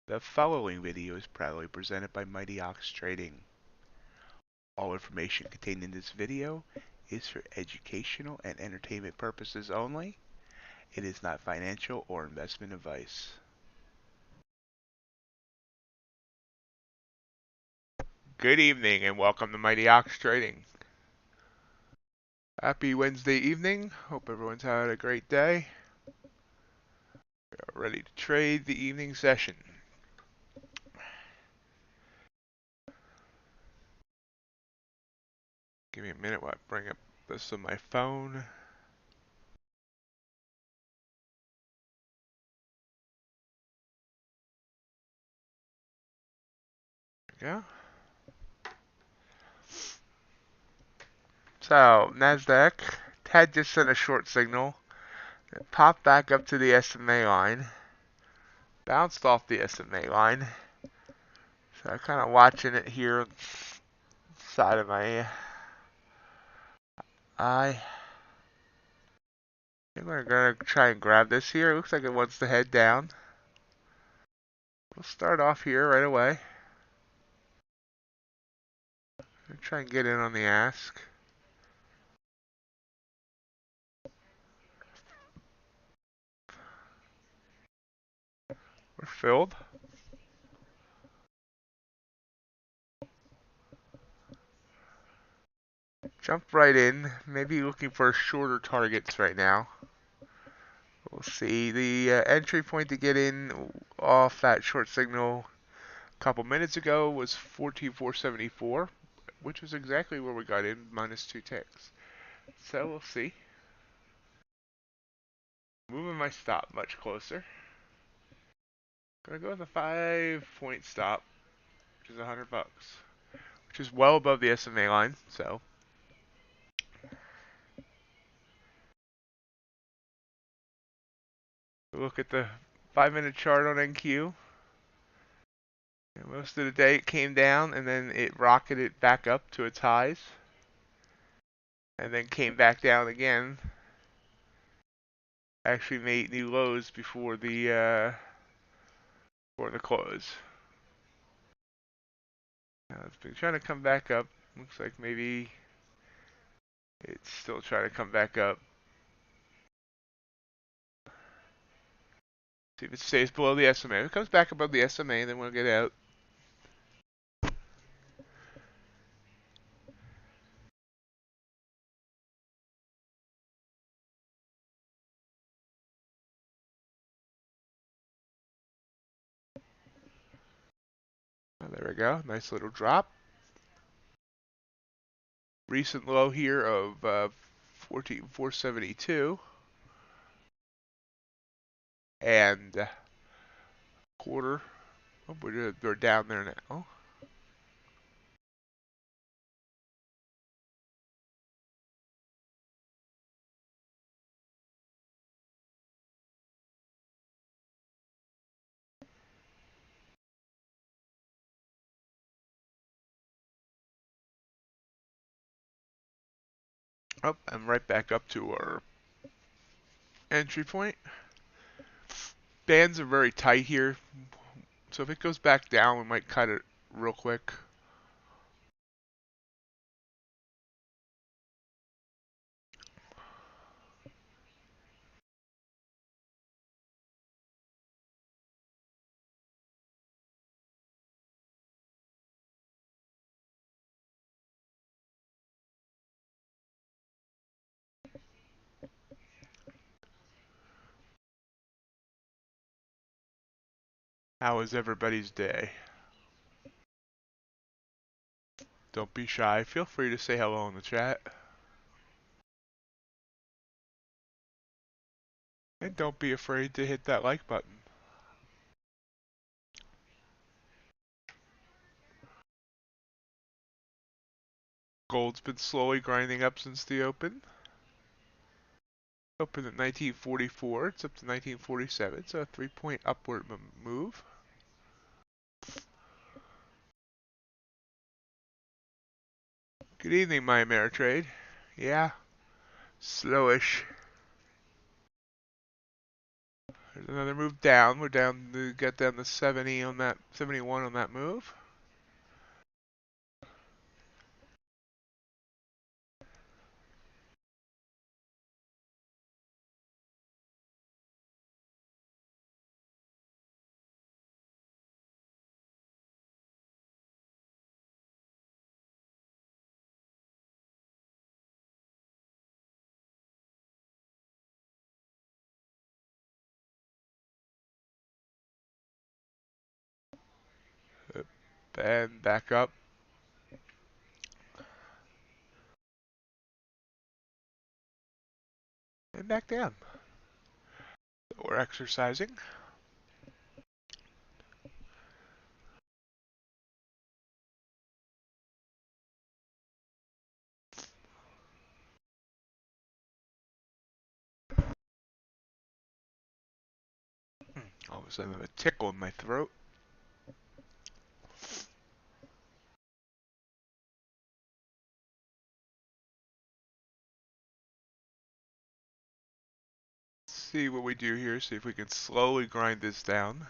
The following video is proudly presented by MightyOxTrading. All information contained in this video is for educational and entertainment purposes only. It is not financial or investment advice. Good evening and welcome to MightyOxTrading. Happy Wednesday evening. Hope everyone's had a great day. We are ready to trade the evening session. Give me a minute while I bring up this on my phone. There we go. So, NASDAQ had just sent a short signal. It popped back up to the SMA line. Bounced off the SMA line. So I'm kind of watching it here on the side of my eye. I think we're going to try and grab this here. It looks like it wants to head down. We'll start off here right away. I'll try and get in on the ask. We're filled. Jump right in. Maybe looking for shorter targets right now. We'll see. The entry point to get in off that short signal a couple minutes ago was 14,474, which was exactly where we got in, minus 2 ticks. So we'll see. Moving my stop much closer. Gonna go with a 5-point stop, which is $100, which is well above the SMA line. So look at the 5-minute chart on NQ. And most of the day it came down and then it rocketed back up to its highs, and then came back down again. Actually made new lows before the close. Now it's been trying to come back up. Looks like maybe it's still trying to come back up. See if it stays below the SMA. If it comes back above the SMA, then we'll get out. Oh, there we go. Nice little drop. Recent low here of 14,472. And quarter. Oh, we're down there now. Oh, I'm right back up to our entry point. Bands are very tight here, so if it goes back down, we might cut it real quick. How was everybody's day? Don't be shy. Feel free to say hello in the chat. And don't be afraid to hit that like button. Gold's been slowly grinding up since the open. Opened at 1944, it's up to 1947, so a 3-point upward move. Good evening, my Ameritrade. Yeah, slowish. There's Another move down. We're down to get down to 70 on that, 71 on that move. And back up. And back down. We're exercising. All of a sudden I have a tickle in my throat. See what we do here, see if we can slowly grind this down.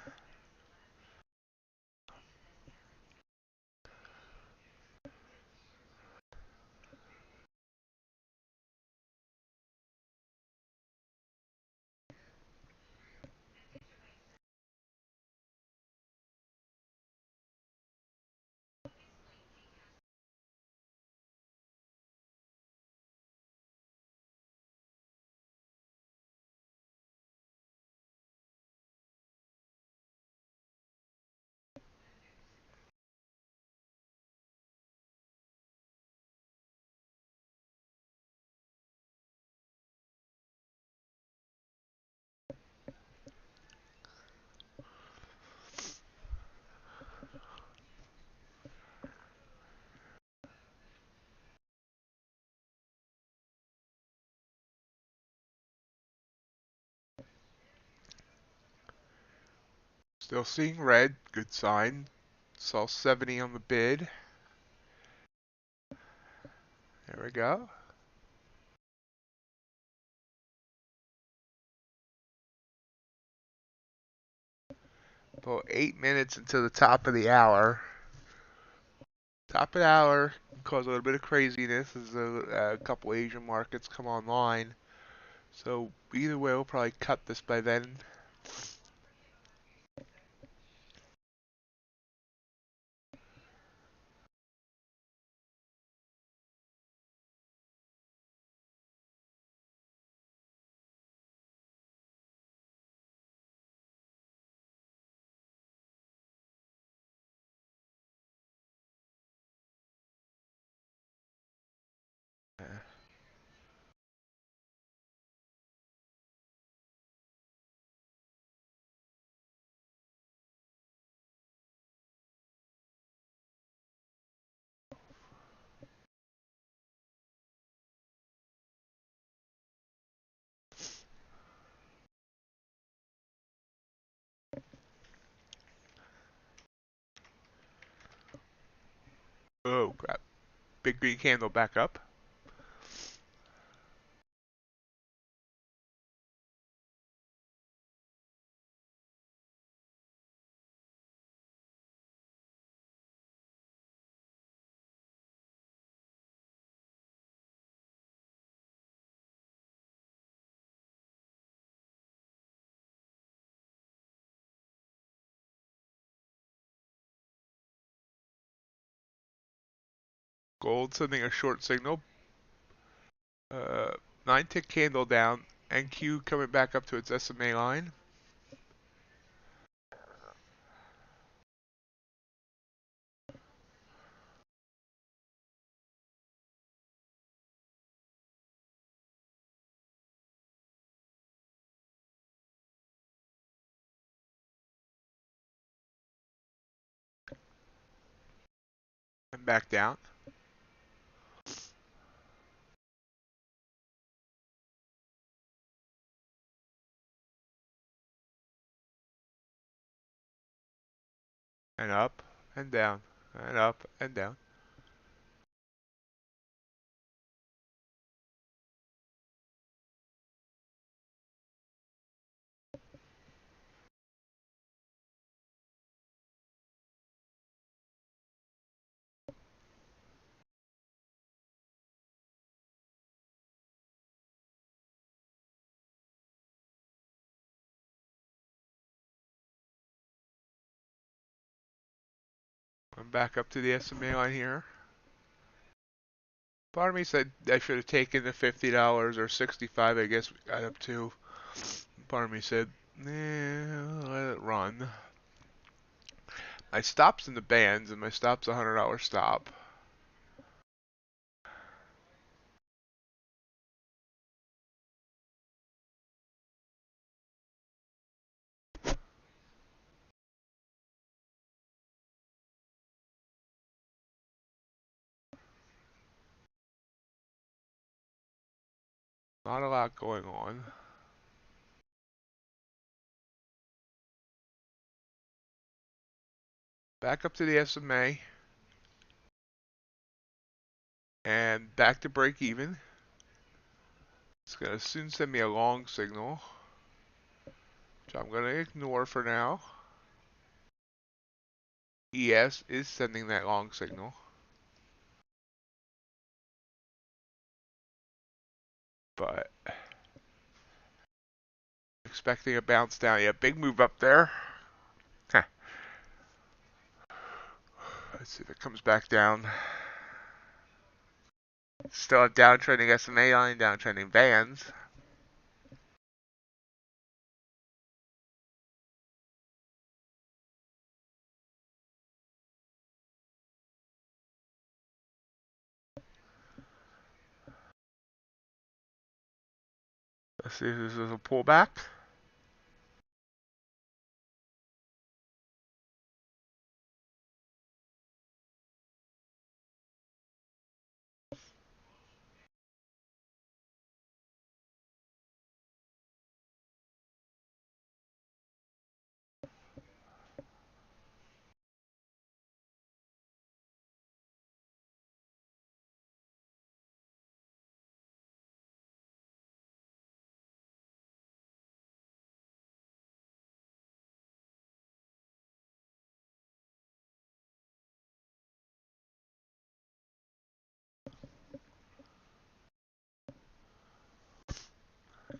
Still seeing red, good sign. Saw 70 on the bid. There we go. About 8 minutes into the top of the hour. Top of the hour can cause a little bit of craziness as a couple Asian markets come online. So either way, we'll probably cut this by then. Oh crap. Big green candle back up. Gold sending a short signal. 9-tick candle down. NQ coming back up to its SMA line. And back down. And up and down. And up and down. I'm back up to the SMA line here. Part of me said I should have taken the $50 or 65. I guess we got up to. Part of me said, let it run. My stop's in the bands, and my stop's a $100 stop. Not a lot going on. Back up to the SMA. And back to break even. It's going to soon send me a long signal, which I'm going to ignore for now. ES is sending that long signal. But expecting a bounce down. Yeah, big move up there. Let's see if it comes back down. Still a downtrending SMA line, downtrending bands. Let's see if this is a pullback.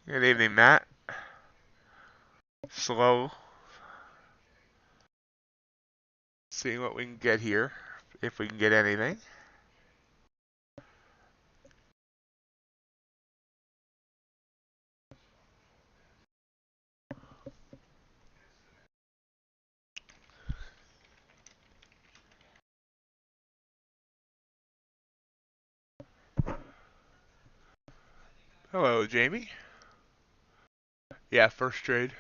Good evening, Matt. Slow. Seeing what we can get here, if we can get anything. Hello, Jamie. Yeah, first trade.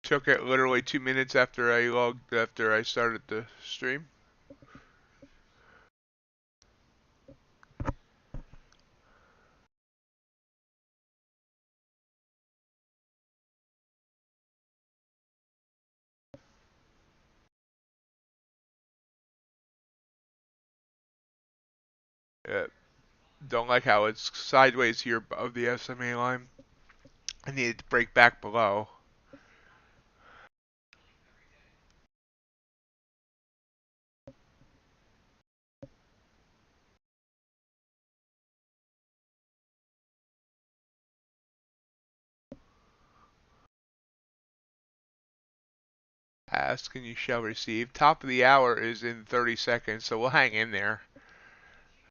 Took it literally 2 minutes after I started the stream. Don't like how it's sideways here above the SMA line. I needed to break back below. Ask and you shall receive. Top of the hour is in 30 seconds, so we'll hang in there.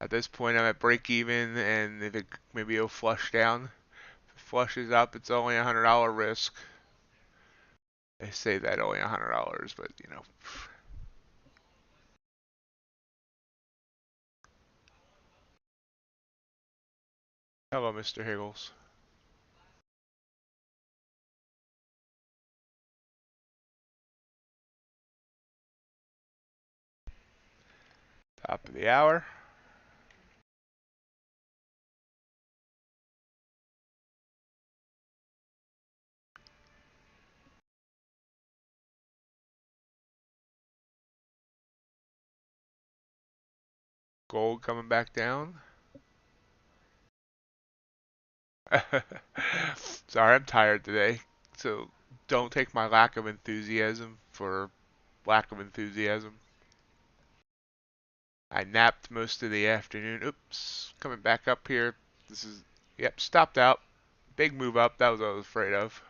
At this point, I'm at break even, and if maybe it'll flush down. If it flushes up, it's only a $100 risk. They say that only $100, but you know. Hello, Mr. Higgles. Top of the hour. Gold coming back down. Sorry, I'm tired today. So don't take my lack of enthusiasm for lack of enthusiasm. I napped most of the afternoon. Oops, coming back up here. This is, yep, stopped out. Big move up. That was what I was afraid of.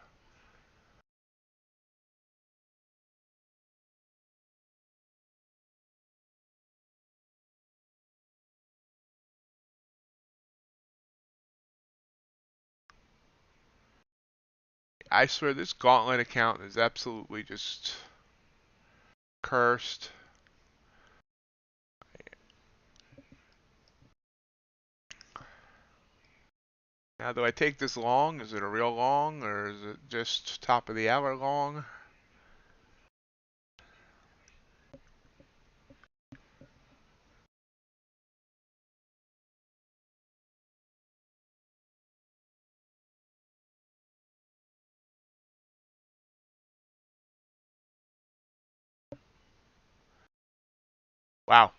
I swear this gauntlet account is absolutely just cursed. Now, do I take this long? Is it a real long, or is it just top of the hour long? Wow.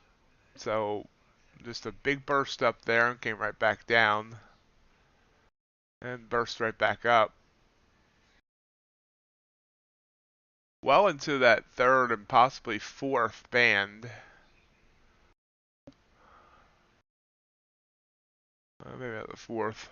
So, just a big burst up there and came right back down. And burst right back up. Well into that third and possibly fourth band. Maybe not the fourth.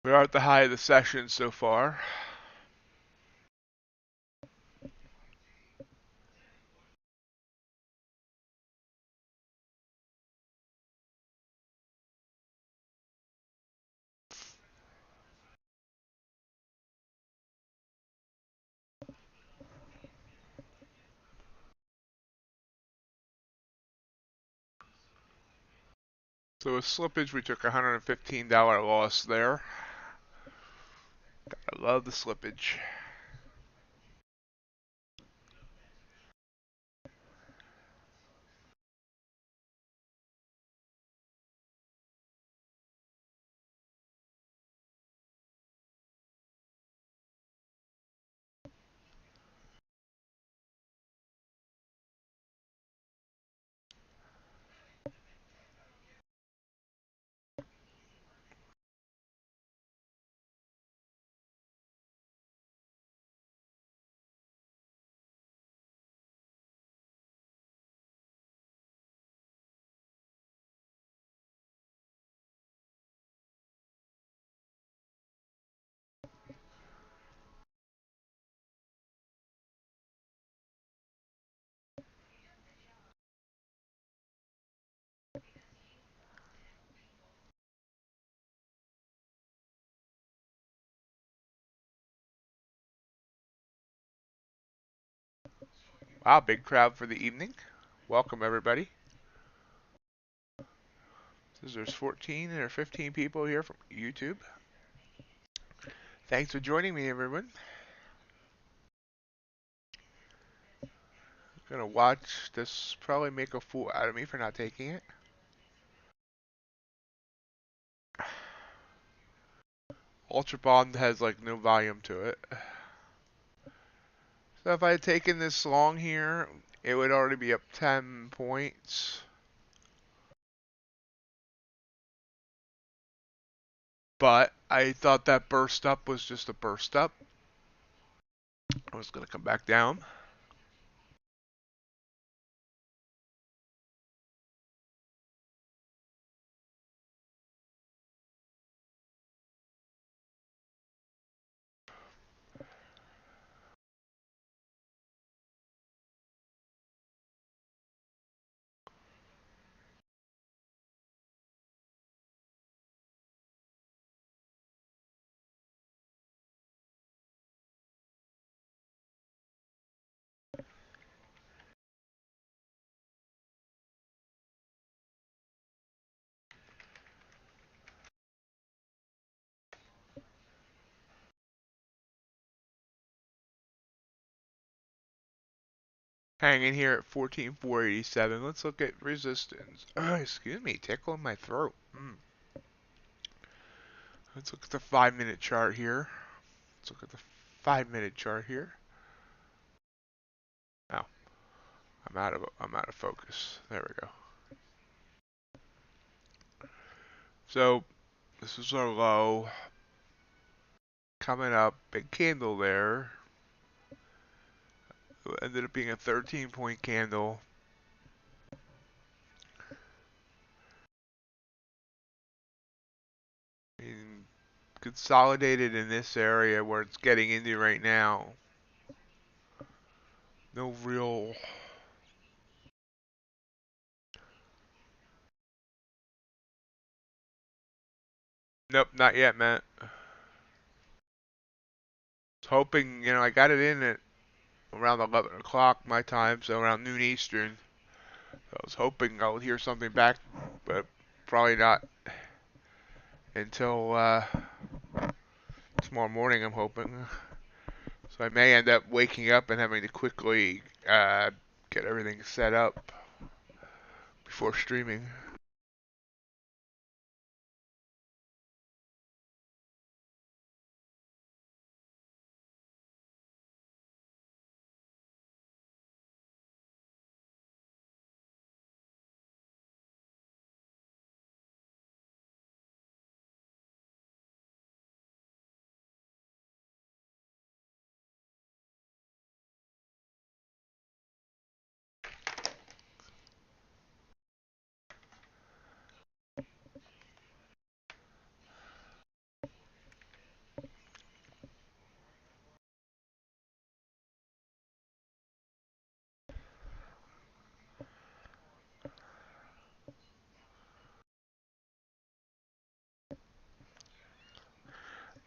We are at the high of the session so far. So with slippage, we took a $115 loss there. I love the slippage. Wow, big crowd for the evening. Welcome, everybody. Says there's 14 or 15 people here from YouTube. Thanks for joining me, everyone. Gonna watch this probably make a fool out of me for not taking it. UltraBond has like no volume to it. So if I had taken this long here, it would already be up 10 points. But I thought that burst up was just a burst up. I was gonna come back down. Hanging here at 14,487. Let's look at resistance. Excuse me, tickle in my throat. Let's look at the 5-minute chart here. Let's look at the 5-minute chart here. Oh, I'm out of focus. There we go. So this is our low. Coming up, big candle there. It ended up being a 13-point candle. consolidated in this area where it's getting into right now. No real. Nope, not yet, Matt. I was hoping, I got it in at around 11 o'clock my time, so around noon Eastern. I was hoping I would hear something back, but probably not until tomorrow morning, I'm hoping. So I may end up waking up and having to quickly get everything set up before streaming.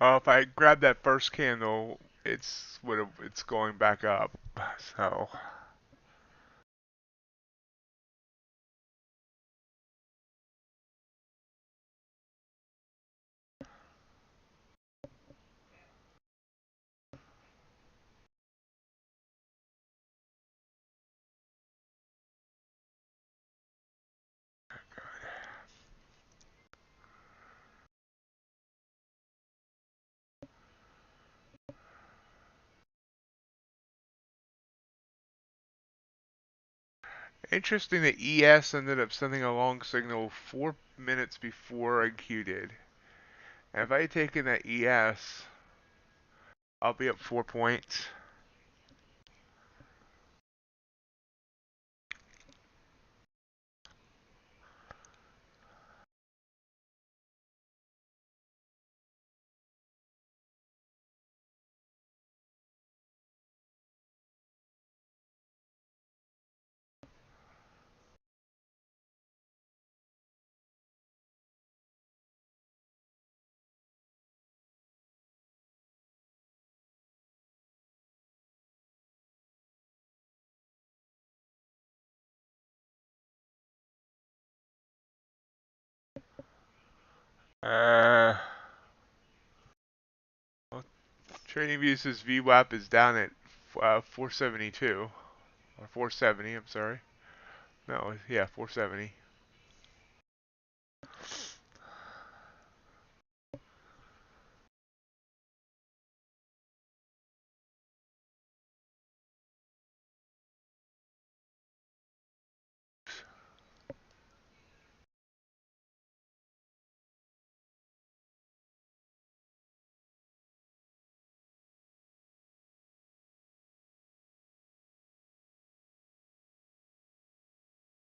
If I grab that first candle, it's going back up. So interesting that ES ended up sending a long signal 4 minutes before IQ did. And if I had taken that ES, I'll be up 4 points. Uh, well, Trading View says VWAP is down at 472 or 470. I'm sorry. No, yeah, 470.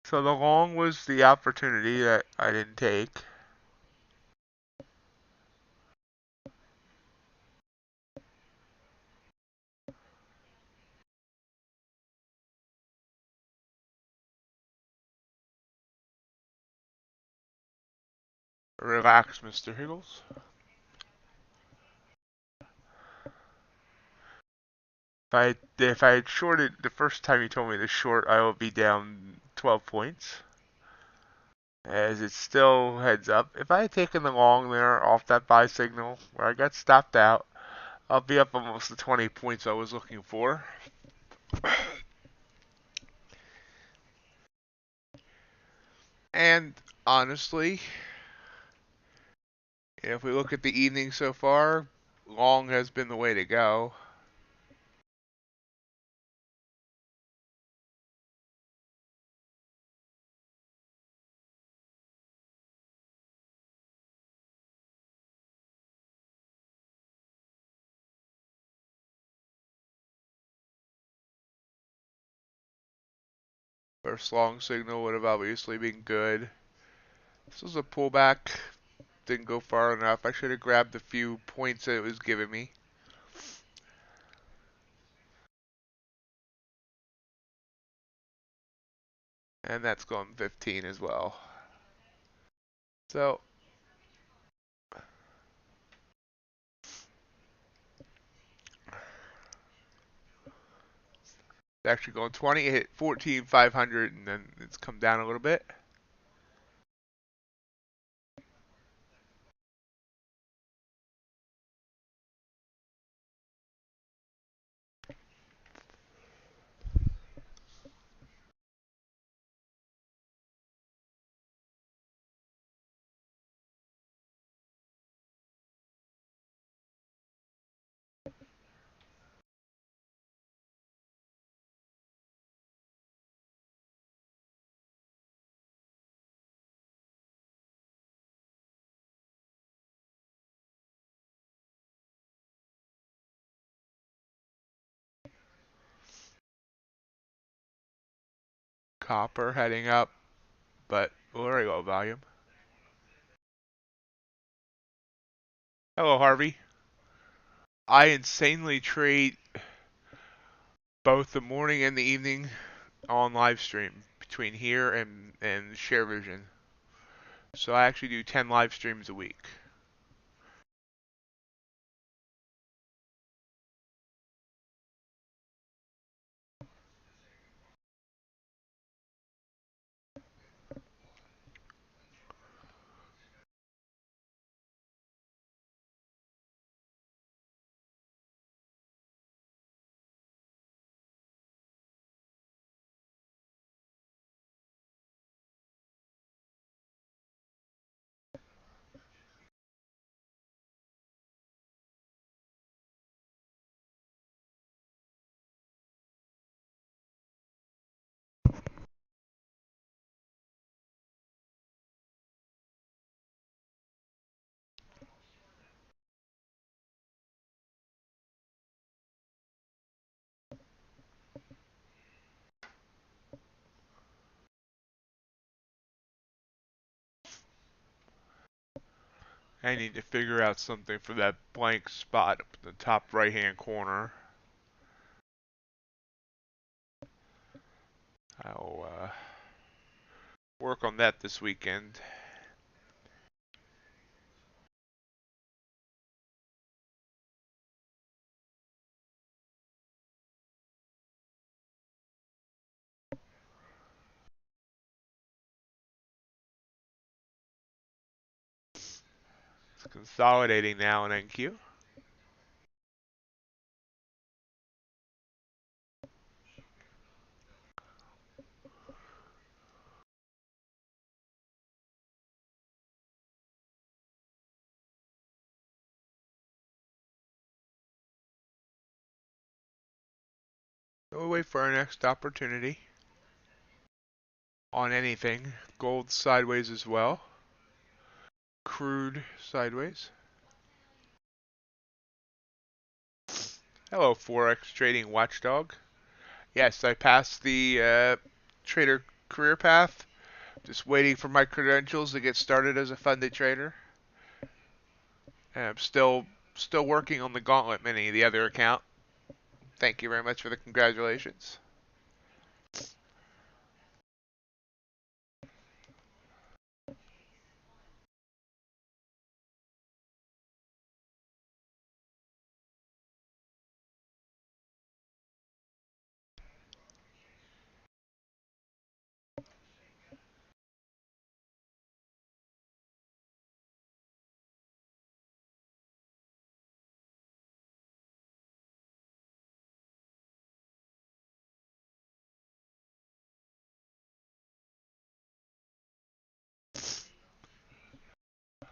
So the long was the opportunity that I didn't take. Relax, Mr. Higgles. If I had shorted the first time you told me to short, I would be down 12 points. As it's still heads up. If I had taken the long there off that buy signal where I got stopped out, I'll be up almost the 20 points I was looking for. And honestly, if we look at the evening so far, long has been the way to go. First long signal would have obviously been good. This was a pullback didn't go far enough. I should have grabbed the few points that it was giving me. And that's going 15 as well. So it's actually going 20, it hit 14,500, and then it's come down a little bit. Copper heading up, but there we go, volume. Hello, Harvey. I insanely trade both the morning and the evening on live stream between here and ShareVision. So I actually do 10 live streams a week. I need to figure out something for that blank spot up in the top right hand corner. I'll work on that this weekend. It's consolidating now in NQ. We'll wait for our next opportunity on anything. Gold sideways as well. Crude sideways. Hello, Forex Trading Watchdog. Yes, I passed the trader career path. Just waiting for my credentials to get started as a funded trader. And I'm still working on the Gauntlet Mini, the other account. Thank you very much for the congratulations.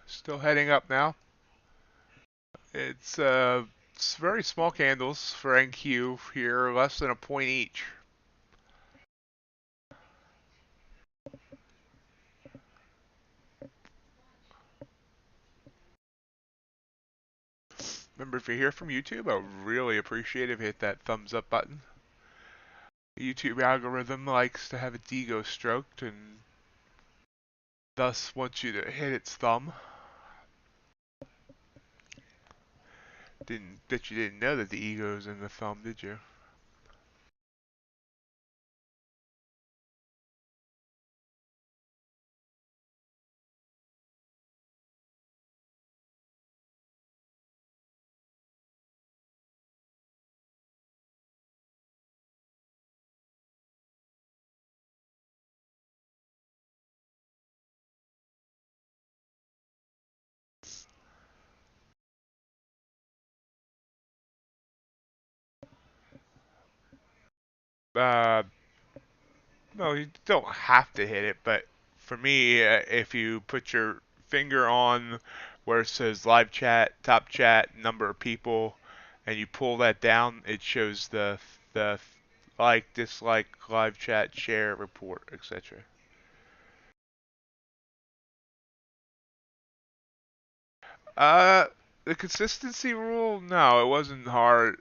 Still heading up now. It's very small candles for NQ here, less than a point each. Remember, if you're here from YouTube, I would really appreciate if you hit that thumbs up button. The YouTube algorithm likes to have its ego stroked and thus wants you to hit its thumb. Bet you didn't know that the ego's in the thumb, did you? Uh, no, you don't have to hit it, but for me, if you put your finger on where it says live chat, top chat, number of people, and you pull that down, it shows the like, dislike, live chat, share, report, etc. Uh, the consistency rule, no, it wasn't hard.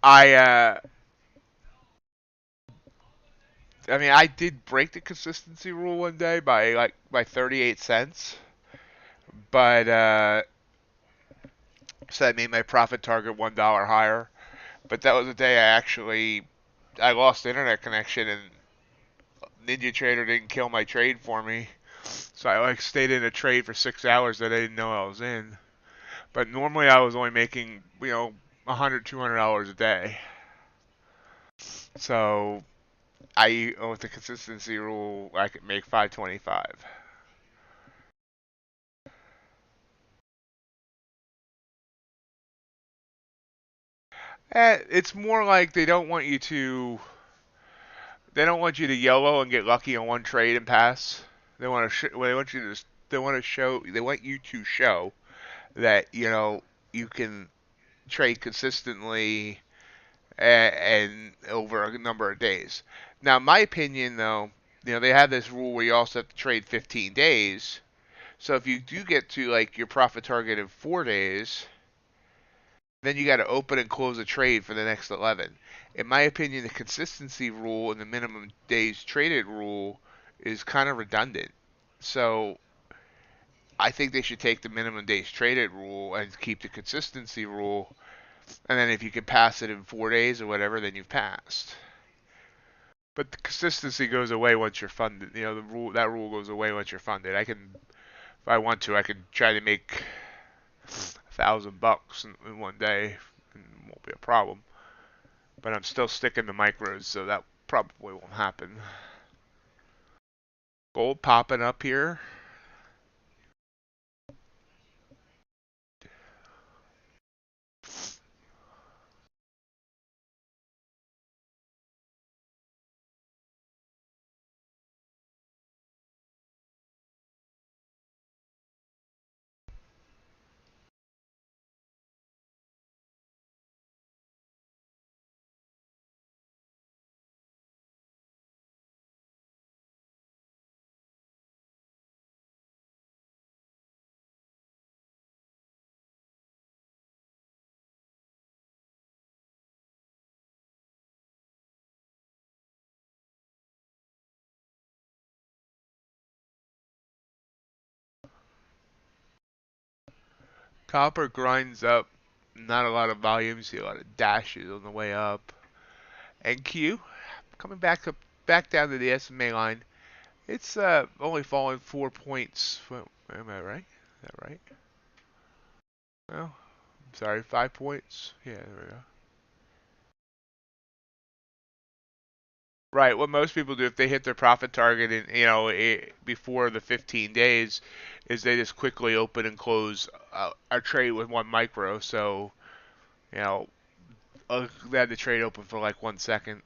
I, I mean, I did break the consistency rule one day by 38 cents, but so that made my profit target $1 higher. But that was the day I lost internet connection and Ninja Trader didn't kill my trade for me. So I like stayed in a trade for 6 hours that I didn't know I was in. But normally I was only making, $100, $200 a day. So with the consistency rule, I could make 525. It's more like they don't want you to YOLO and get lucky on one trade and pass. They want you to show that you can trade consistently and over a number of days. Now, my opinion, though, they have this rule where you also have to trade 15 days. So if you do get to like your profit target in 4 days, then you got to open and close a trade for the next 11. In my opinion, the consistency rule and the minimum days traded rule is kind of redundant. So I think they should take the minimum days traded rule and keep the consistency rule. And then if you can pass it in 4 days or whatever, then you've passed. But the consistency goes away once you're funded. The rule goes away once you're funded. If I want to, I could try to make $1,000 in one day. It won't be a problem. But I'm still sticking to micros, so that probably won't happen. Gold popping up here. Copper grinds up. Not a lot of volume. See a lot of dashes on the way up. And Q coming back down to the SMA line. It's only fallen 4 points. Am I right? Is that right? No. I'm sorry, 5 points. Yeah, there we go. Right. What most people do if they hit their profit target in before the 15 days is they just quickly open and close a trade with one micro. So you know they had the trade open for like 1 second.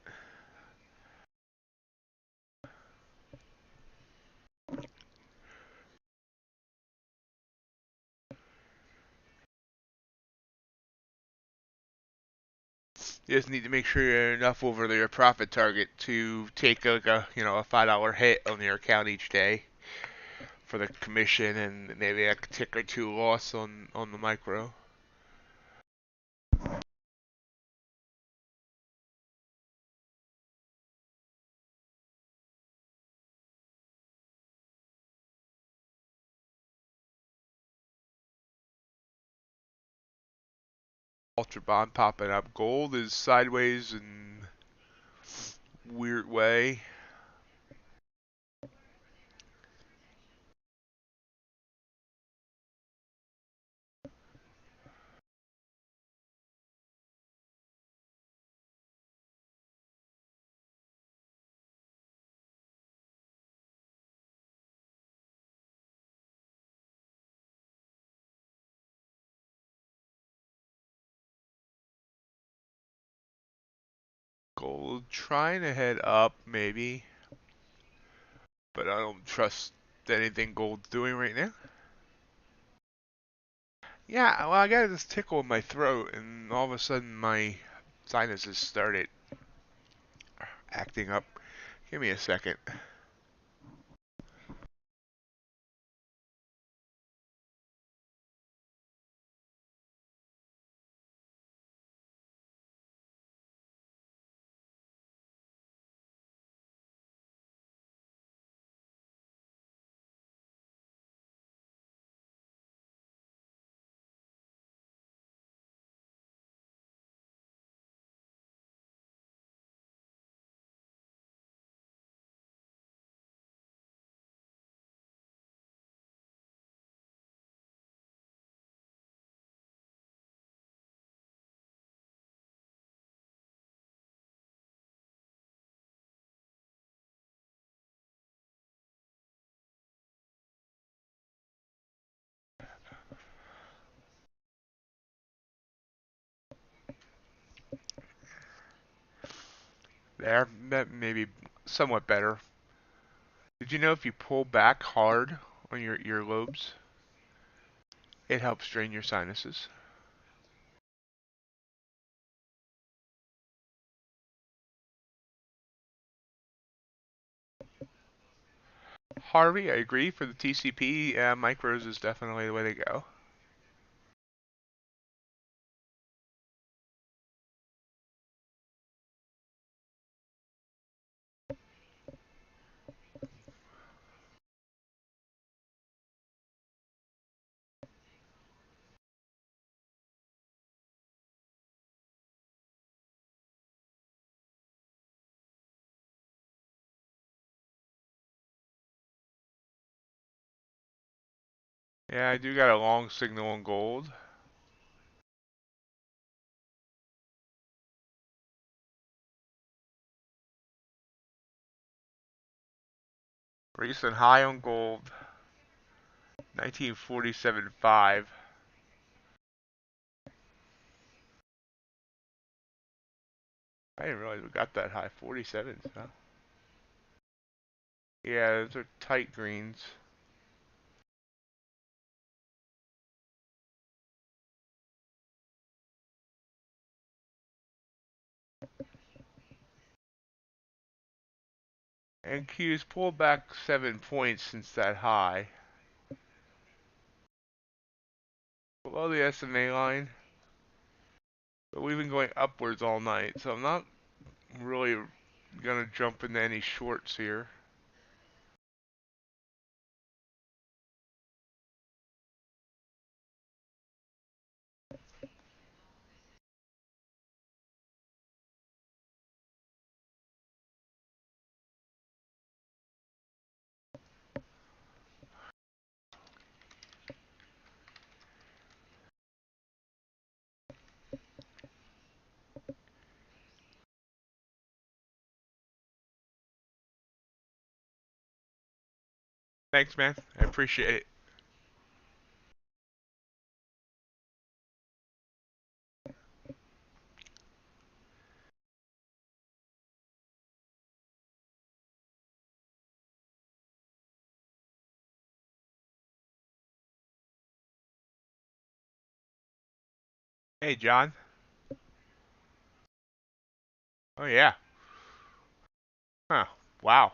You just need to make sure you're enough over your profit target to take like a $5 hit on your account each day for the commission and maybe a tick or two loss on the micro. UltraBond popping up. Gold is sideways in weird way. Gold trying to head up maybe, but I don't trust anything gold's doing right now. Yeah, well, I got this tickle in my throat, and all of a sudden my sinuses started acting up. Give me a second. There, that may be somewhat better. Did you know if you pull back hard on your earlobes, it helps drain your sinuses? Harvey, I agree. For the TCP, micros is definitely the way to go. Yeah, I do got a long signal on gold. Recent high on gold, 1947.5. I didn't realize we got that high, 47s, huh? Yeah, those are tight greens. And Q's pulled back 7 points since that high. Below the SMA line. But we've been going upwards all night, so I'm not really gonna jump into any shorts here. Thanks, man. I appreciate it. Hey, John. Oh, yeah. Huh. Wow.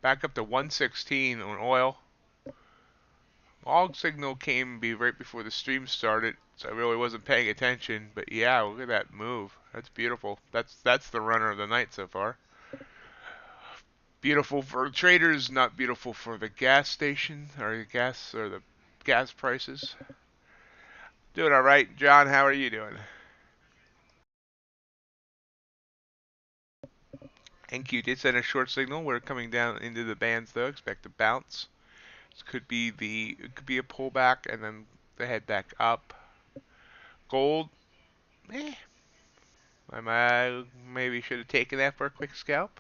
Back up to 116 on oil. Log signal came be right before the stream started, so I really wasn't paying attention. But yeah, look at that move. That's beautiful. That's the runner of the night so far. Beautiful for traders, not beautiful for the gas station or the gas prices. Doing all right, John. How are you doing? NQ did send a short signal. We're coming down into the bands though. Expect a bounce. This could be it could be a pullback and then the head back up. Gold, eh. I maybe should have taken that for a quick scalp.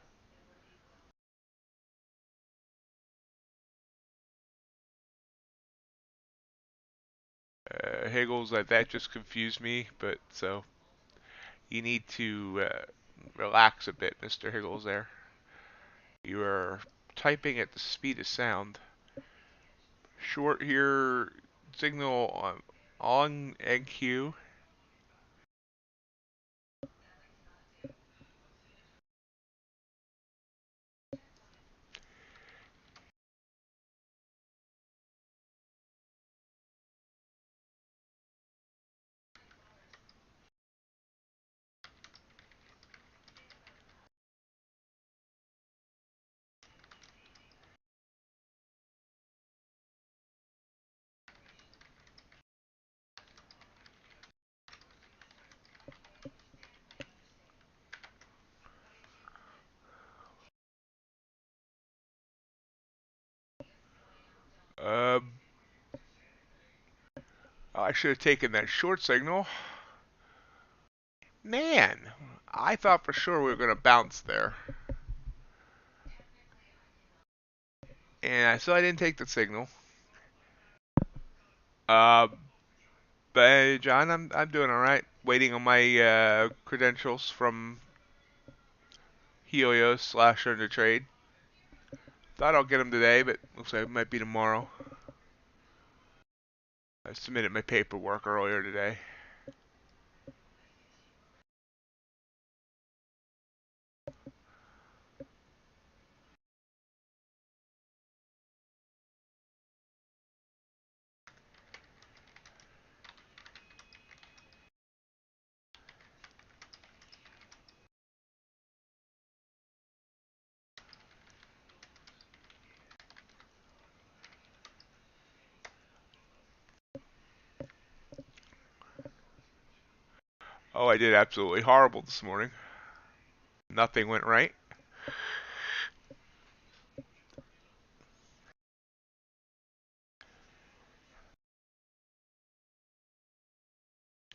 Higgles, that just confused me, but so you need to relax a bit, Mr. Higgles there. You are typing at the speed of sound. Short here, signal on NQ. Um, I should have taken that short signal. Man, I thought for sure we were going to bounce there. And so I didn't take the signal. Uh, but hey, John, I'm doing all right. Waiting on my credentials from Helios slash under trade. Thought I'll get them today, but looks like it might be tomorrow. I submitted my paperwork earlier today. Oh, I did absolutely horrible this morning. Nothing went right.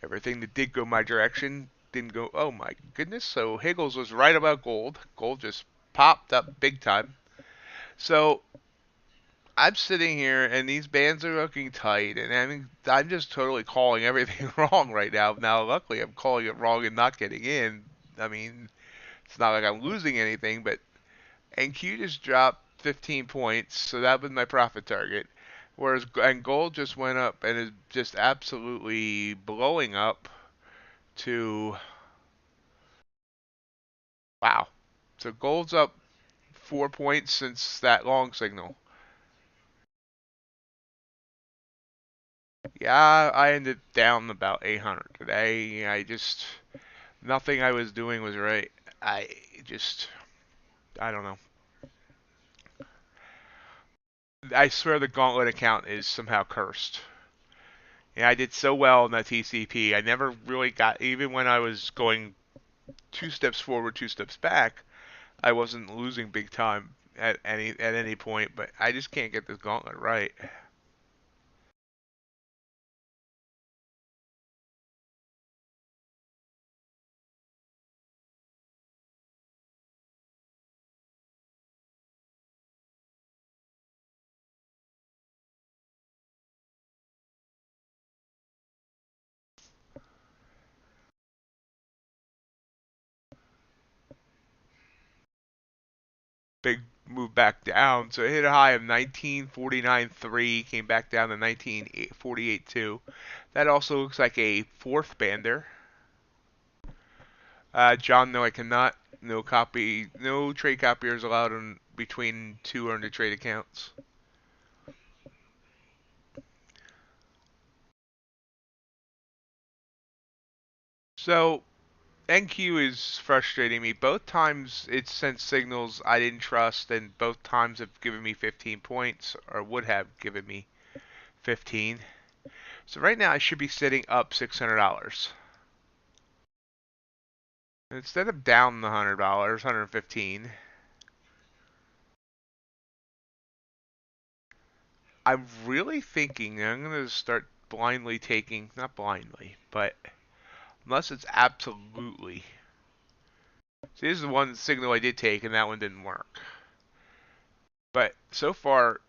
Everything that did go my direction didn't go. Oh my goodness. So Higgles was right about gold. Gold just popped up big time. So I'm sitting here and these bands are looking tight, and I'm just totally calling everything wrong right now. Now, luckily, I'm calling it wrong and not getting in. I mean, it's not like I'm losing anything, but NQ just dropped 15 points, so that was my profit target. Whereas and gold just went up and is just absolutely blowing up to wow. So gold's up 4 points since that long signal. Yeah, I ended down about 800 today. Nothing I was doing was right. I just, I don't know. I swear the Gauntlet account is somehow cursed. Yeah, I did so well in that TCP. I never really got, even when I was going 2 steps forward, 2 steps back, I wasn't losing big time at any point. But I just can't get this Gauntlet right. Big move back down. So it hit a high of 1949.3, came back down to 1948.2. That also looks like a fourth bander. John, no, I cannot. No trade copiers allowed in between two earned to trade accounts. So NQ is frustrating me. Both times it's sent signals I didn't trust, and both times have given me 15 points, or would have given me 15. So right now I should be sitting up $600. Instead of down the $100, 115, I'm really thinking I'm going to start blindly taking, not blindly, but unless it's absolutely. See, this is one signal I did take, and that one didn't work. But so far,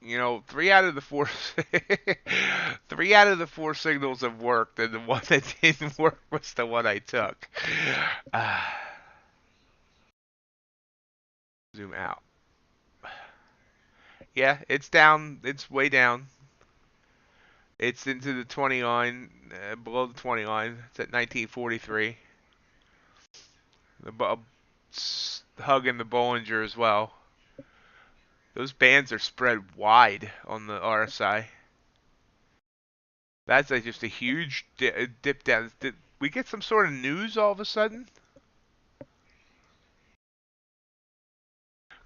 you know, three out of the four, three out of the four signals have worked, and the one that didn't work was the one I took. Zoom out. Yeah, it's down. It's way down. It's into the 20 line, below the 20 line. It's at 1943. Hugging the Bollinger as well. Those bands are spread wide on the RSI. That's like just a huge dip down. Did we get some sort of news all of a sudden?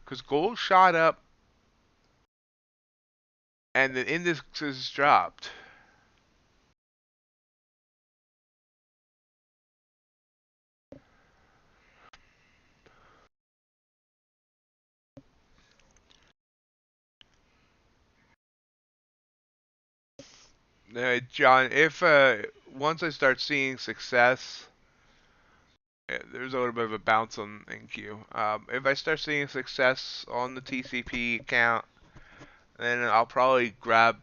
Because gold shot up and the indexes dropped. John, if once I start seeing success, there's a little bit of a bounce on NQ. If I start seeing success on the TCP account, then I'll probably grab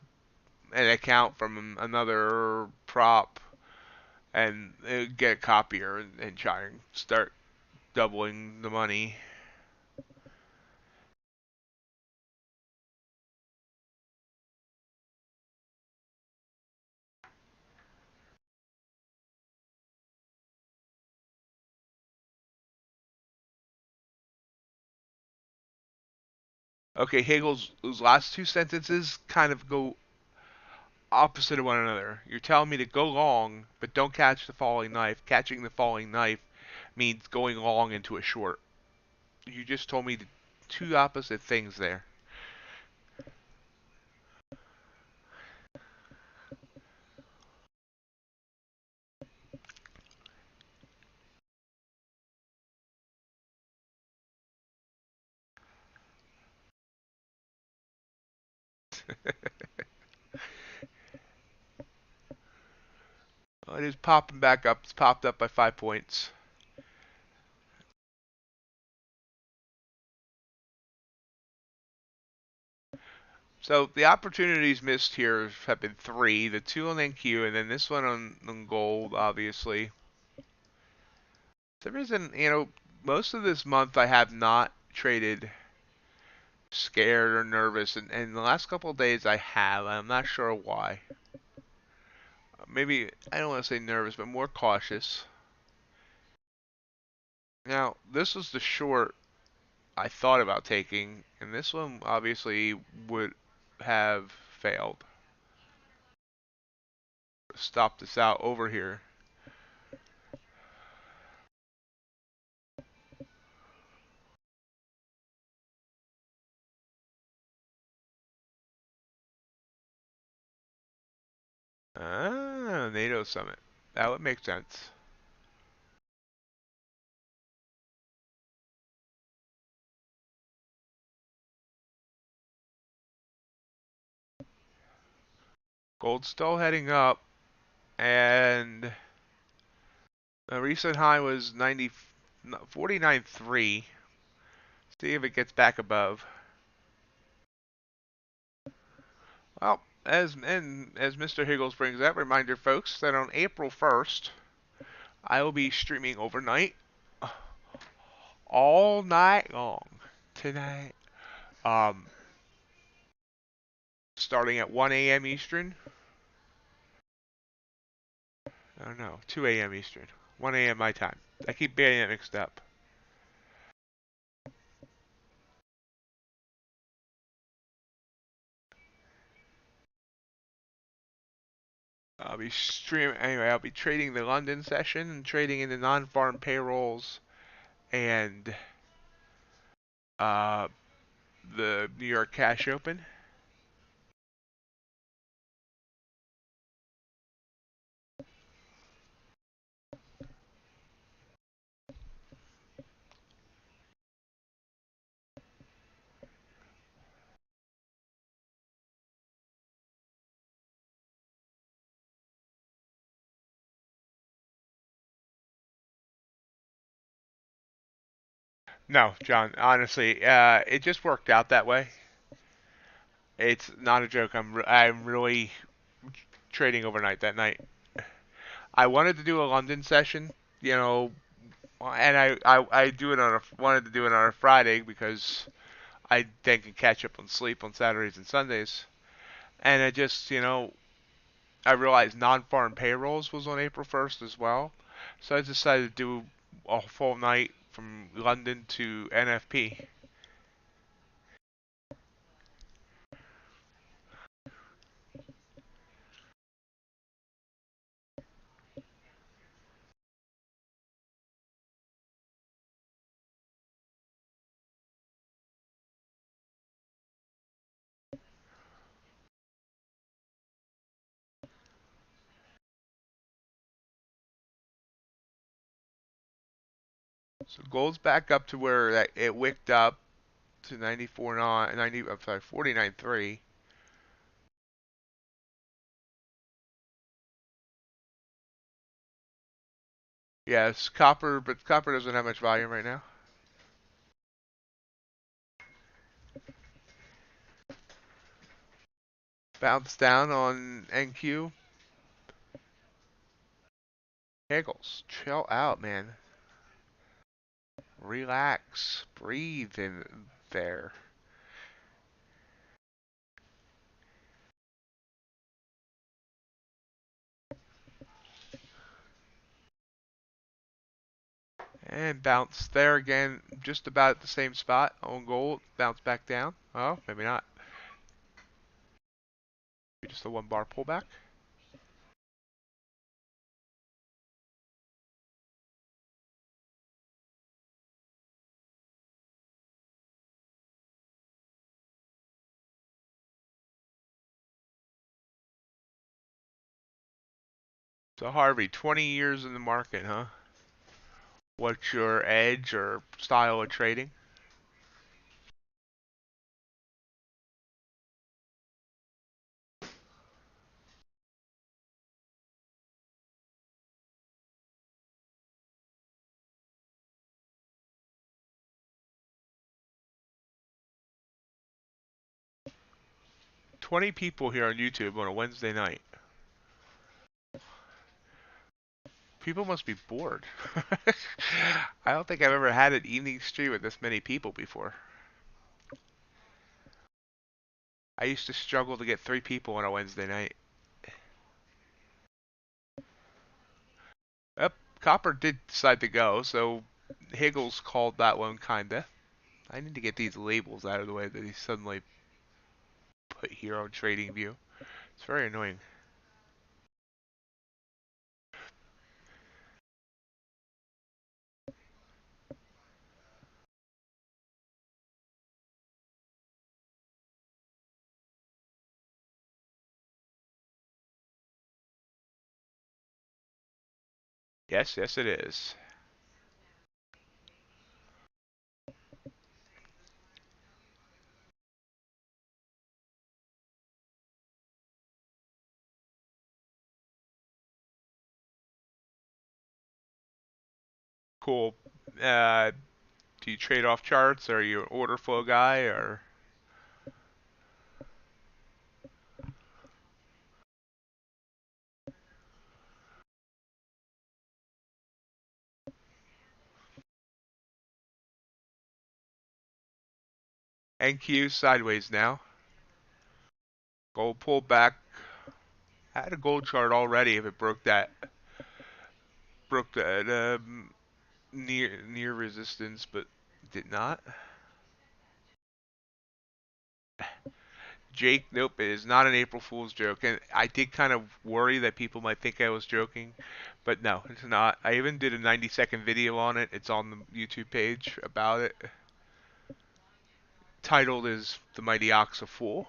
an account from another prop and get a copier and try and start doubling the money. Okay, Hegel's those last two sentences kind of go opposite of one another. You're telling me to go long, but don't catch the falling knife. Catching the falling knife means going long into a short. You just told me two opposite things there. It is popping back up. It's popped up by 5 points. So the opportunities missed here have been three. The two on NQ, and then this one on gold, obviously. For some reason, you know, most of this month I have not traded scared or nervous, and the last couple of days I have. I'm not sure why. Maybe, I don't want to say nervous, but more cautious. Now, this was the short I thought about taking, and this one obviously would have failed. Stop this out over here. Ah, NATO summit. That would make sense. Gold's still heading up, and the recent high was 49.3. See if it gets back above. Well, as Mr. Higgles brings up, reminder folks that on April 1st, I will be streaming overnight, all night long, tonight. Um, Starting at 1 a.m. Eastern. I don't know, 2 a.m. Eastern, 1 a.m. my time. I keep getting it mixed up. I'll be streaming anyway. I'll be trading the London session and trading in the non-farm payrolls and uh, the New York Cash Open. No, John. Honestly, it just worked out that way. It's not a joke. I'm really trading overnight that night. I wanted to do a London session, you know, and I do it on wanted to do it on a Friday because I then can catch up on sleep on Saturdays and Sundays. And I just, I realized non-farm payrolls was on April 1st as well. So I decided to do a full night from London to NFP. So gold's back up to where it wicked up to 94.9, 90, I'm sorry, 49.3. Yes, copper, but copper doesn't have much volume right now. Bounce down on NQ. Higgles, chill out, man. Relax. Breathe in there. And bounce there again, just about at the same spot on gold. Bounce back down. Oh, maybe not. Maybe just a 1 bar pullback. So Harvey, 20 years in the market, huh? What's your edge or style of trading? – 20 people here on YouTube on a Wednesday night. People must be bored. I don't think I've ever had an evening stream with this many people before. I used to struggle to get 3 people on a Wednesday night. Yep, Copper did decide to go, so Higgles called that one kinda. I need to get these labels out of the way that he suddenly put here on TradingView. It's very annoying. Yes, yes it is. Cool. Uh, do you trade off charts? Or are you an order flow guy? Or NQ sideways now. Gold pulled back. I had a gold chart already if it broke that near resistance, but did not. Jake, nope, it is not an April Fool's joke. And I did kind of worry that people might think I was joking, but no, it's not. I even did a 90-second video on it. It's on the YouTube page about it. Titled is The Mighty Ox a Fool.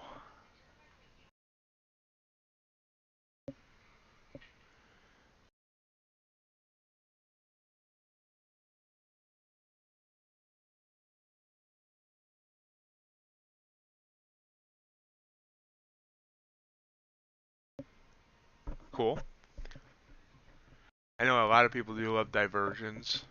Cool. I know a lot of people do love diversions.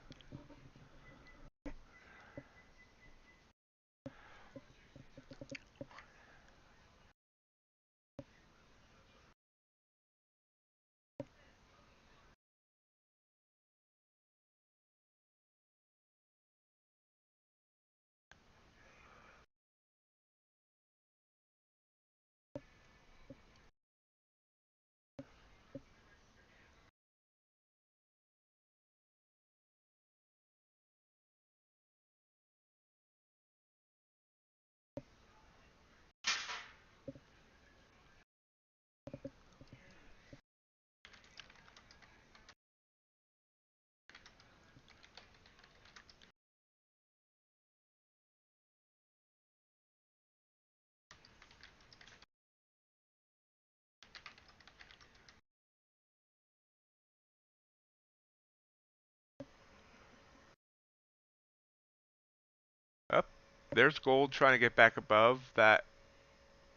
There's gold trying to get back above that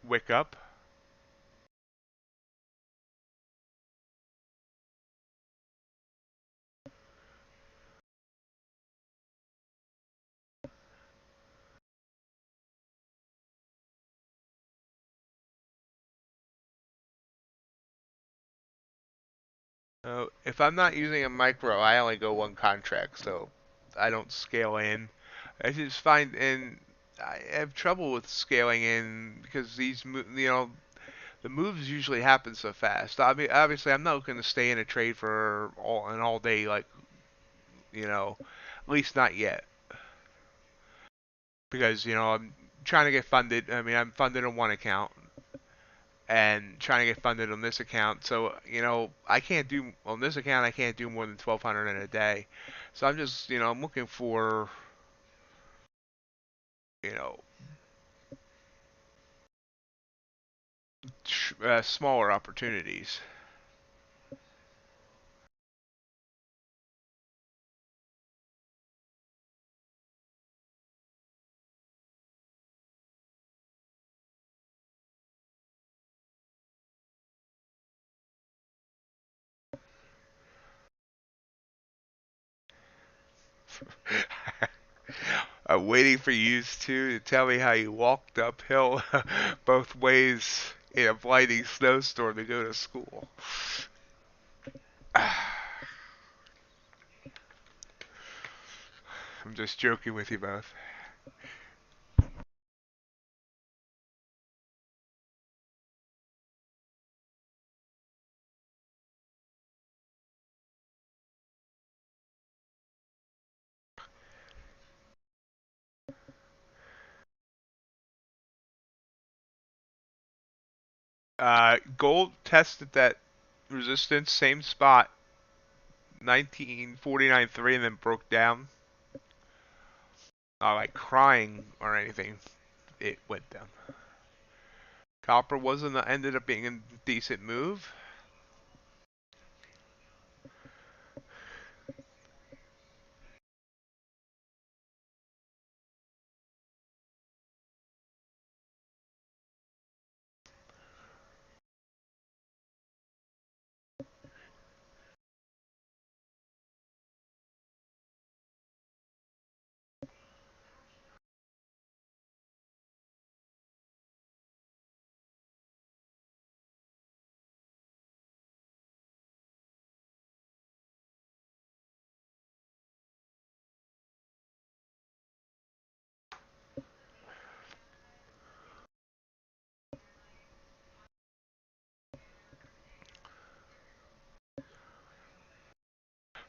wick up. If I'm not using a micro, I only go one contract, so I don't scale in. I just find, and I have trouble with scaling in because the moves usually happen so fast. I mean, obviously, I'm not looking to stay in a trade for all day, like at least not yet, because I'm trying to get funded. I mean, I'm funded on one account and trying to get funded on this account. So, I can't do on this account. I can't do more than 1,200 in a day. So I'm just, I'm looking for, you know, smaller opportunities. I'm waiting for you to tell me how you walked uphill both ways in a blinding snowstorm to go to school. I'm just joking with you both. Gold tested that resistance, same spot, 1949.3, and then broke down. Not like crying or anything. It went down. Copper wasn't ended up being a decent move.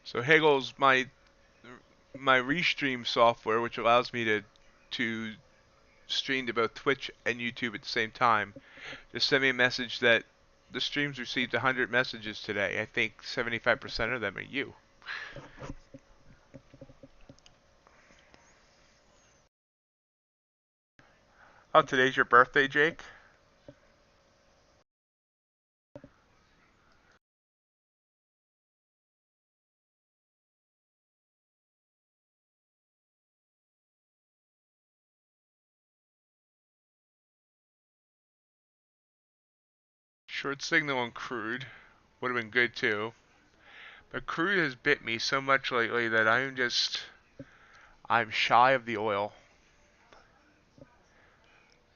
So Hegel's my restream software, which allows me to stream to both Twitch and YouTube at the same time. Just sent me a message that the streams received 100 messages today. I think 75% of them are you. Oh, today's your birthday, Jake? Short signal on Crude would have been good too. But Crude has bit me so much lately that I'm shy of the oil.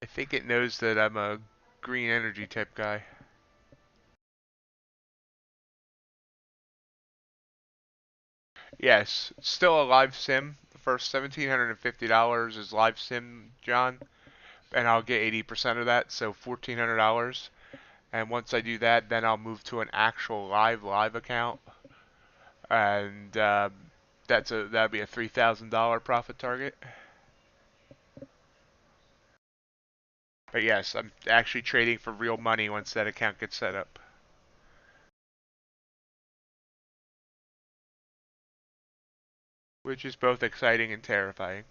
I think it knows that I'm a green energy type guy. Yes, still a live sim. The first $1,750 is live sim, John, and I'll get 80% of that, so $1,400. And once I do that, then I'll move to an actual live account, and that'd be a $3,000 profit target. But yes, I'm actually trading for real money once that account gets set up, which is both exciting and terrifying.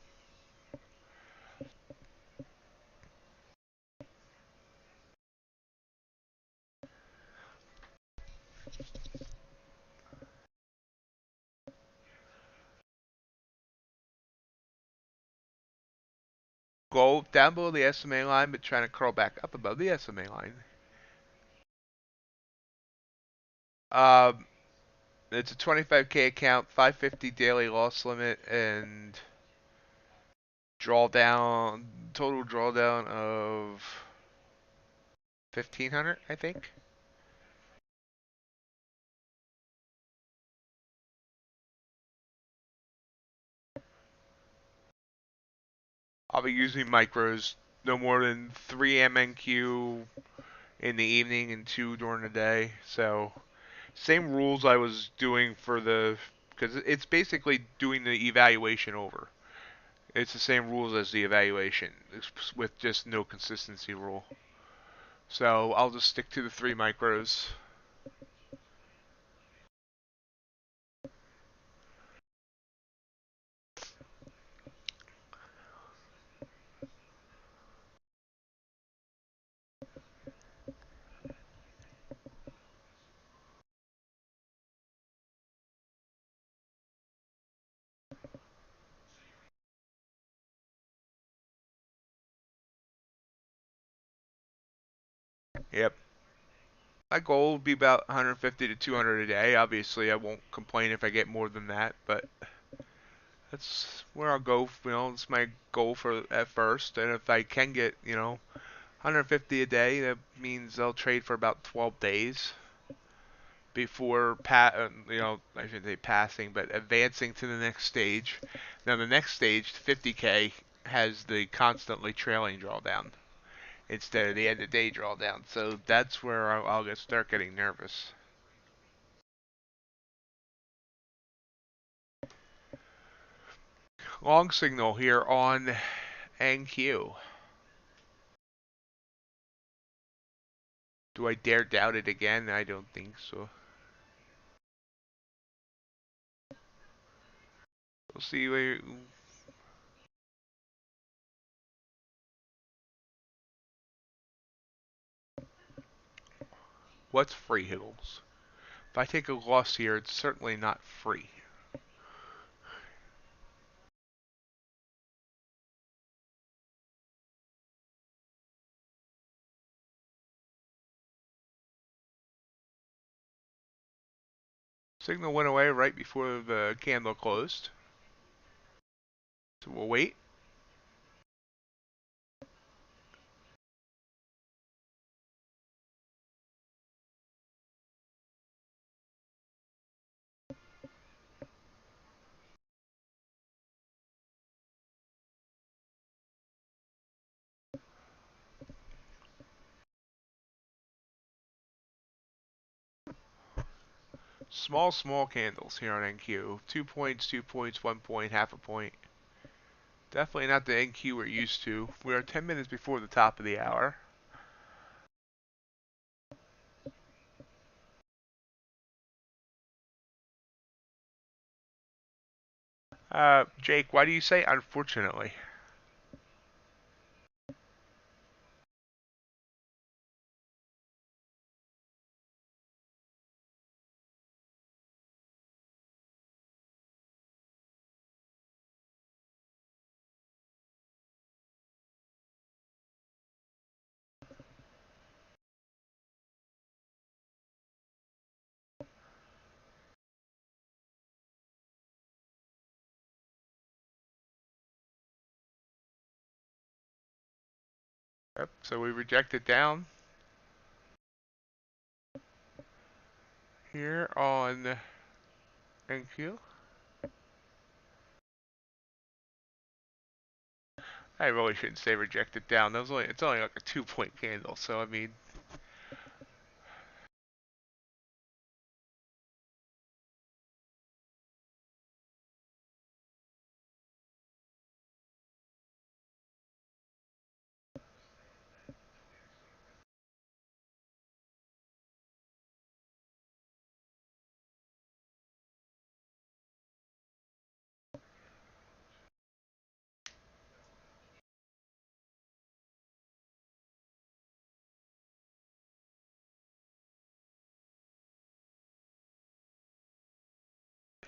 Go down below the SMA line, but trying to curl back up above the SMA line. Um, it's a 25K account, 550 daily loss limit, and total drawdown of 1500, I think. I'll be using micros, no more than 3 MNQ in the evening and 2 during the day. So same rules I was doing for because it's basically doing the evaluation over. It's the same rules as the evaluation, with just no consistency rule. So I'll just stick to the 3 micros. Yep. My goal would be about 150 to 200 a day. Obviously, I won't complain if I get more than that, but that's where I'll go. It's my goal for at first. And if I can get, 150 a day, that means I'll trade for about 12 days before I shouldn't say passing, but advancing to the next stage. Now the next stage, 50K, has the constantly trailing drawdown instead of the end of day drawdown. So that's where I'll start getting nervous. Long signal here on NQ. Do I dare doubt it again? I don't think so. We'll see where. What's free hills? If I take a loss here, it's certainly not free. Signal went away right before the candle closed. So we'll wait. Small candles here on NQ. 2 points, 2 points, 1 point, half a point. Definitely not the NQ we're used to. We are 10 minutes before the top of the hour. Jake, why do you say unfortunately? Yep, so we reject it down here on NQ. I really shouldn't say reject it down. It's only like a 2 point candle, so I mean.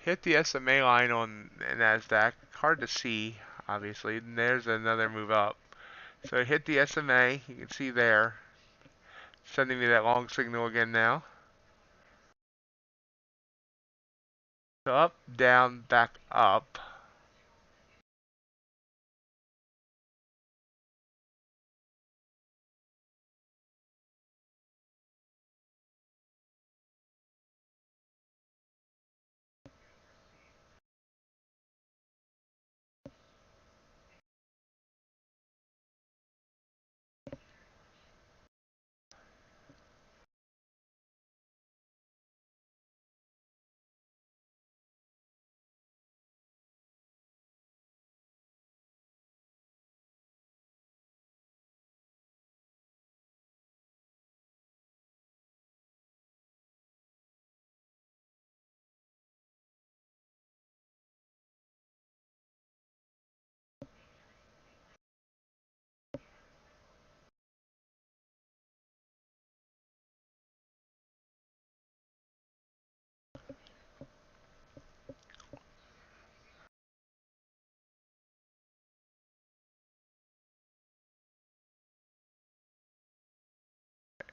Hit the SMA line on NASDAQ. Hard to see, obviously. And there's another move up. So I hit the SMA, you can see there, sending me that long signal again now. So up, down, back up.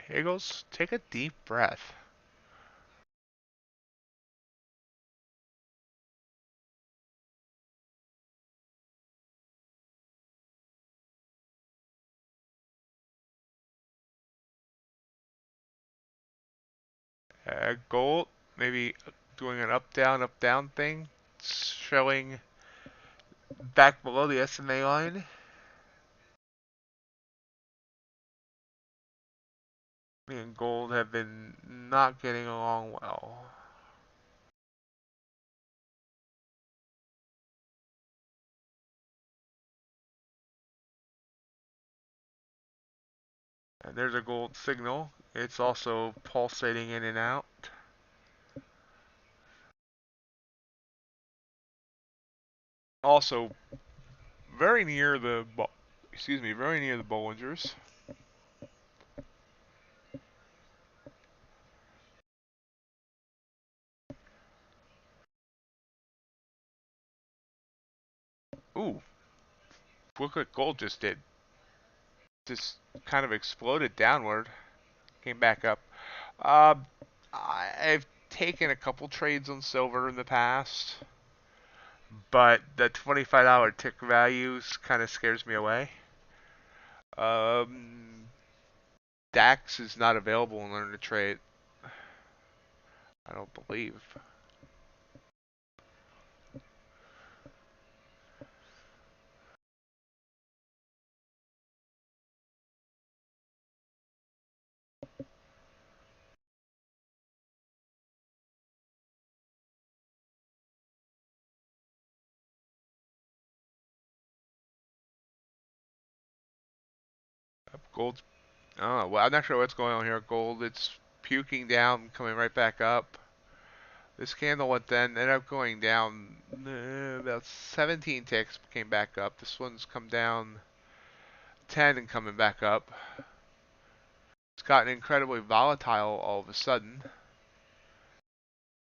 Eagles, take a deep breath. Gold, maybe doing an up down thing, showing back below the SMA line. Me and gold have been not getting along well. And there's a gold signal. It's also pulsating in and out. Also, very near the very near the Bollingers. Ooh, look what gold just did. Just kind of exploded downward, came back up. Uh, I've taken a couple trades on silver in the past, but the $25 tick values kind of scares me away. DAX is not available in Learn to Trade, I don't believe. Gold's, oh, well, I'm not sure what's going on here. Gold, it's puking down, coming right back up. This candle went then ended up going down about 17 ticks, came back up. This one's come down 10 and coming back up. It's gotten incredibly volatile all of a sudden.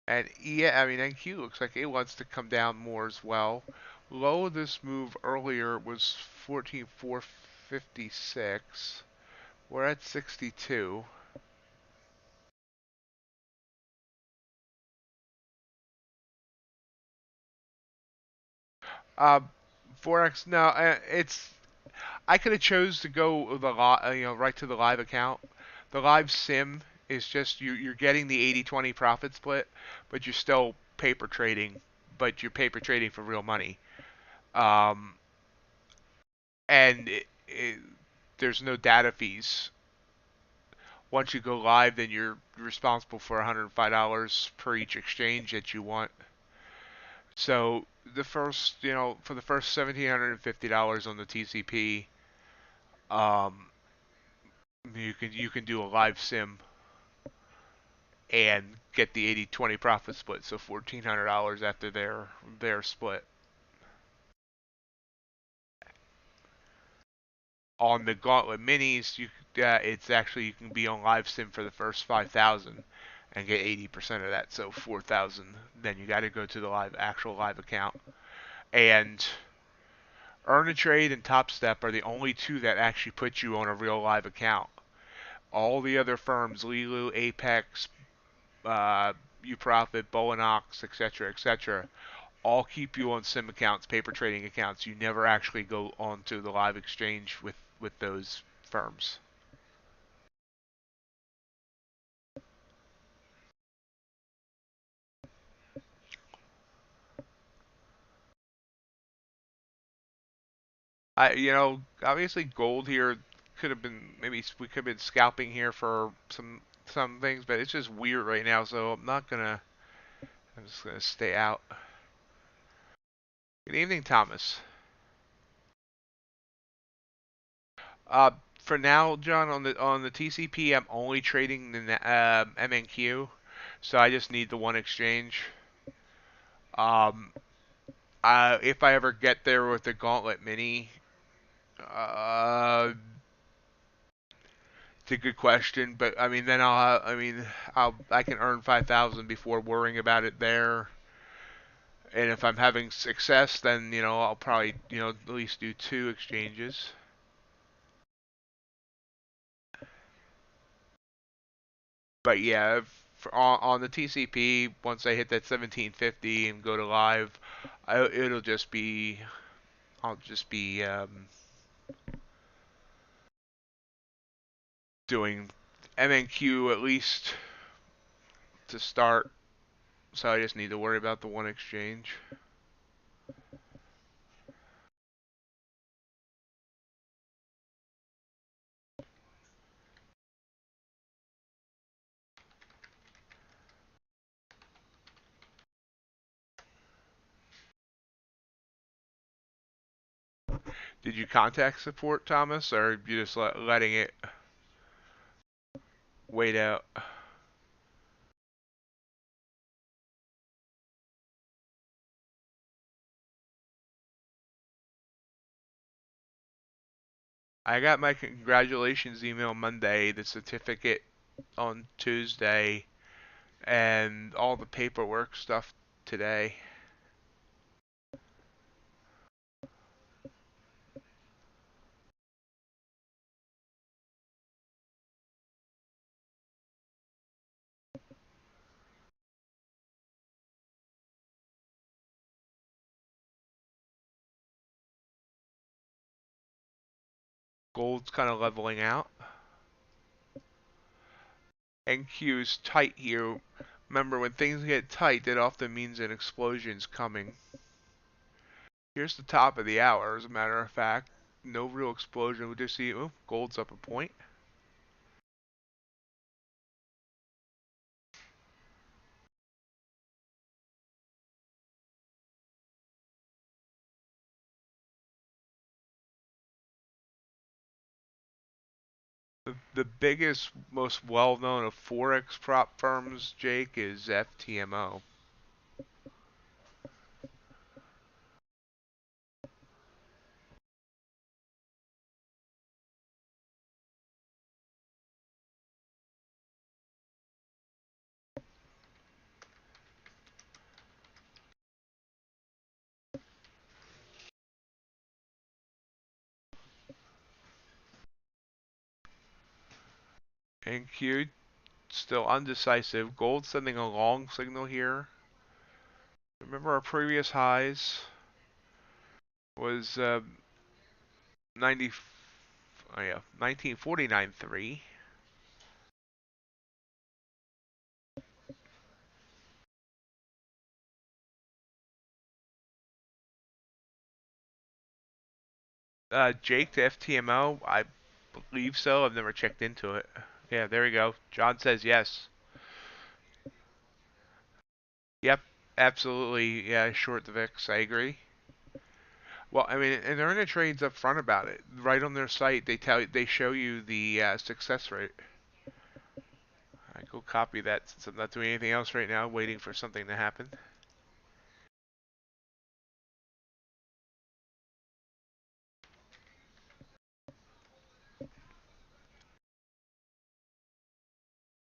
And yeah, I mean NQ looks like it wants to come down more as well. Low of this move earlier was 14,456. We're at 62. Uh, Forex, no, it's. I could have chose to go right to the live account. The live sim is just you're getting the 80-20 profit split, but you're still paper trading, but you're paper trading for real money. Um, and there's no data fees. Once you go live, then you're responsible for $105 per each exchange that you want. So the first, for the first $1,750 on the TCP, um, you can do a live sim and get the 80-20 profit split, so $1,400 after their split. On the Gauntlet Minis, it's actually you can be on live sim for the first 5,000 and get 80% of that, so 4,000. Then you got to go to the actual live account, and Earn a Trade and Top Step are the only two that actually put you on a real live account. All the other firms, Lilu, Apex, UProfit, Bowenox, etc., etc., all keep you on sim accounts, paper trading accounts. You never actually go onto the live exchange with those firms. Obviously gold here could have been, maybe we could have been scalping here for some things, but it's just weird right now, so I'm just gonna stay out. Good evening, Thomas. For now, John, on the TCP, I'm only trading the MNQ, so I just need the one exchange. Um, if I ever get there with the Gauntlet Mini, uh, it's a good question, but I mean, then I can earn 5,000 before worrying about it there. And if I'm having success, then I'll probably at least do two exchanges. But yeah, on the TCP, once I hit that 1750 and go to live, it'll just be I'll just be doing MNQ at least to start. So I just need to worry about the one exchange. Did you contact support, Thomas, or you just letting it wait out? I got my congratulations email Monday, the certificate on Tuesday, and all the paperwork stuff today. Gold's kind of leveling out. NQ's tight here. Remember, when things get tight, that often means an explosion's coming. Here's the top of the hour, as a matter of fact. No real explosion. We just see, oh, gold's up a point. The biggest, most well-known of Forex prop firms, Jake, is FTMO. NQ still undecisive. Gold sending a long signal here. Remember our previous highs was 90. Oh yeah, 1949.3. Jake to FTMO, I believe so. I've never checked into it. Yeah, there we go. John says yes. Yep, absolutely. Yeah, short the VIX. I agree. Well, I mean, and they're in the trades up front about it. Right on their site, they show you the success rate. All right, go copy that since I'm not doing anything else right now, waiting for something to happen.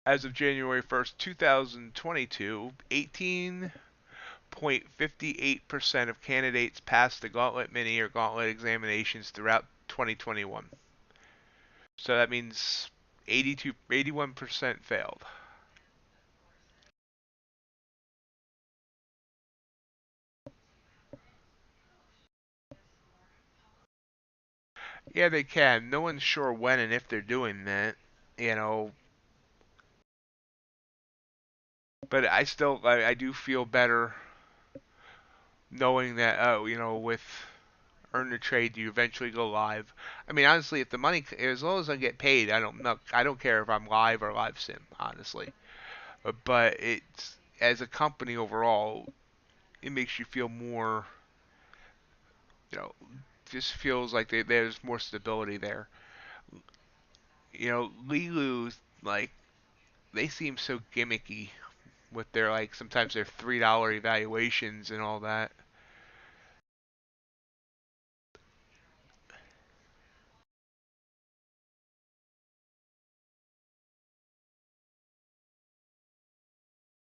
As of January 1st, 2022, 18 0.58% of candidates passed the Gauntlet Mini or Gauntlet examinations throughout 2021. So that means 81% failed. Yeah, they can. No one's sure when and if they're doing that, you know. But I do feel better knowing that, oh, with earn the trade, you eventually go live. I mean, honestly, if the money, as long as I get paid, I don't care if I'm live or live sim, honestly. But it's as a company overall, it makes you feel more, you know, just feels like there's more stability there. Lilu, like, they seem so gimmicky with their, like, sometimes their $3 evaluations and all that.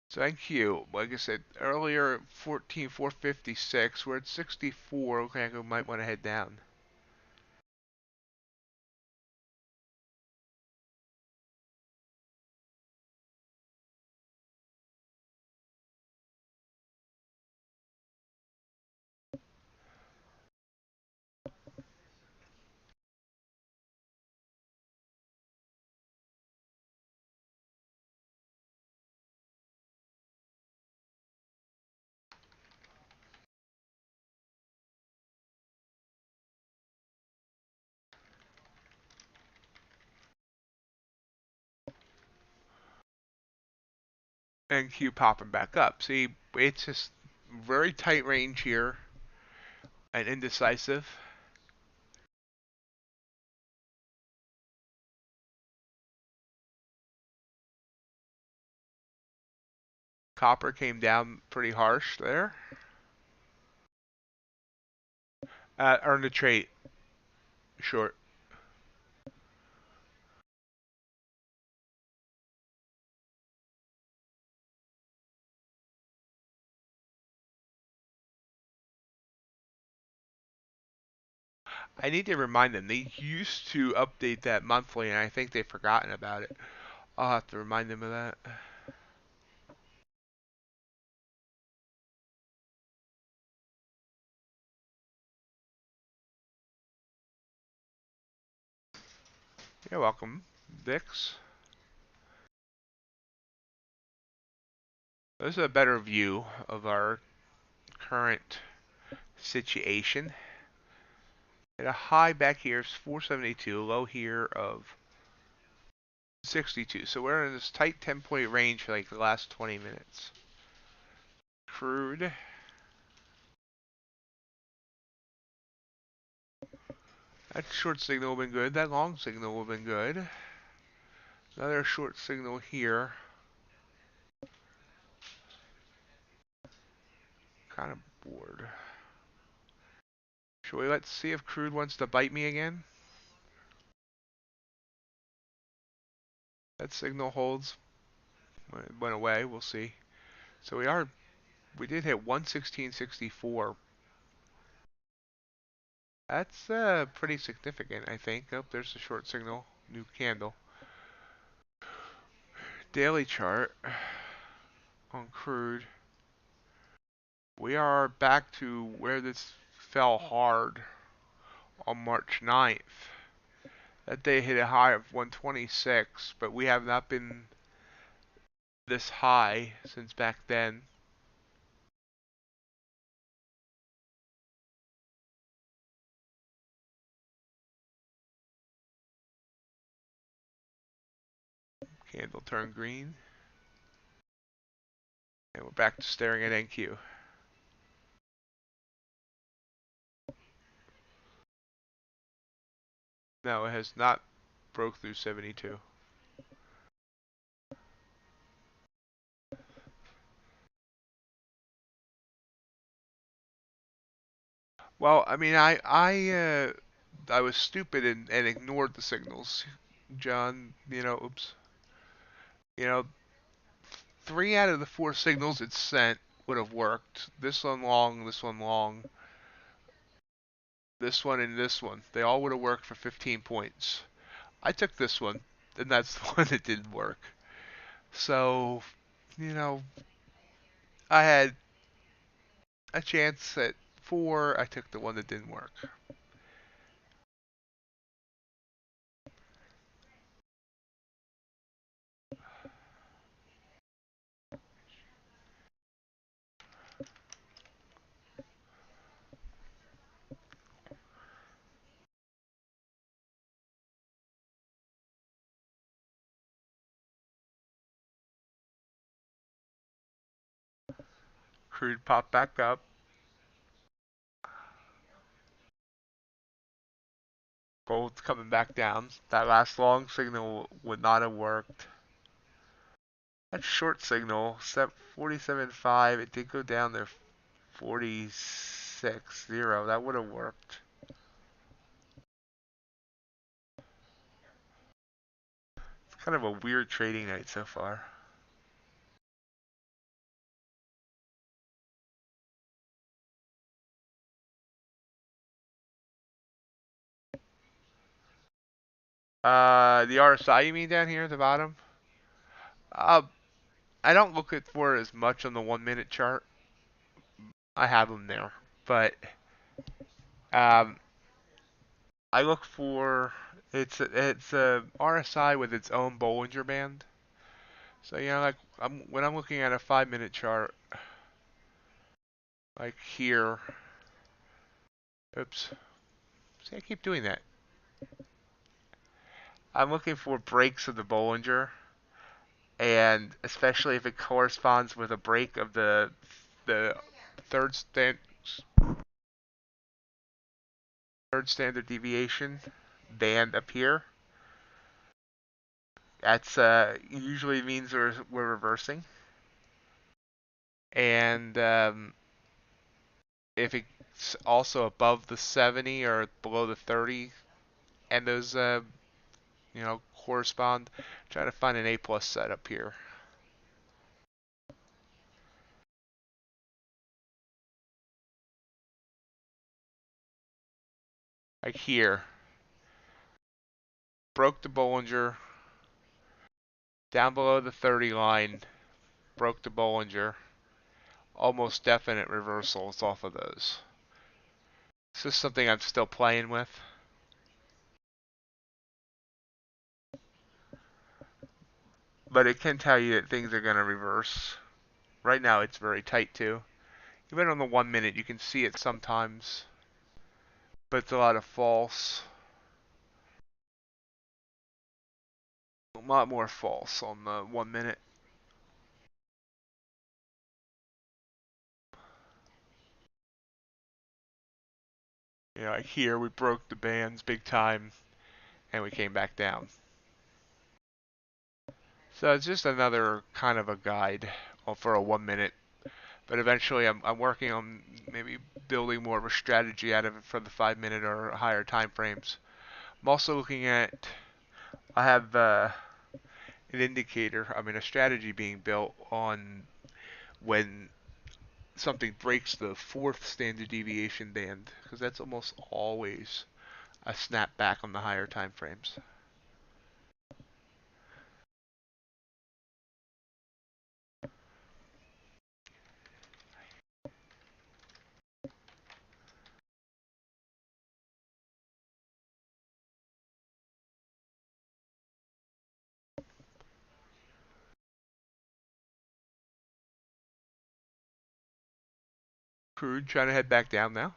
So thank you. Like I said earlier, 14,456. We're at 64. Okay, I might want to head down. And Q popping back up. See, it's just very tight range here and indecisive. Copper came down pretty harsh there. Earned a trade short. I need to remind them. They used to update that monthly, and I think they've forgotten about it. I'll have to remind them of that. You're welcome, Vix. This is a better view of our current situation. At a high back here is 472, low here of 62. So we're in this tight 10-point range for like the last 20 minutes. Crude. That short signal will have been good. That long signal will have been good. Another short signal here. Kind of bored. Let's see if Crude wants to bite me again? That signal holds. It went away. We'll see. So we did hit 116.64. That's pretty significant, I think. Oh, there's the short signal. New candle. Daily chart on Crude. We are back to where this fell hard on March 9th. That day hit a high of 126, but we have not been this high since back then. Candle turned green. And we're back to staring at NQ. No, it has not broke through 72. Well, I mean, I was stupid and ignored the signals, John. Oops. You know, 3 out of the 4 signals it sent would have worked. This one long, this one, and this one. They all would have worked for 15 points. I took this one, and that's the one that didn't work. So, you know, I had a chance at 4. I took the one that didn't work. Crude popped back up. Gold's coming back down. That last long signal would not have worked. That short signal, set 47.5, it did go down there 46.0. That would have worked. It's kind of a weird trading night so far. The RSI you mean down here at the bottom? Uh, I don't look for it as much on the 1 minute chart. I have them there, but um, I look for it's a RSI with its own Bollinger Band. So like when I'm looking at a 5 minute chart, like here. Oops. See, I keep doing that. I'm looking for breaks of the Bollinger, and especially if it corresponds with a break of the third stand third standard deviation band up here. That's usually means we're reversing, and if it's also above the 70 or below the 30, and those correspond, try to find an A plus set up here. Like here, broke the Bollinger down below the 30 line, broke the Bollinger. Almost definite reversals off of those. This is something I'm still playing with. But it can tell you that things are going to reverse. Right now it's very tight too. Even on the 1 minute you can see it sometimes. But it's a lot of false. A lot more false on the 1 minute. Like here we broke the bands big time and we came back down. So it's just another kind of a guide for a 1 minute. But eventually I'm working on maybe building more of a strategy out of it for the 5 minute or higher time frames. I'm also looking at, I have an indicator, a strategy being built on when something breaks the fourth standard deviation band, because that's almost always a snap back on the higher time frames. Crude trying to head back down now.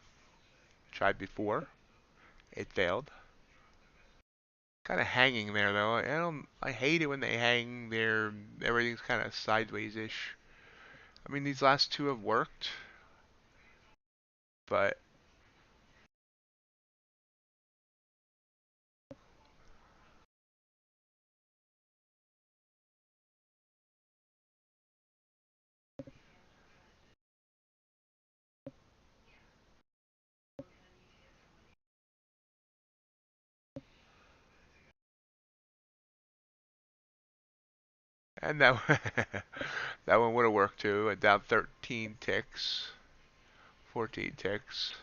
Tried before. It failed. Kind of hanging there though. I hate it when they hang there. Everything's kind of sideways-ish. These last two have worked, but And that that one would have worked too. And down 13 ticks, 14 ticks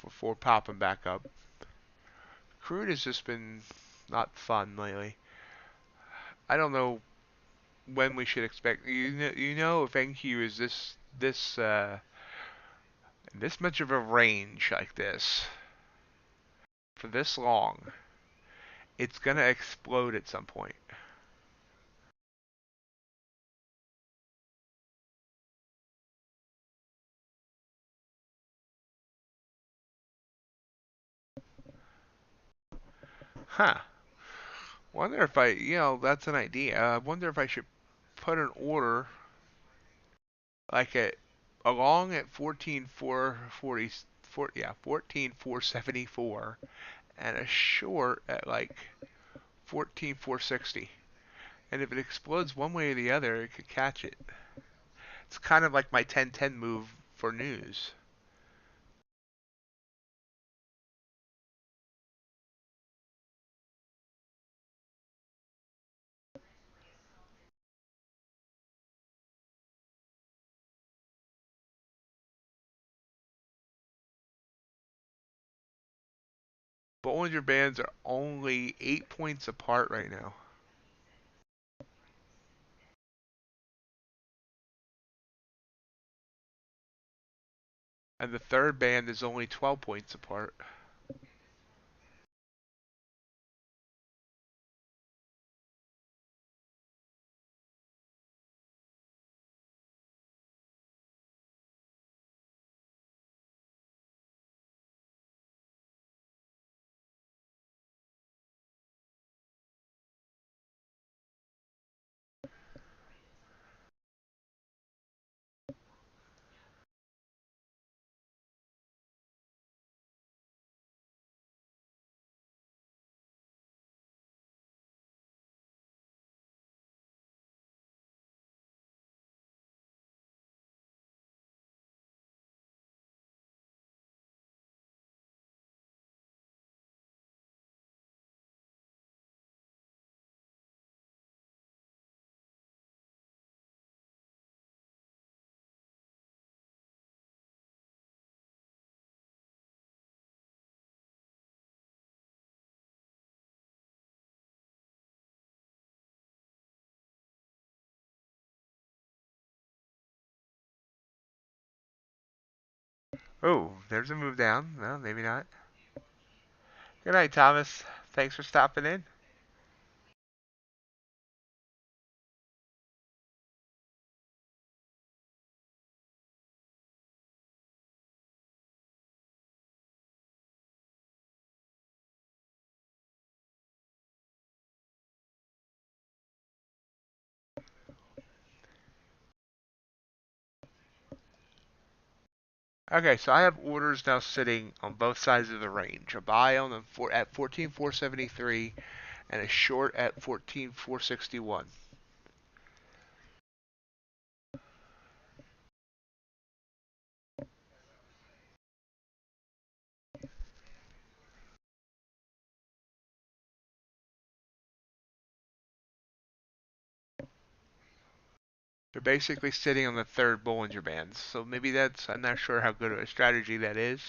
before popping back up. Crude has just been not fun lately. I don't know when we should expect. You know if NQ is this much of a range like this for this long, it's gonna explode at some point. Huh. Wonder if that's an idea. I wonder if I should put an order like along at 14,440, 14,474, and a short at like 14,460. And if it explodes one way or the other, it could catch it. It's kind of like my 10-10 move for news. Bollinger Bands are only 8 points apart right now. And the third band is only 12 points apart. Oh, there's a move down. No, maybe not. Good night, Thomas. Thanks for stopping in. Okay, so I have orders now sitting on both sides of the range. A buy on at 14,473 and a short at 14,461. They're basically sitting on the third Bollinger Bands. So maybe I'm not sure how good of a strategy that is.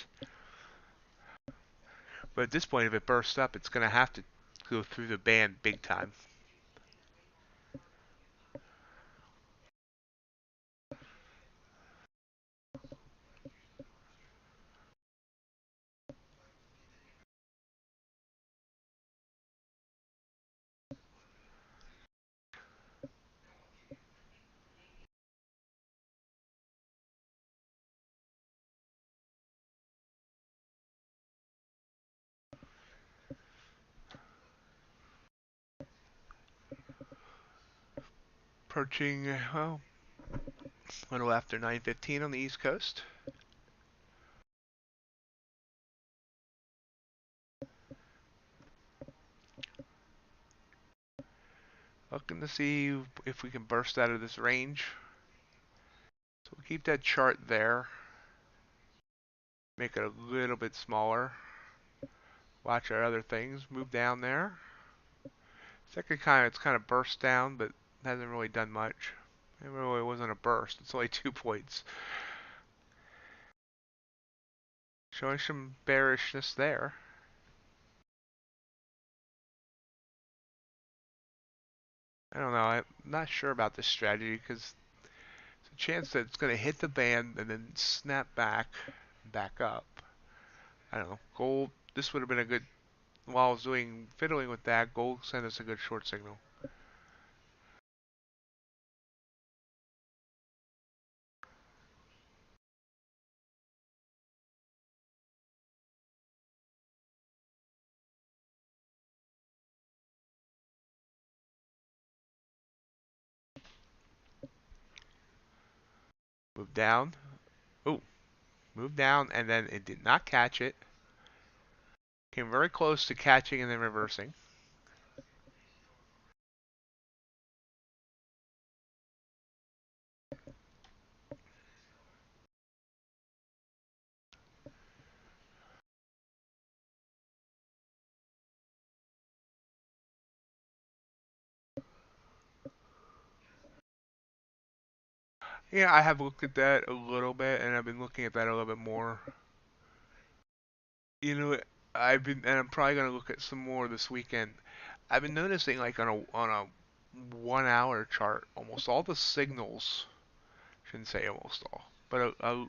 But at this point, if it bursts up, it's going to have to go through the band big time. Approaching, well, a little after 9:15 on the East Coast. Looking to see if we can burst out of this range. So we'll keep that chart there. Make it a little bit smaller. Watch our other things. Move down there. Second time it's kind of burst down, but hasn't really done much. It really wasn't a burst. It's only 2 points. Showing some bearishness there. I don't know. I'm not sure about this strategy because there's a chance that it's going to hit the band and then snap back up. I don't know. Gold. This would have been a good. While I was fiddling with that, gold sent us a good short signal. Move down. Oh, move down, and then it did not catch it. Came very close to catching and then reversing. Yeah, I have looked at that a little bit, and I've been looking at that a little bit more. You know, and I'm probably gonna look at some more this weekend. I've been noticing, like on a 1 hour chart, almost all the signals. Shouldn't say almost all, but it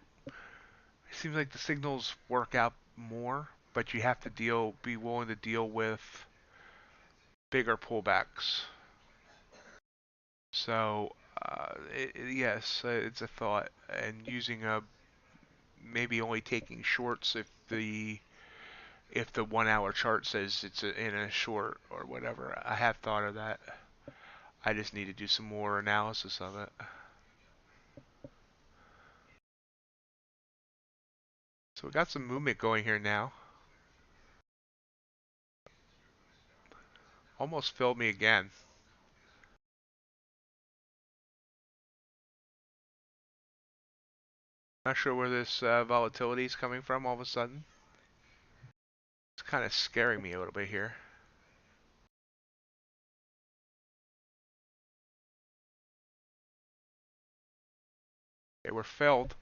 seems like the signals work out more, but you have to be willing to deal with bigger pullbacks. So, yes, it's a thought, and using maybe only taking shorts if the 1 hour chart says it's in a short or whatever. I have thought of that. I just need to do some more analysis of it. So we got some movement going here now. Almost filled me again. Not sure where this volatility is coming from all of a sudden. It's kind of scaring me a little bit here. Okay, we're filled.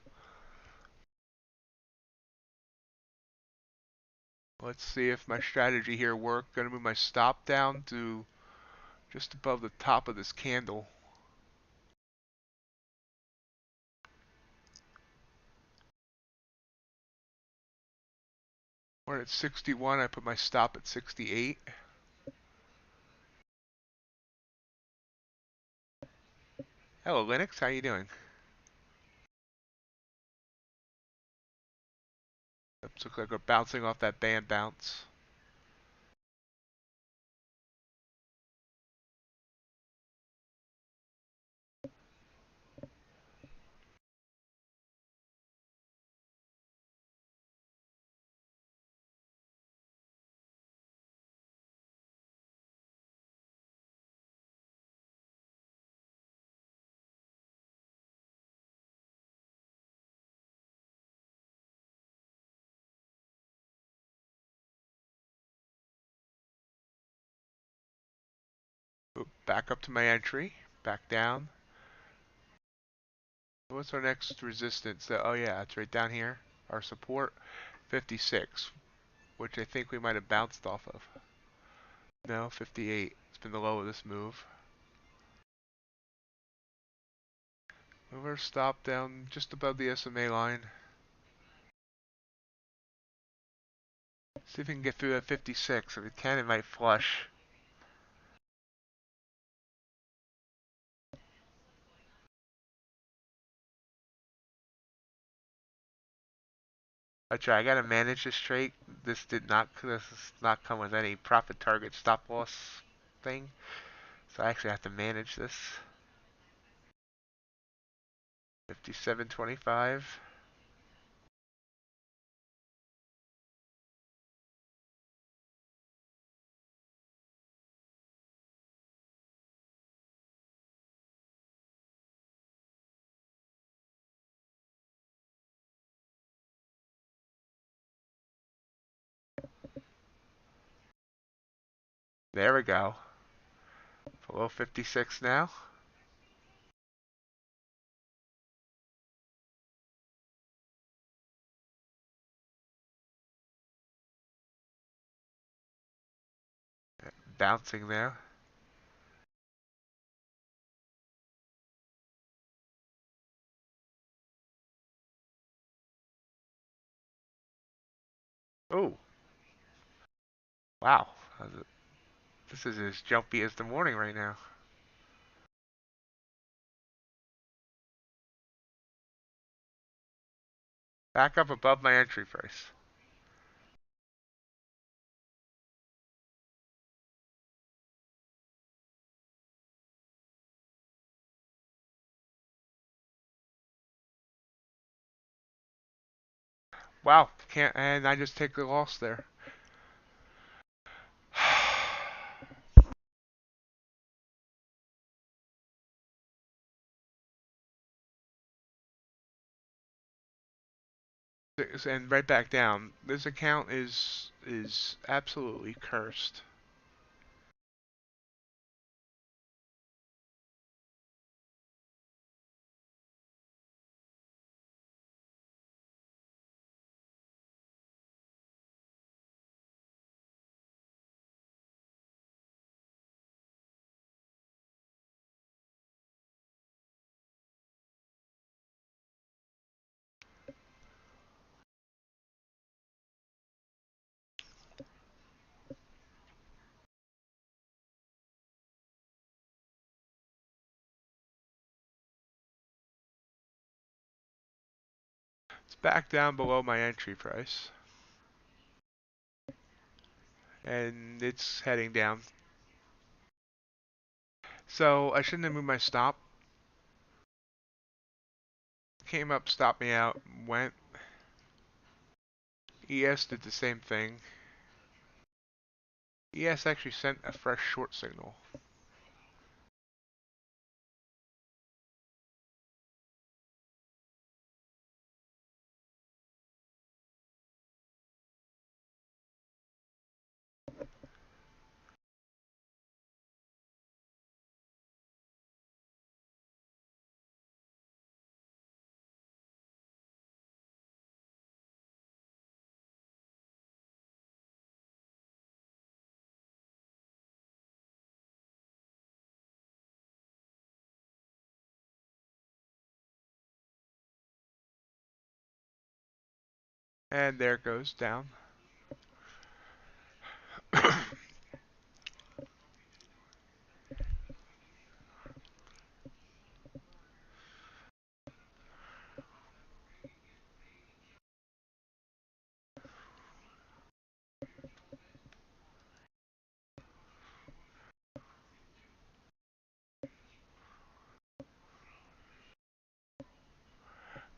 Let's see if my strategy here worked. Gonna move my stop down to just above the top of this candle. We're at 61. I put my stop at 68. Hello, Linux. How you doing? Looks like we're bouncing off that band bounce. Back up to my entry. Back down. What's our next resistance? Oh yeah, it's right down here. Our support, 56, which I think we might have bounced off of. No, 58. It's been the low of this move. Move our stop down just above the SMA line. See if we can get through that 56. If we can, it might flush. I gotta manage this trade. This does not come with any profit target stop loss thing. So I actually have to manage this. 57.25. There we go. Below 56 now. Bouncing there. Oh, wow. This is as jumpy as the morning right now. Back up above my entry price. Wow, can't, and I just take the loss there. And right back down. This account is absolutely cursed. It's back down below my entry price. And it's heading down. So I shouldn't have moved my stop. Came up, stopped me out, went. ES did the same thing. ES actually sent a fresh short signal. And there it goes down.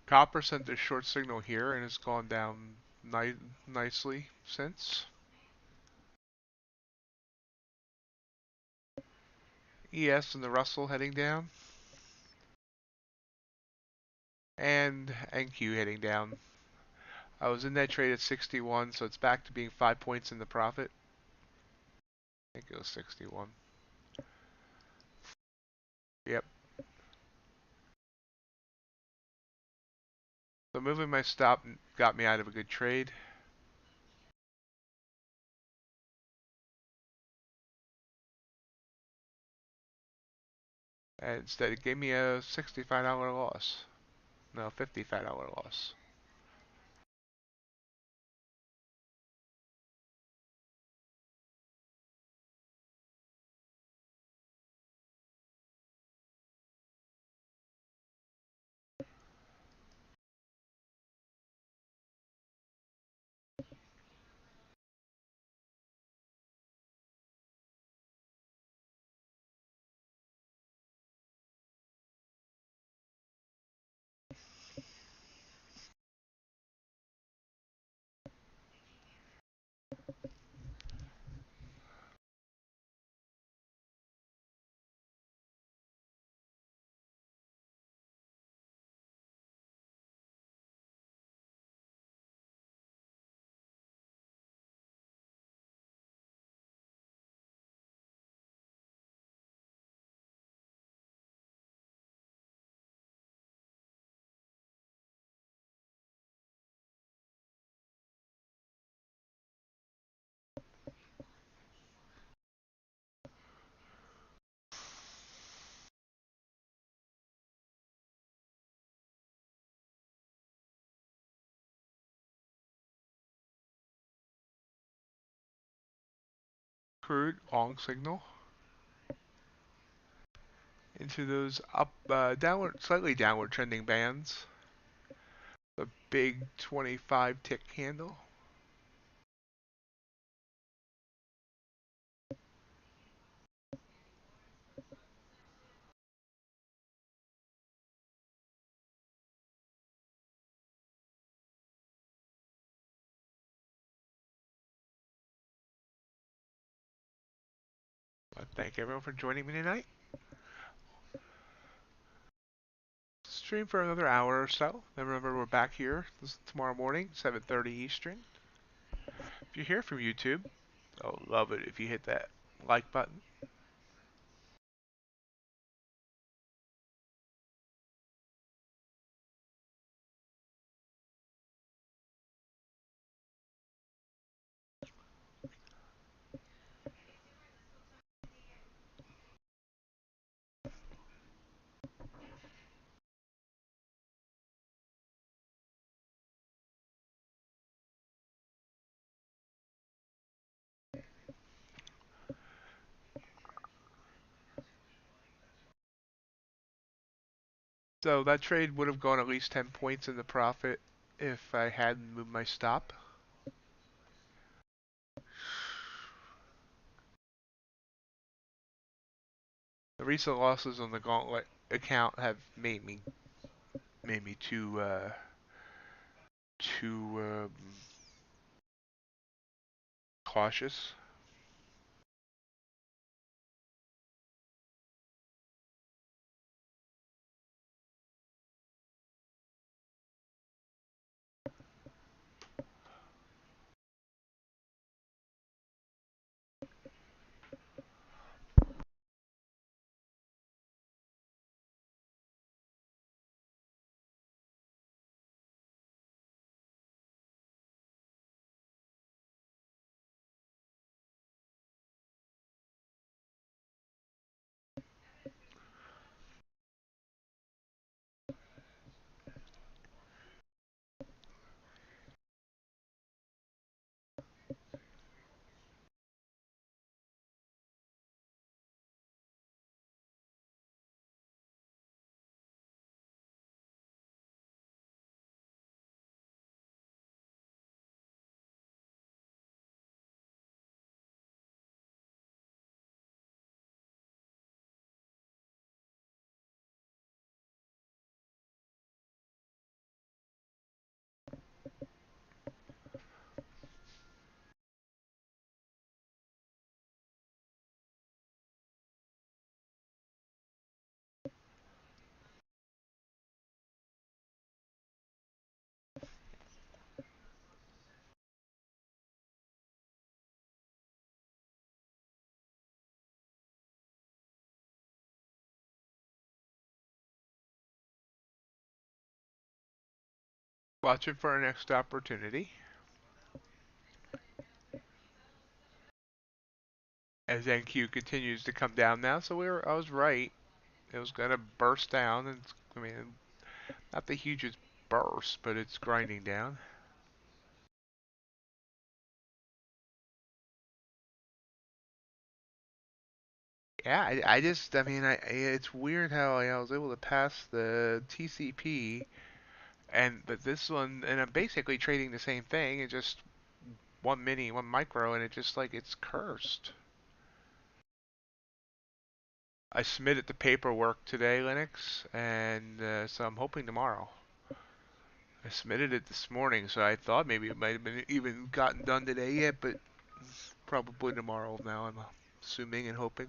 Copper sent a short signal here and has gone down nicely since. ES and the Russell heading down. And NQ heading down. I was in that trade at 61, so it's back to being 5 points in the profit. I think it was 61. Yep. So moving my stop got me out of a good trade. And instead it gave me a $65 loss. No, $55 loss. crude long signal into those up, downward, slightly downward trending bands. A big 25 tick candle. Thank everyone for joining me tonight. Stream for another hour or so. Then remember, we're back here tomorrow morning, 7:30 Eastern. If you're here from YouTube, I'll love it if you hit that like button. So that trade would have gone at least 10 points in the profit if I hadn't moved my stop. The recent losses on the Gauntlet account have made me too cautious. Watching for our next opportunity. As NQ continues to come down now, so I was right. It was gonna burst down, and I mean, not the hugest burst, but it's grinding down. Yeah, I mean, it's weird how I was able to pass the TCP, but this one, and I'm basically trading the same thing. It just one mini, one micro, and it just like it's cursed. I submitted the paperwork today, Linux, and so I'm hoping tomorrow. I submitted it this morning, so I thought maybe it might have been even gotten done today yet, but probably tomorrow now, I'm assuming and hoping.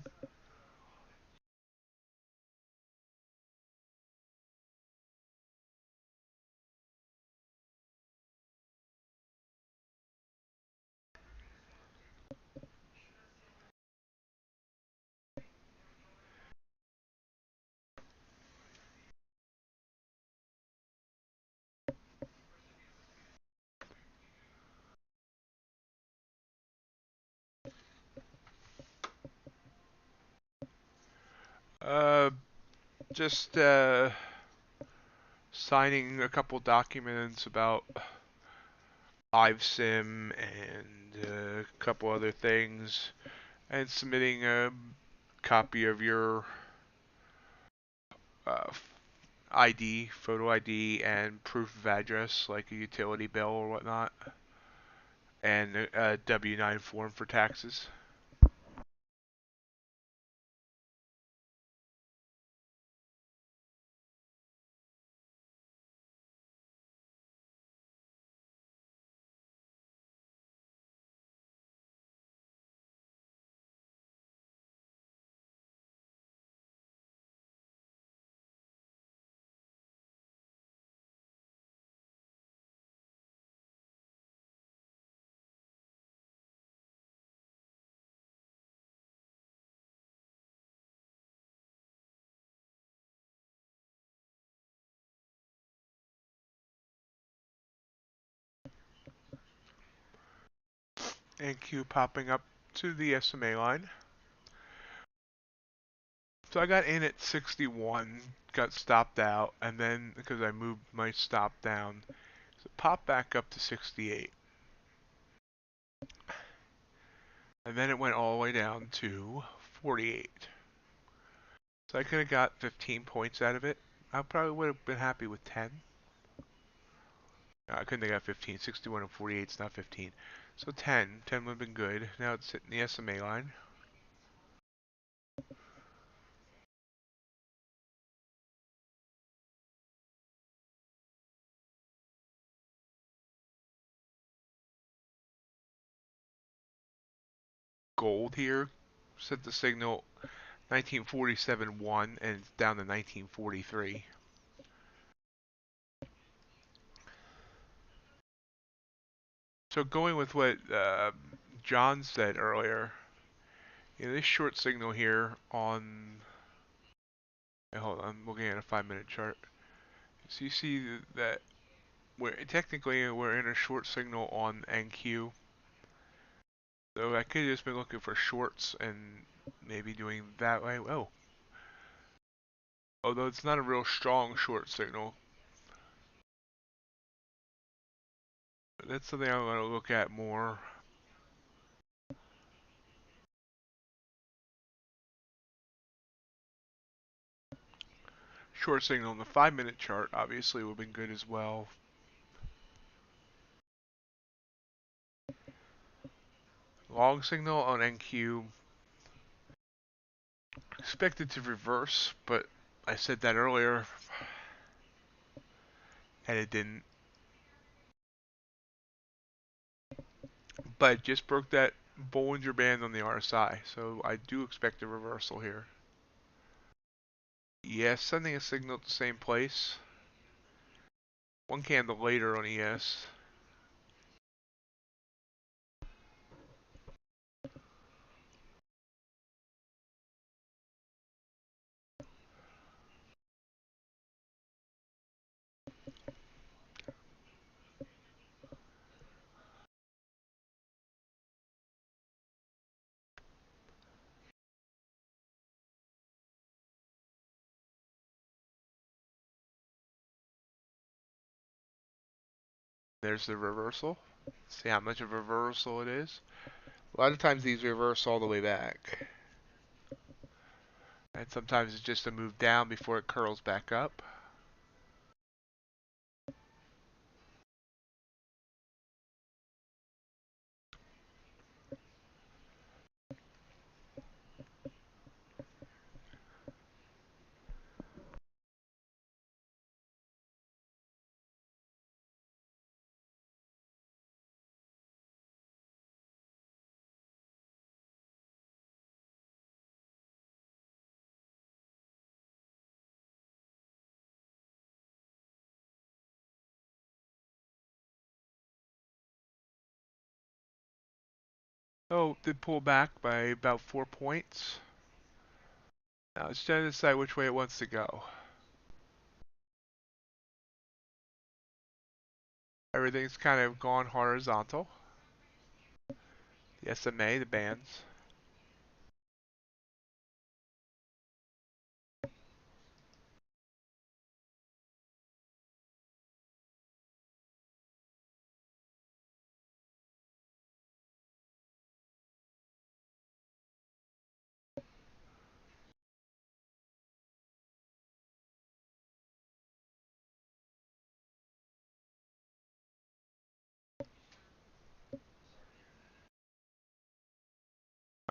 Uh, just signing a couple documents about live sim and a couple other things, and submitting a copy of your uh, ID, photo ID, and proof of address, like a utility bill or whatnot, and a W-9 form for taxes. And Q popping up to the SMA line. So I got in at 61, got stopped out, and then because I moved my stop down, so it popped back up to 68. And then it went all the way down to 48. So I could have got 15 points out of it. I probably would have been happy with 10. No, I couldn't have got 15. 61 and 48 is not 15. So 10. 10 would have been good. Now it's hitting the SMA line. Gold here set the signal 1947-1 and it's down to 1943. So going with what John said earlier, this short signal here on, hold on, I'm looking at a 5-minute chart. So you see that we're in a short signal on NQ. So I could have just been looking for shorts and maybe doing that way. Oh, although it's not a real strong short signal. That's something I'm going to look at more. Short signal on the 5-minute chart obviously would have been good as well. Long signal on NQ. Expected to reverse, but I said that earlier and it didn't. But it just broke that Bollinger Band on the RSI, so I do expect a reversal here. ES sending a signal at the same place. One candle later on ES. There's the reversal. See how much of a reversal it is? A lot of times these reverse all the way back. And sometimes it's just a move down before it curls back up. Oh, did pull back by about 4 points. Now it's trying to decide which way it wants to go. Everything's kind of gone horizontal. The SMA, the bands.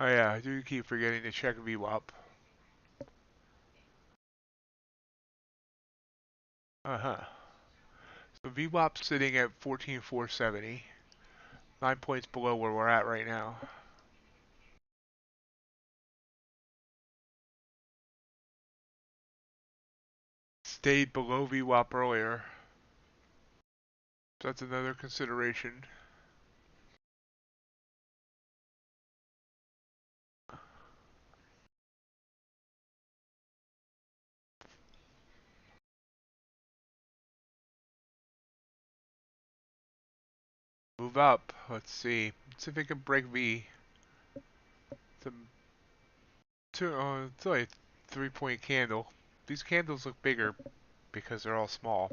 Oh yeah, I do keep forgetting to check VWAP. Uh-huh. So VWAP's sitting at 14,470. 9 points below where we're at right now. Stayed below VWAP earlier. So that's another consideration. Move up. Let's see. Let's see if we can break V. It's only a 3-point candle. These candles look bigger because they're all small.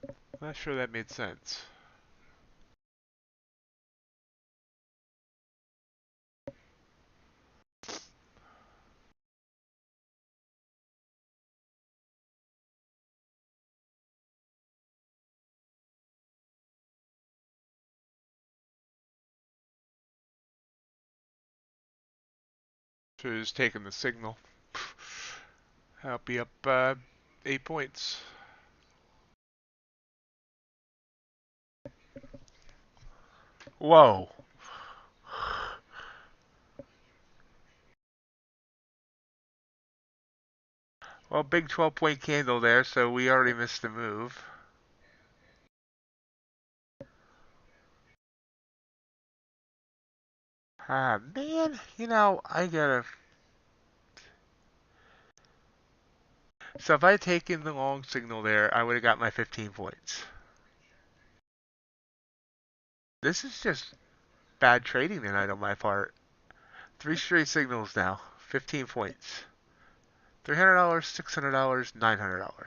I'm not sure that made sense. Should have just taken the signal. I'll be up 8 points. Whoa. Well, big 12-point candle there, so we already missed the move. Ah, man, I gotta. So if I had taken the long signal there, I would have got my 15 points. This is just bad trading tonight on my part. 3 straight signals now, 15 points. $300, $600, $900.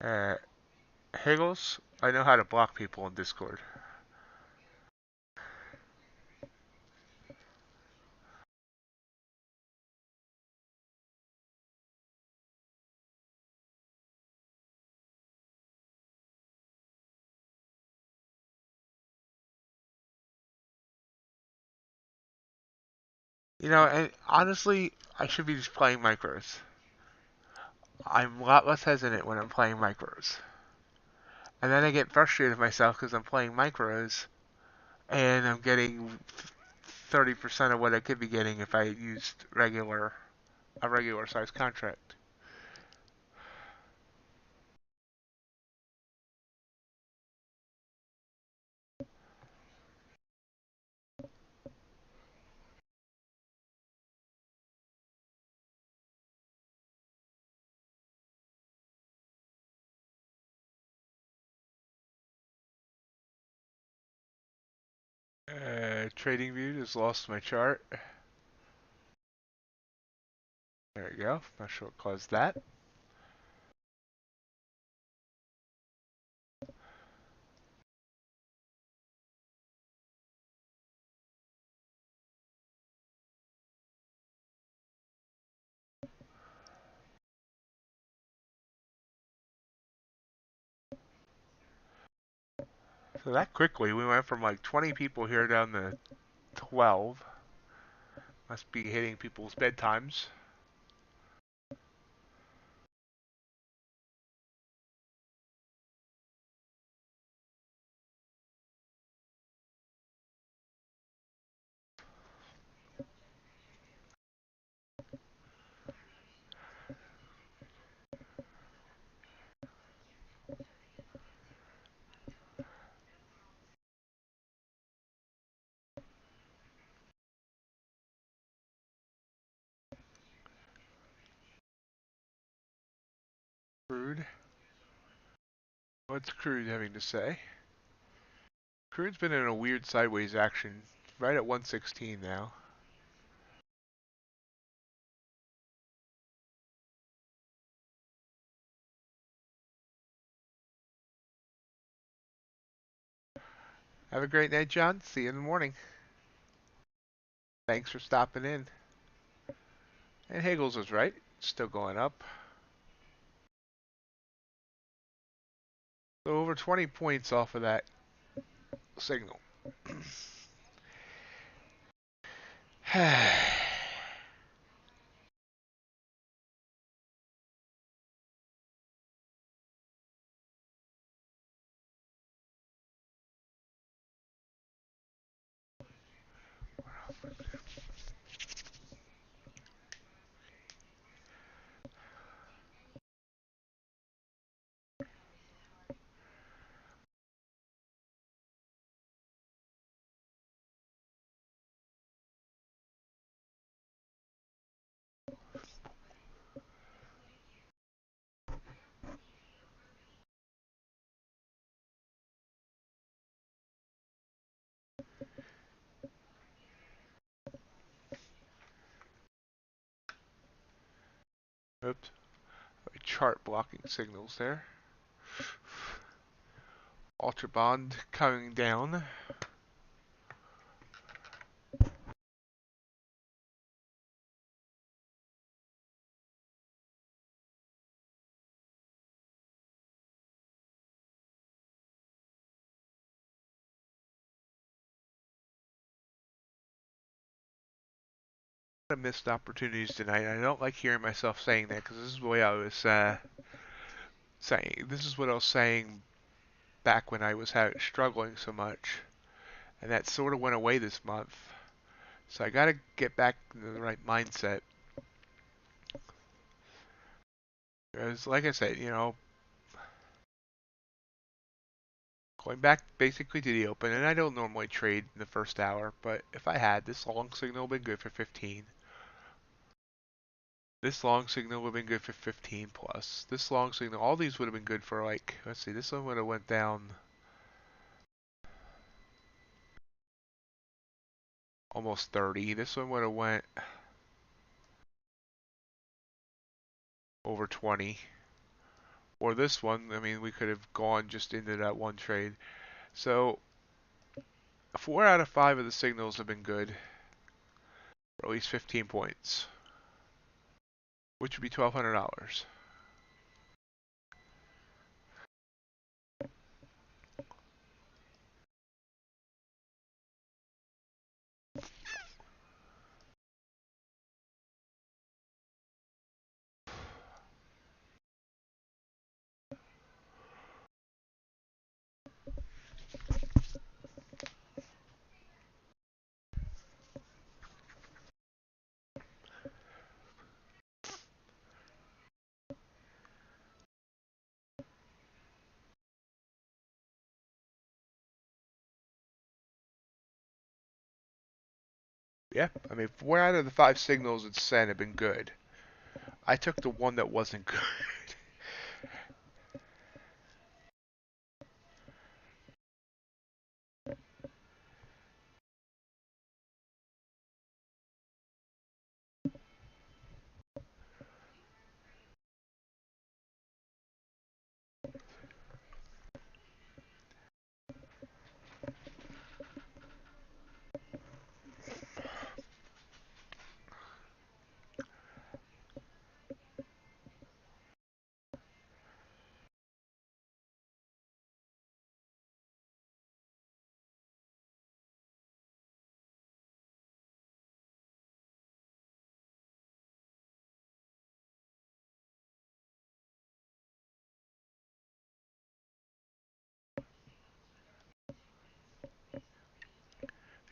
Uh, Higgles, I know how to block people on Discord. And honestly, I should be just playing micros. I'm a lot less hesitant when I'm playing micros. And then I get frustrated with myself because I'm playing micros and I'm getting 30% of what I could be getting if I used a regular size contract. Trading view just lost my chart. There we go. Not sure what caused that. So that quickly, we went from like 20 people here down to 12. Must be hitting people's bedtimes. Crude. What's Crude having to say? Crude's been in a weird sideways action, right at 116 now. Have a great night, John. See you in the morning. Thanks for stopping in. And Hagels was right. Still going up. So over 20 points off of that signal. Oops. Chart blocking signals there. UltraBond coming down. Missed opportunities tonight. I don't like hearing myself saying that because this is the way I was saying. This is what I was saying back when I was struggling so much, and that sort of went away this month. So I got to get back in the right mindset. Because, like I said, going back basically to the open, and I don't normally trade in the first hour, but if I had, this long signal would have been good for 15. This long signal would have been good for 15 plus. This long signal, all these would have been good for like, let's see, this one would have went down almost 30. This one would have went over 20. Or this one, I mean, we could have gone just into that one trade. So 4 out of 5 of the signals have been good, for at least 15 points, which would be $1,200. Yeah, I mean, 4 out of the 5 signals it's sent have been good. I took the one that wasn't good.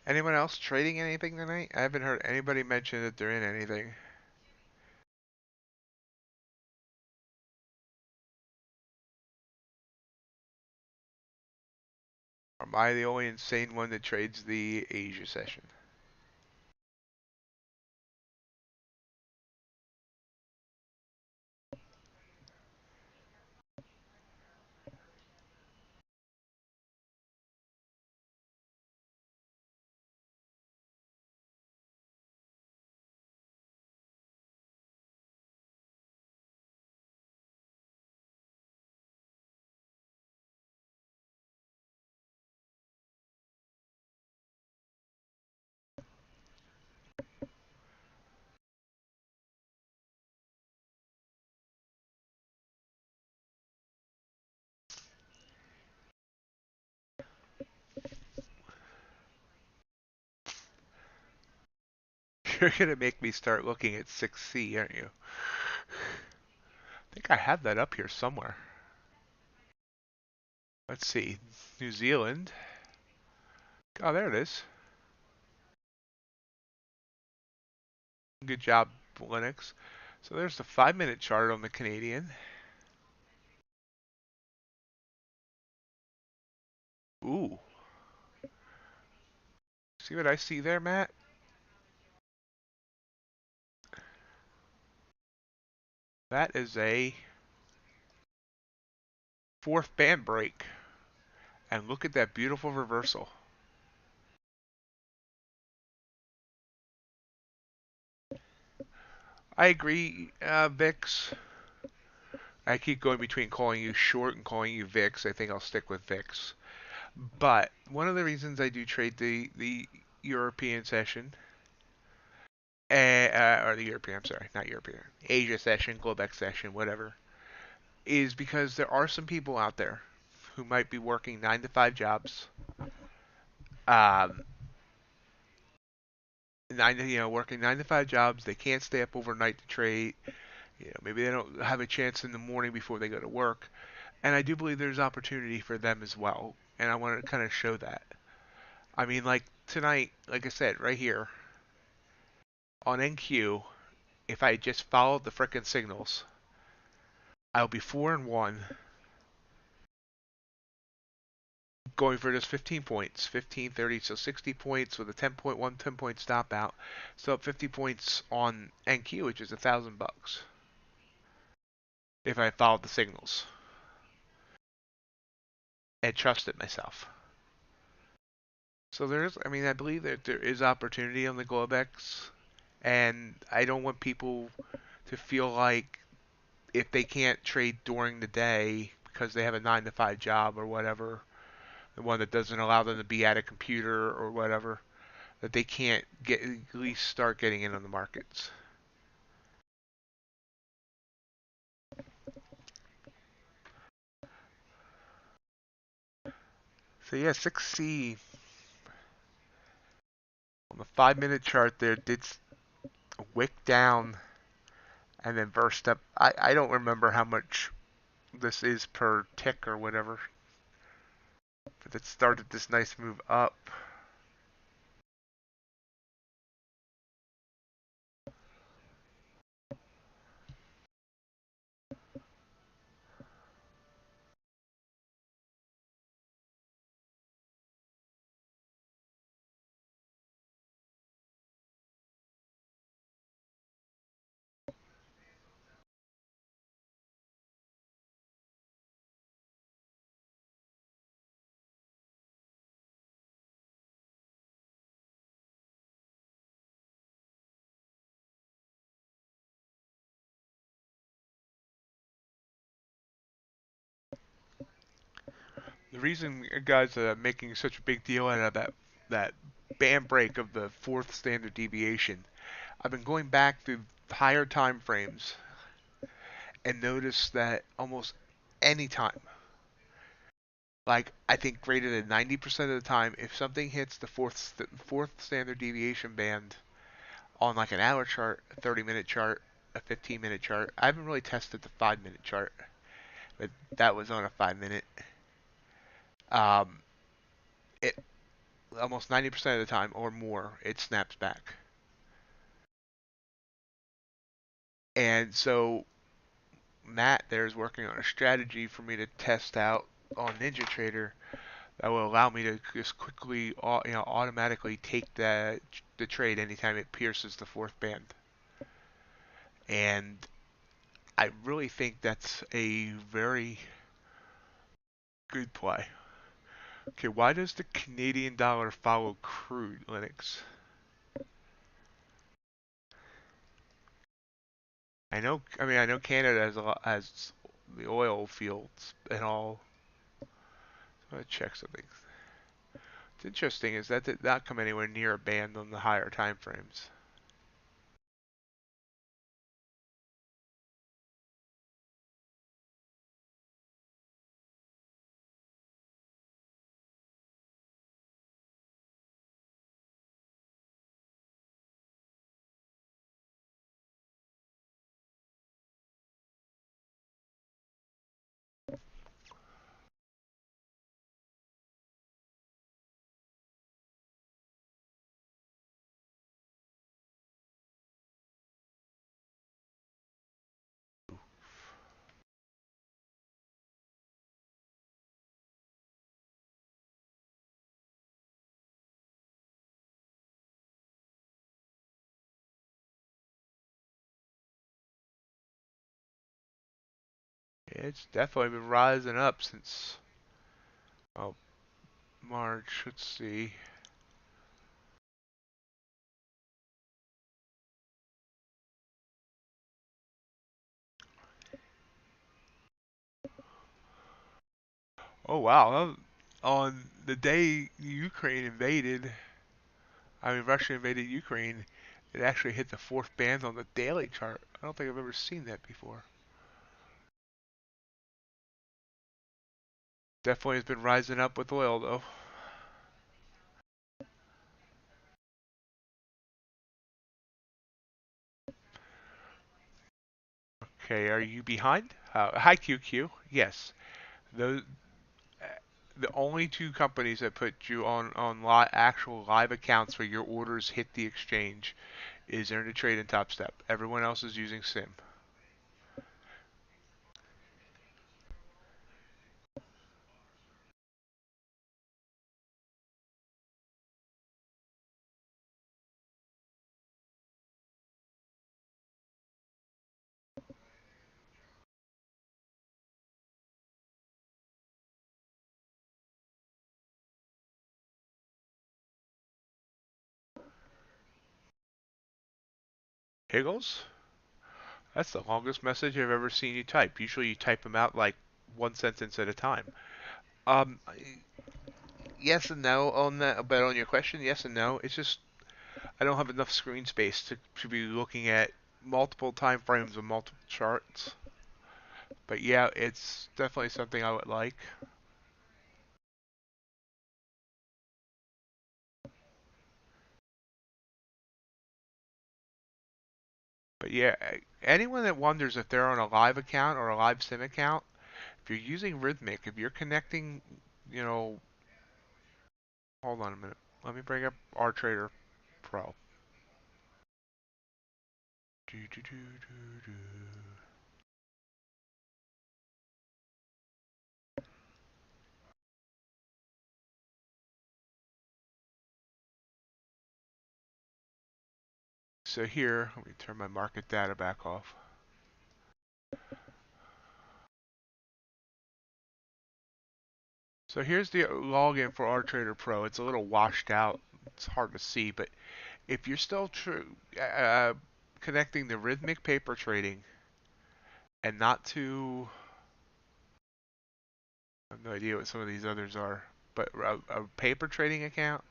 Anyone else trading anything tonight? I haven't heard anybody mention that they're in anything. Or am I the only insane one that trades the Asia session? You're gonna make me start looking at 6C, aren't you? I think I have that up here somewhere. Let's see. New Zealand. Oh, there it is. Good job, Linux. So there's the 5-minute chart on the Canadian. Ooh. See what I see there, Matt? That is a fourth band break. And look at that beautiful reversal. I agree, VIX. I keep going between calling you short and calling you VIX. I think I'll stick with VIX. But one of the reasons I do trade the European session, or the European, I'm sorry, not European, Asia session, Globex session, whatever, is because there are some people out there who might be working 9 to 5 jobs, um, working 9 to 5 jobs. They can't stay up overnight to trade. Maybe they don't have a chance in the morning before they go to work. And I do believe there's opportunity for them as well. And I want to kind of show that. I mean, like tonight, like I said, right here on NQ, if I just followed the frickin' signals, I'll be 4-1, going for just 15 points, 15, 30, so 60 points with a 10-point stop out. So up 50 points on NQ, which is $1,000 if I followed the signals and trusted myself. So I believe that there is opportunity on the Globex, and I don't want people to feel like if they can't trade during the day because they have a 9 to 5 job or whatever, the one that doesn't allow them to be at a computer or whatever, that they can't get at least start getting in on the markets. So yeah, 6C on the 5-minute chart there did wick down and then burst up. I don't remember how much this is per tick or whatever, but it started this nice move up. The reason guys are making such a big deal out of that band break of the fourth standard deviation, I've been going back through higher time frames and noticed that almost any time, like I think greater than 90% of the time, if something hits the fourth standard deviation band on like an hour chart, a 30-minute chart, a 15-minute chart, I haven't really tested the 5-minute chart, but that was on a 5-minute. Um, it almost 90% of the time or more, it snaps back. And so Matt there is working on a strategy for me to test out on NinjaTrader that will allow me to just quickly, automatically take the trade anytime it pierces the fourth band. And I really think that's a very good play. Okay, why does the Canadian dollar follow crude, Linux? I know Canada has the oil fields and all. So I'm gonna check something. What's interesting is that did not come anywhere near a band on the higher time frames. It's definitely been rising up since oh, March. Let's see. Oh wow! On the day Ukraine invaded, Russia invaded Ukraine, it actually hit the fourth band on the daily chart. I don't think I've ever seen that before. Definitely has been rising up with oil though. Okay, are you behind? Hi QQ. Yes, those the only two companies that put you on actual live accounts where your orders hit the exchange is Earn to Trade and Top Step. Everyone else is using Sim. Higgles? That's the longest message I've ever seen you type. Usually you type them out like one sentence at a time. Um, yes and no on that, but on your question, yes and no. It's just I don't have enough screen space to be looking at multiple time frames of multiple charts. But yeah, it's definitely something I would like. But yeah, anyone that wonders if they're on a live account or a live sim account, if you're using Rhythmic, if you're connecting, you know, hold on a minute. Let me bring up RTrader Pro. Do, do, do, do, do. So here, let me turn my market data back off. So here's the login for RTrader Pro. It's a little washed out. It's hard to see, but if you're still connecting the Rhythmic paper trading and not to, I have no idea what some of these others are, but a paper trading account,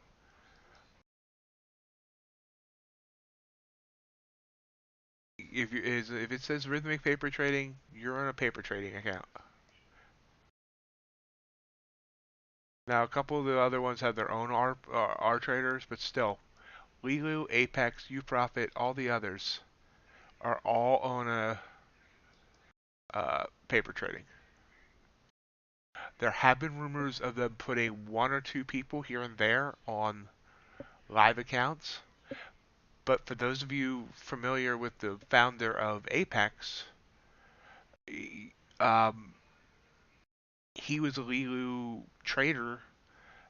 if it says Rhythmic paper trading, you're on a paper trading account. Now a couple of the other ones have their own R traders, but still, Lilu, Apex, UProfit, all the others are all on a paper trading. There have been rumors of them putting one or two people here and there on live accounts, but for those of you familiar with the founder of Apex, um, he was a Lilu trader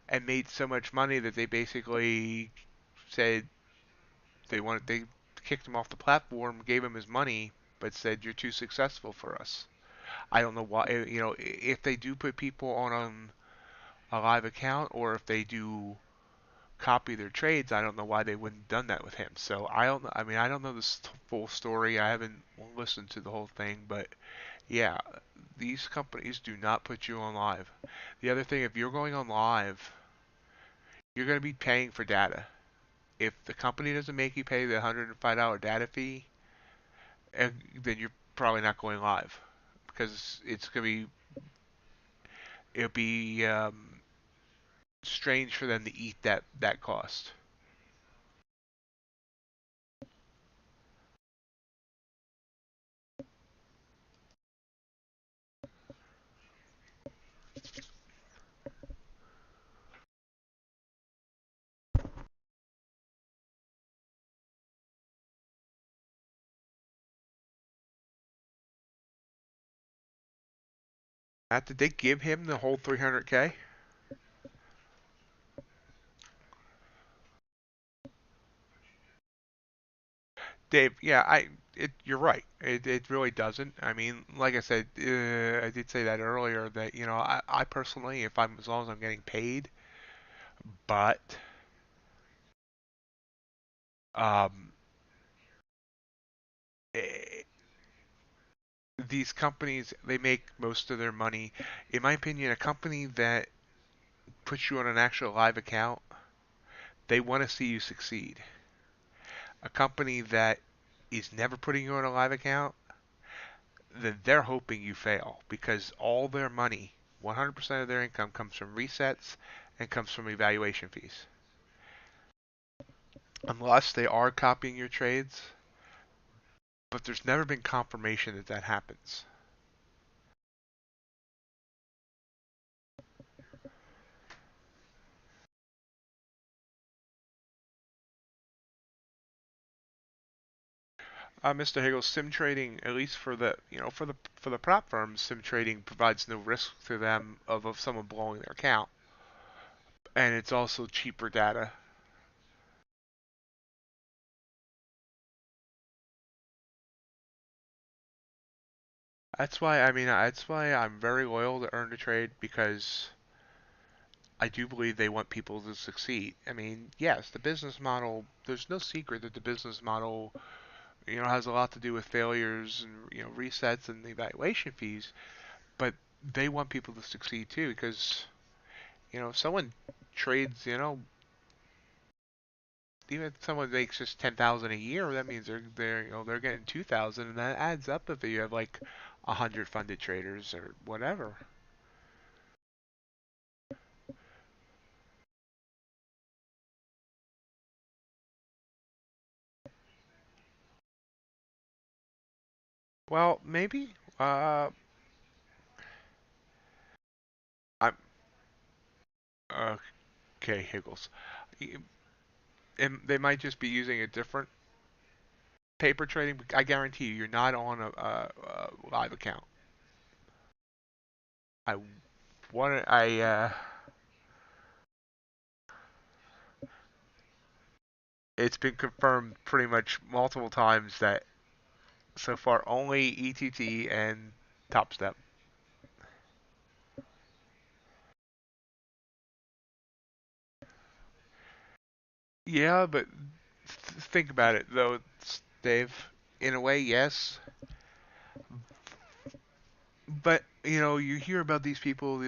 and made so much money that they basically said they kicked him off the platform, gave him his money, but said you're too successful for us. I don't know why. If they do put people on a live account, or if they do copy their trades, I don't know why they wouldn't have done that with him. So I don't know. I mean, I don't know the full story. I haven't listened to the whole thing, but yeah, these companies do not put you on live. The other thing, if you're going on live, you're going to be paying for data. If the company doesn't make you pay the $105 data fee, then you're probably not going live because it'll be strange for them to eat that cost. Matt, did they give him the whole 300K? Dave, yeah, you're right. It really doesn't. I mean, like I said, I did say that earlier that, I personally, if I'm, as long as I'm getting paid, but, um, eh, these companies, they make most of their money. In my opinion, a company that puts you on an actual live account, they want to see you succeed. A company that is never putting you on a live account, then they're hoping you fail because all their money, 100% of their income comes from resets and comes from evaluation fees. Unless they are copying your trades, but there's never been confirmation that that happens. Mr. Hagel, sim trading, at least for the for the prop firms, sim trading provides no risk to them of someone blowing their account, and it's also cheaper data. That's why I'm very loyal to Earn to Trade because I do believe they want people to succeed. I mean, yes, the business model, there's no secret that the business model, has a lot to do with failures and, resets and evaluation fees, but they want people to succeed too because, if someone trades, even if someone makes just 10,000 a year, that means they're getting 2,000 and that adds up if you have like 100 funded traders or whatever. Well, maybe. I'm okay, Higgles. And they might just be using a different paper trading. I guarantee you're not on a live account. I want I It's been confirmed pretty much multiple times that so far only ETT and Top Step. Yeah, but think about it though, Dave. In a way, yes, but you hear about these people.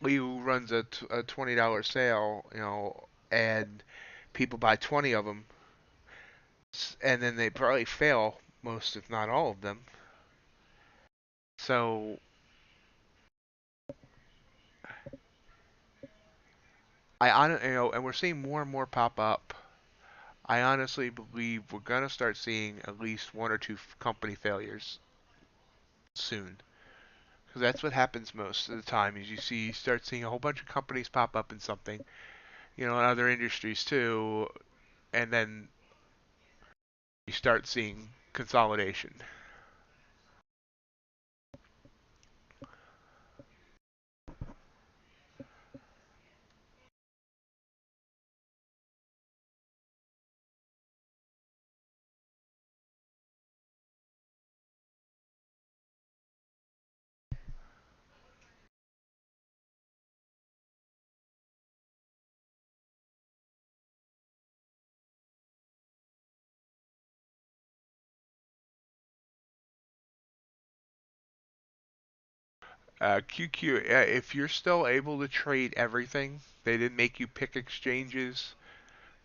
Lee who runs a $20 sale, and people buy 20 of them, and then they probably fail most, if not all of them. So and we're seeing more and more pop up. I honestly believe we're gonna start seeing at least one or two company failures soon, because that's what happens most of the time. Is you start seeing a whole bunch of companies pop up in something, in other industries too, and then you start seeing consolidation. QQ, if you're still able to trade everything, they didn't make you pick exchanges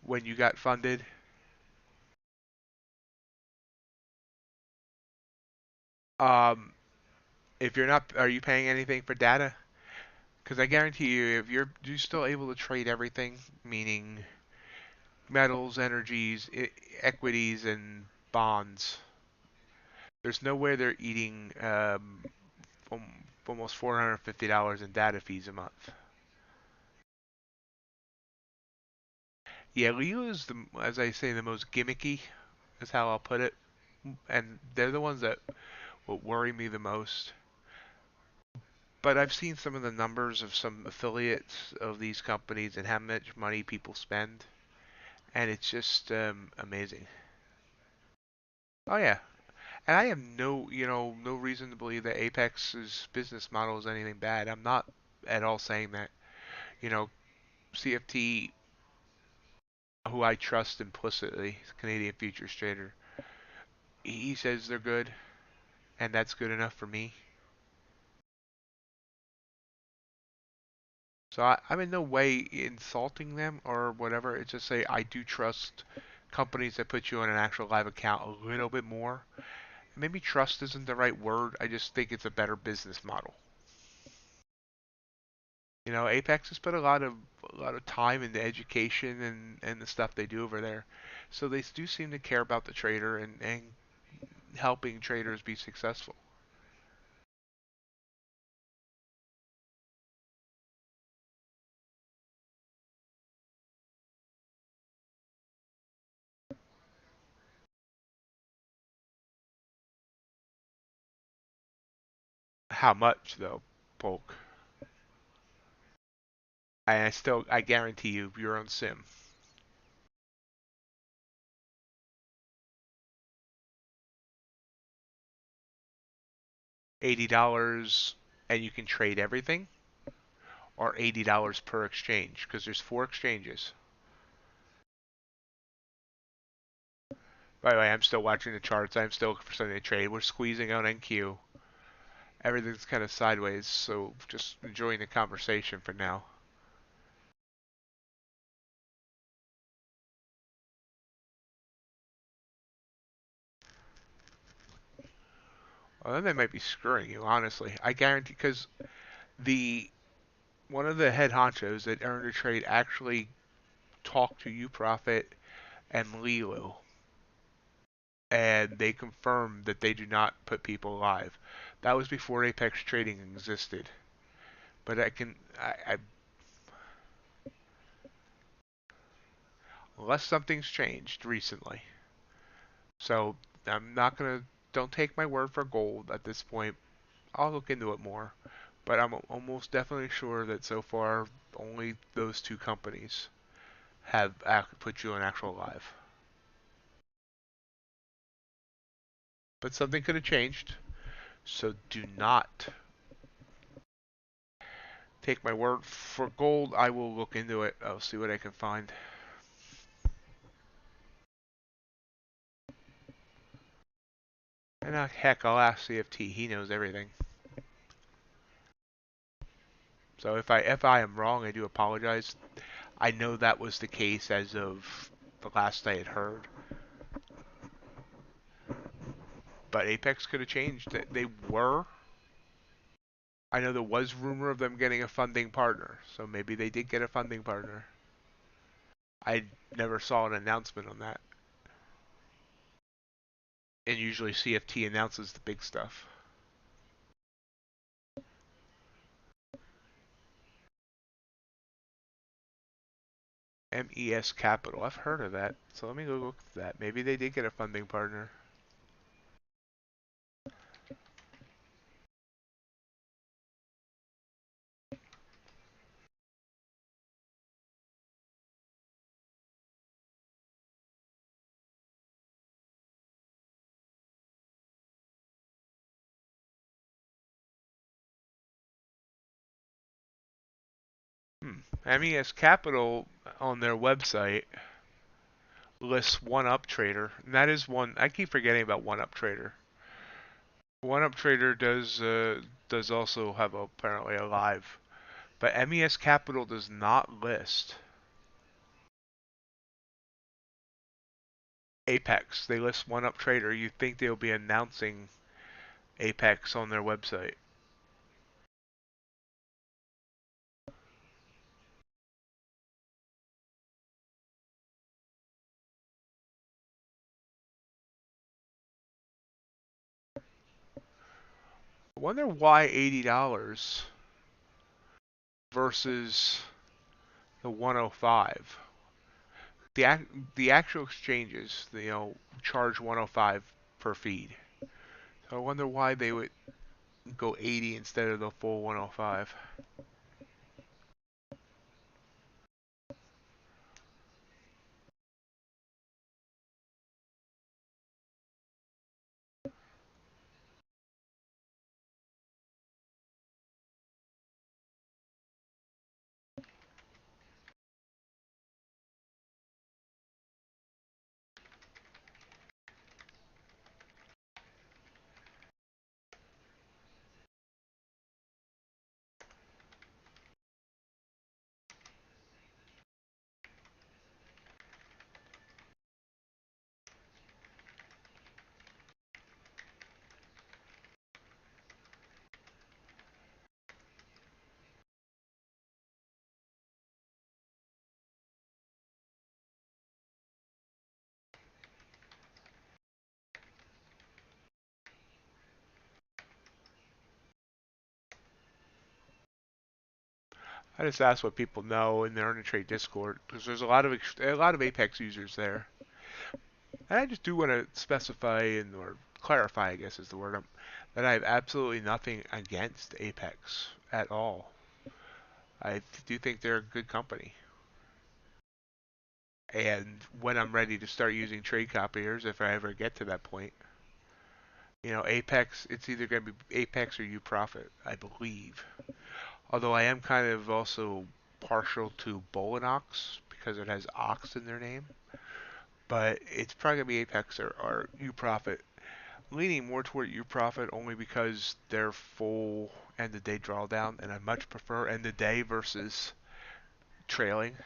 when you got funded. Um, if you're not, are you paying anything for data? Because I guarantee you, if you're still able to trade everything, meaning metals, energies, equities, and bonds, there's no way they're eating almost $450 in data fees a month. Yeah, Leo is as I say, the most gimmicky, is how I'll put it, and they're the ones that will worry me the most. But I've seen some of the numbers of some affiliates of these companies and how much money people spend, and it's just amazing. Oh yeah, and I have no reason to believe that Apex's business model is anything bad. I'm not at all saying that. You know, CFT, who I trust implicitly, Canadian futures trader, he says they're good, and that's good enough for me. So I'm in no way insulting them or whatever. It's just say I do trust companies that put you on an actual live account a little bit more. Maybe trust isn't the right word. I just think it's a better business model. Apex has put a lot of time into education and the stuff they do over there. So they do seem to care about the trader and helping traders be successful. How much though, Polk? I guarantee you your own sim. $80 and you can trade everything, or $80 per exchange because there's 4 exchanges. By the way, I'm still watching the charts. I'm still looking for something to trade. We're squeezing out NQ. Everything's kind of sideways, so just enjoying the conversation for now. Well, then they might be screwing you, honestly. I guarantee, because the one of the head honchos that earned a trade actually talked to you, Profit and Lilo, and they confirmed that they do not put people live. That was before Apex Trading existed. But unless something's changed recently. So I'm not gonna. Don't take my word for gold at this point. I'll look into it more. But I'm almost definitely sure that so far only those 2 companies have put you on actual live. But something could have changed. So do not take my word for gold. I will look into it. I'll see what I can find. And heck, I'll ask CFT. He knows everything. So if I am wrong, I do apologize. I know that was the case as of the last I had heard. But Apex could have changed. They were. I know there was rumor of them getting a funding partner, so maybe they did get a funding partner. I never saw an announcement on that. And usually CFT announces the big stuff. MES Capital. I've heard of that. So let me go look at that. Maybe they did get a funding partner. MES Capital on their website lists OneUpTrader. And that is one. I keep forgetting about OneUpTrader. OneUpTrader does also have apparently a live, but MES Capital does not list Apex. They list OneUpTrader. You think they'll be announcing Apex on their website? I wonder why $80 versus the 105. The actual exchanges, charge 105 per feed. So I wonder why they would go 80 instead of the full 105. I just ask what people know in their Earn and Trade Discord because there's a lot of Apex users there, and I just do want to specify or clarify, I guess is the word, that I have absolutely nothing against Apex at all. I do think they're a good company. And when I'm ready to start using trade copiers, if I ever get to that point, Apex, it's either going to be Apex or UProfit, I believe. Although I am kind of also partial to Bolinox because it has ox in their name. But it's probably going to be Apex or UProfit. Leaning more toward UProfit only because they're full end of day drawdown, and I much prefer end of day versus trailing.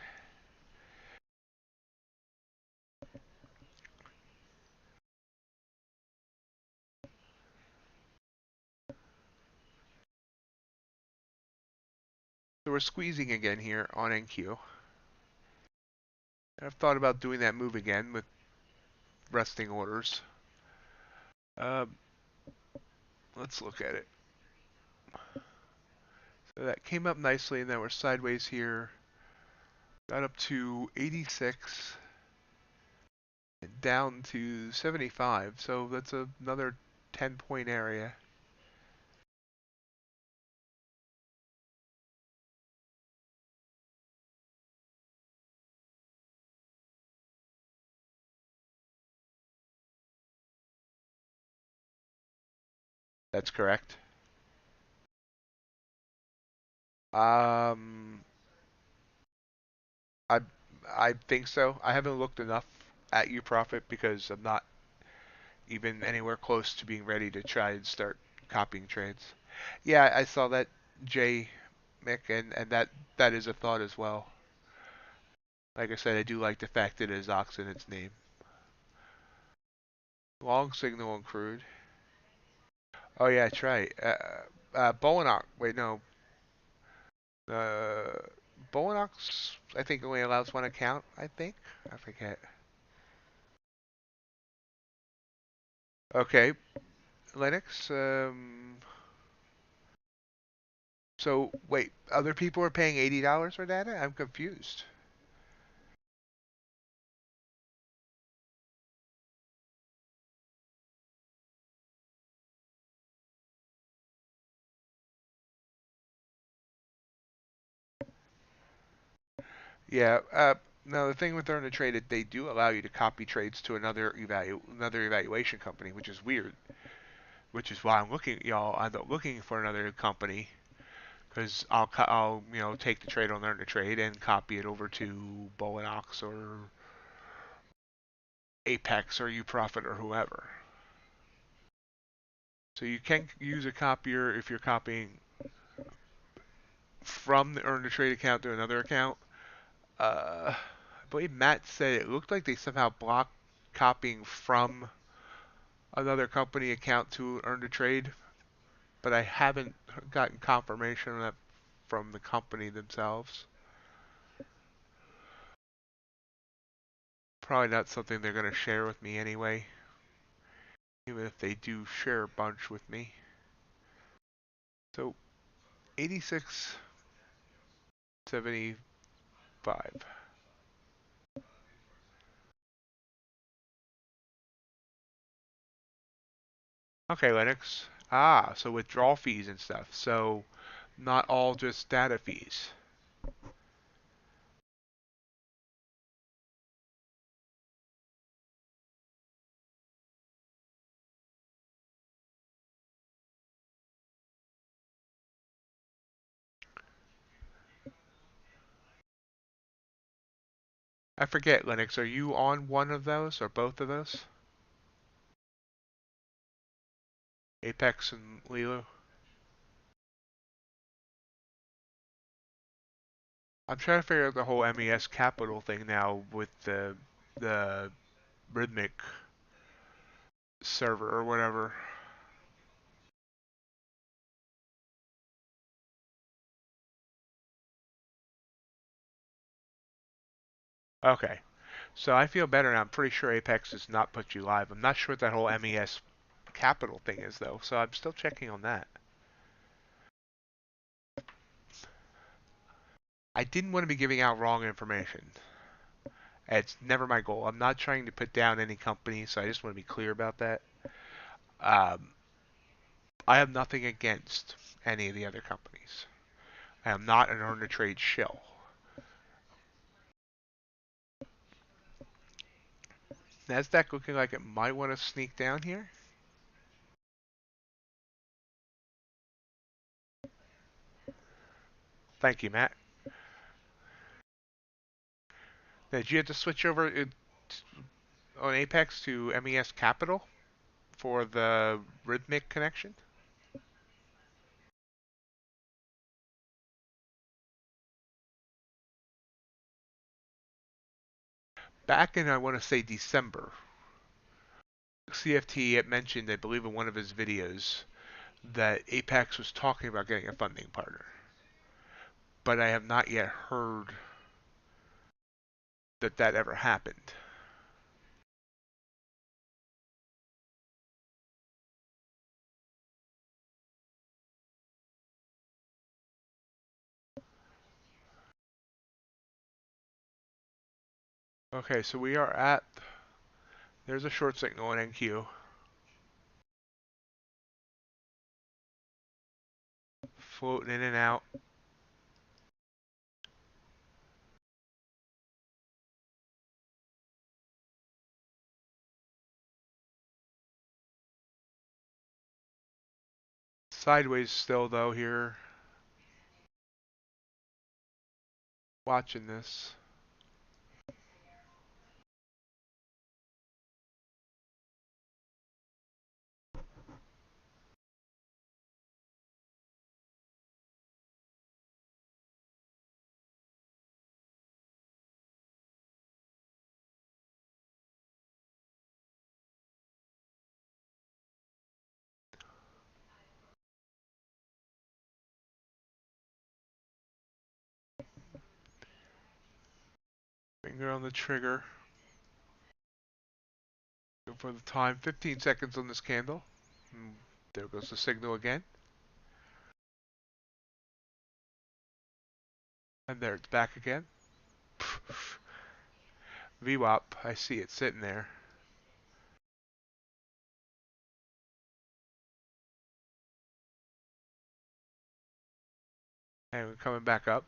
So we're squeezing again here on NQ. I've thought about doing that move again with resting orders. Um, let's look at it. So that came up nicely, and then we're sideways here. Got up to 86 and down to 75. So that's another 10-point area. That's correct. Um, I I think so. I haven't looked enough at UProfit because I'm not even anywhere close to being ready to try and start copying trades. Yeah, I saw that, Jay, Mick, and that is a thought as well. Like I said, I do like the fact that it has ox in its name. Long signal and crude. Oh yeah, that's right. Bolinox. Wait, no. Uh, Bolinox, I think only allows one account. I think. I forget. Okay, Linux. So wait, other people are paying $80 for data? I'm confused. Yeah. No, the thing with Earn and Trade, they do allow you to copy trades to another evaluation company, which is weird. Which is why I'm looking for another company because I'll take the trade on Earn and Trade and copy it over to Bolinox or Apex or UProfit or whoever. So you can use a copier if you're copying from the Earn and Trade account to another account. I believe Matt said it looked like they somehow blocked copying from another company account to Earn to Trade, but I haven't gotten confirmation of that from the company themselves. Probably not something they're going to share with me anyway, even if they do share a bunch with me. So 86.75. Okay, Linux. Ah, so withdrawal fees and stuff. So not all just data fees. I forget, Linux. Are you on one of those or both of those? Apex and Lilo? I'm trying to figure out the whole MES capital thing now with the rhythmic server or whatever. Okay. So I feel better now. I'm pretty sure Apex does not put you live. I'm not sure what that whole MES capital thing is though, so I'm still checking on that. I didn't want to be giving out wrong information. It's never my goal. I'm not trying to put down any company, so I just want to be clear about that. Um, I have nothing against any of the other companies. I am not an earn to trade shill. Nasdaq looking like it might want to sneak down here. Thank you, Matt. Now, did you have to switch over on Apex to MES Capital for the rhythmic connection? Back in, I want to say, December, CFT had mentioned, I believe in one of his videos, that Apex was talking about getting a funding partner. But I have not yet heard that that ever happened. Okay, so we are at, there's a short signal in NQ. Floating in and out. Sideways still though here. Watching this. Finger on the trigger. Go for the time. 15 seconds on this candle. There goes the signal again. And there it's back again. VWAP. I see it sitting there. And we're coming back up.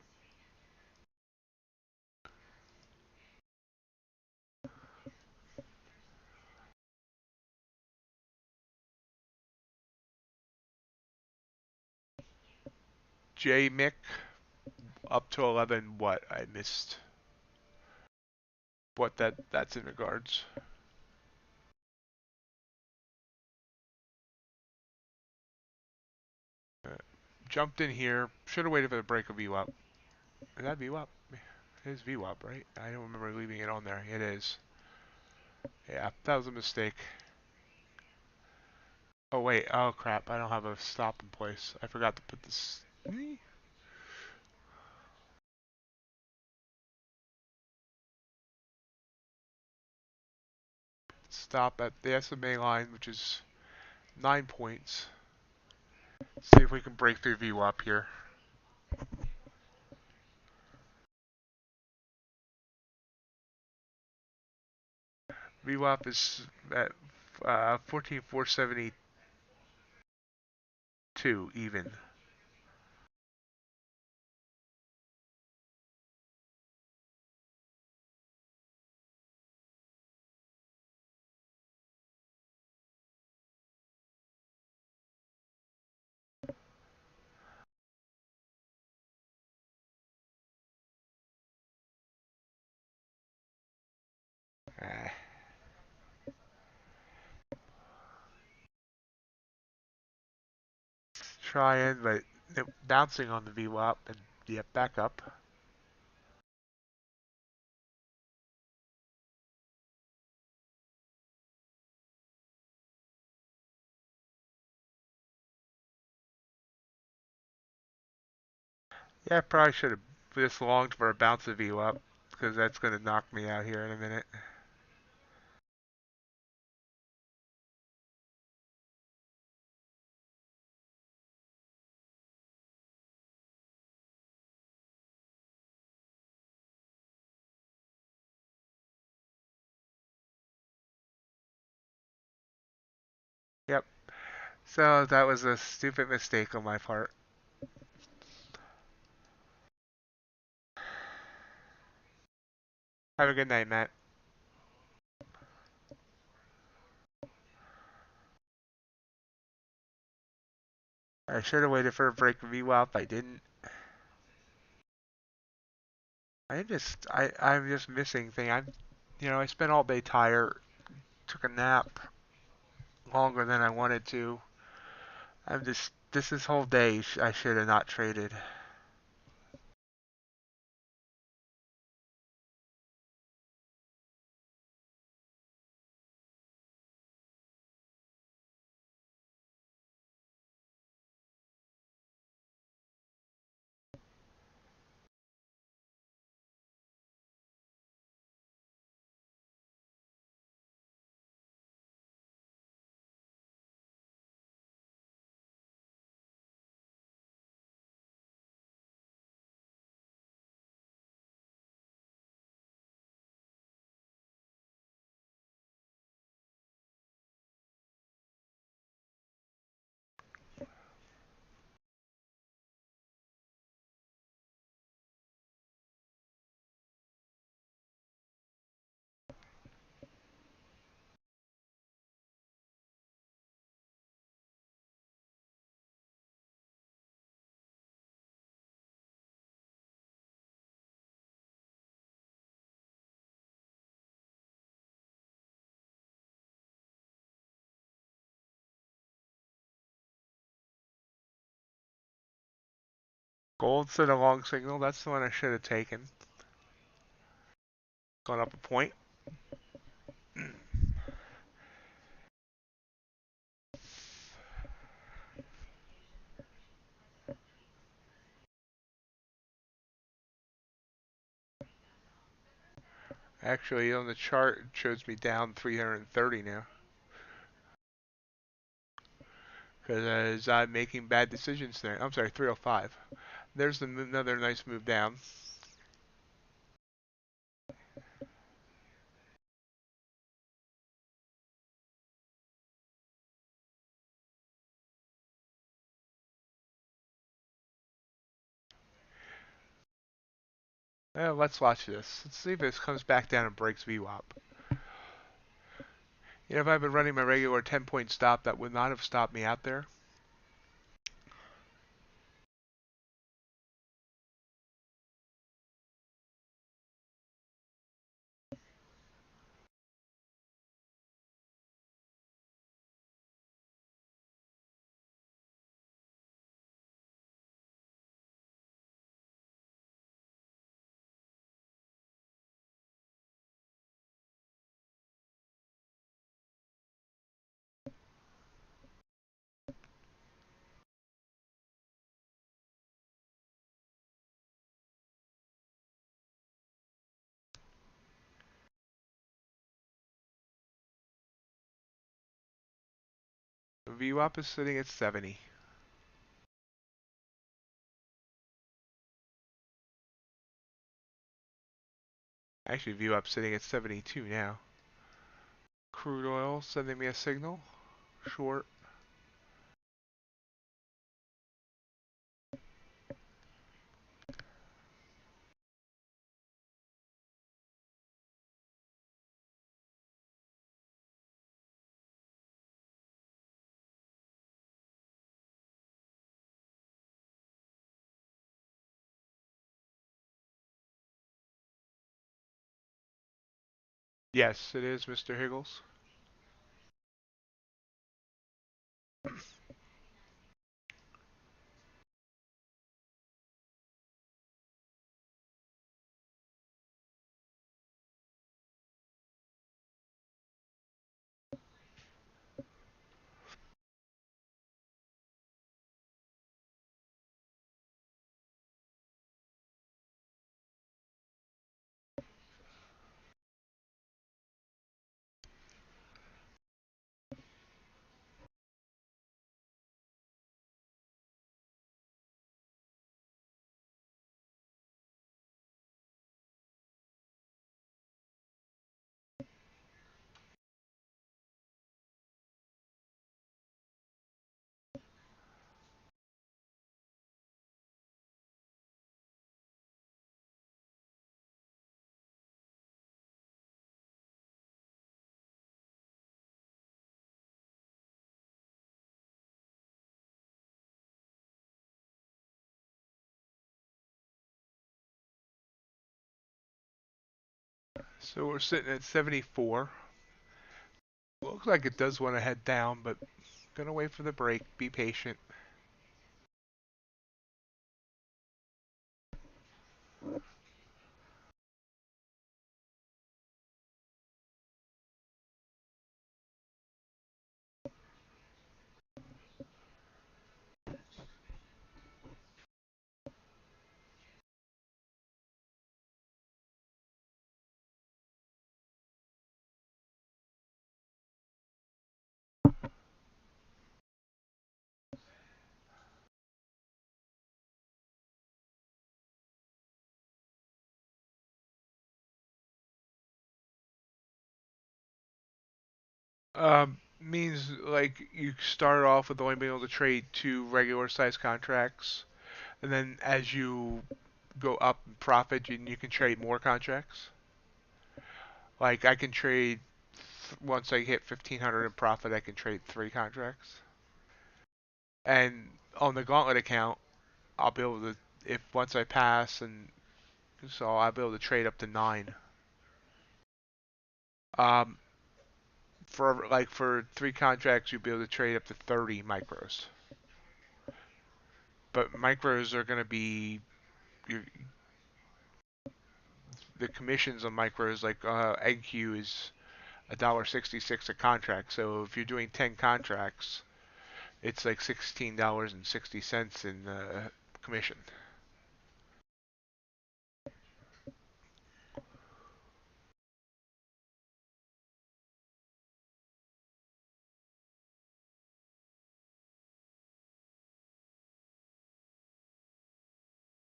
J Mick up to 11. What? I missed what that's in regards. Jumped in here. Should have waited for the break of VWAP. Is that VWAP? It is VWAP, right? I don't remember leaving it on there. It is. Yeah, that was a mistake. Oh wait, oh crap, I don't have a stop in place. I forgot to put this. Stop at the SMA line, which is 9 points. See if we can break through VWAP here. VWAP is at 14,472 even. Ah. Trying, but bouncing on the VWAP and yep, back up. Yeah, I probably should have this longed for a bounce of VWAP because that's going to knock me out here in a minute. Yep. So that was a stupid mistake on my part. Have a good night, Matt. I should have waited for a break VWAP. I didn't. I'm just missing thing. I spent all day tired. Took a nap longer than I wanted to. This whole day I should have not traded. Gold set a long signal. That's the one I should have taken. Going up a point. Actually, on the chart, it shows me down 330 now. Because I'm making bad decisions there. I'm sorry, 305. There's another nice move down. Let's watch this. Let's see if this comes back down and breaks VWAP. If I've been running my regular 10-point stop, that would not have stopped me out there. VWAP is sitting at 70. Actually, VWAP sitting at 72 now. Crude oil sending me a signal. Short. Yes, it is, Mr. Higgles. So we're sitting at 74. Looks like it does want to head down, but gonna wait for the break. Be patient. Means like you start off with only being able to trade two regular size contracts, and then as you go up in profit, you can trade more contracts. Like I can trade once I hit 1500 in profit, I can trade three contracts. And on the Gauntlet account, I'll be able to, if once I pass, and so I'll be able to trade up to nine. Um, for three contracts, you'll be able to trade up to 30 micros. But micros are going to be your, the commissions on micros. Like NQ is $1.66 a contract. So if you're doing 10 contracts, it's like $16.60 in commission.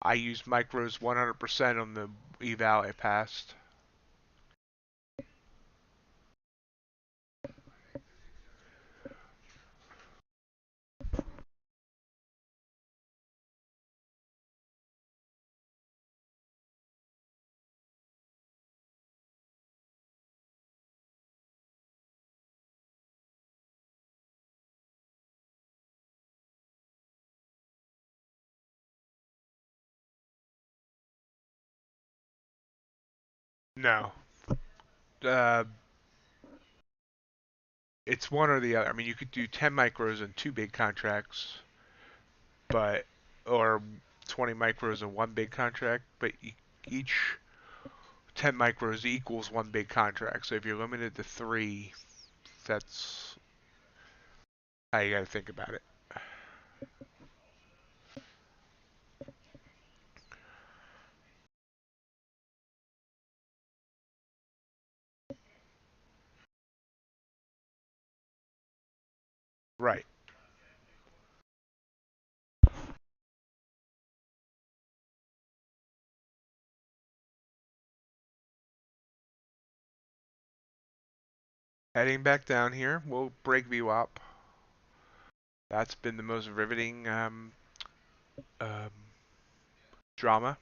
I used micros 100% on the eval I passed. No. Uh, it's one or the other. I mean, you could do 10 micros and two big contracts, but or 20 micros and one big contract, but each 10 micros equals one big contract. So if you're limited to three, that's how you got to think about it. Right. Heading back down here, we'll break VWAP. That's been the most riveting um, drama.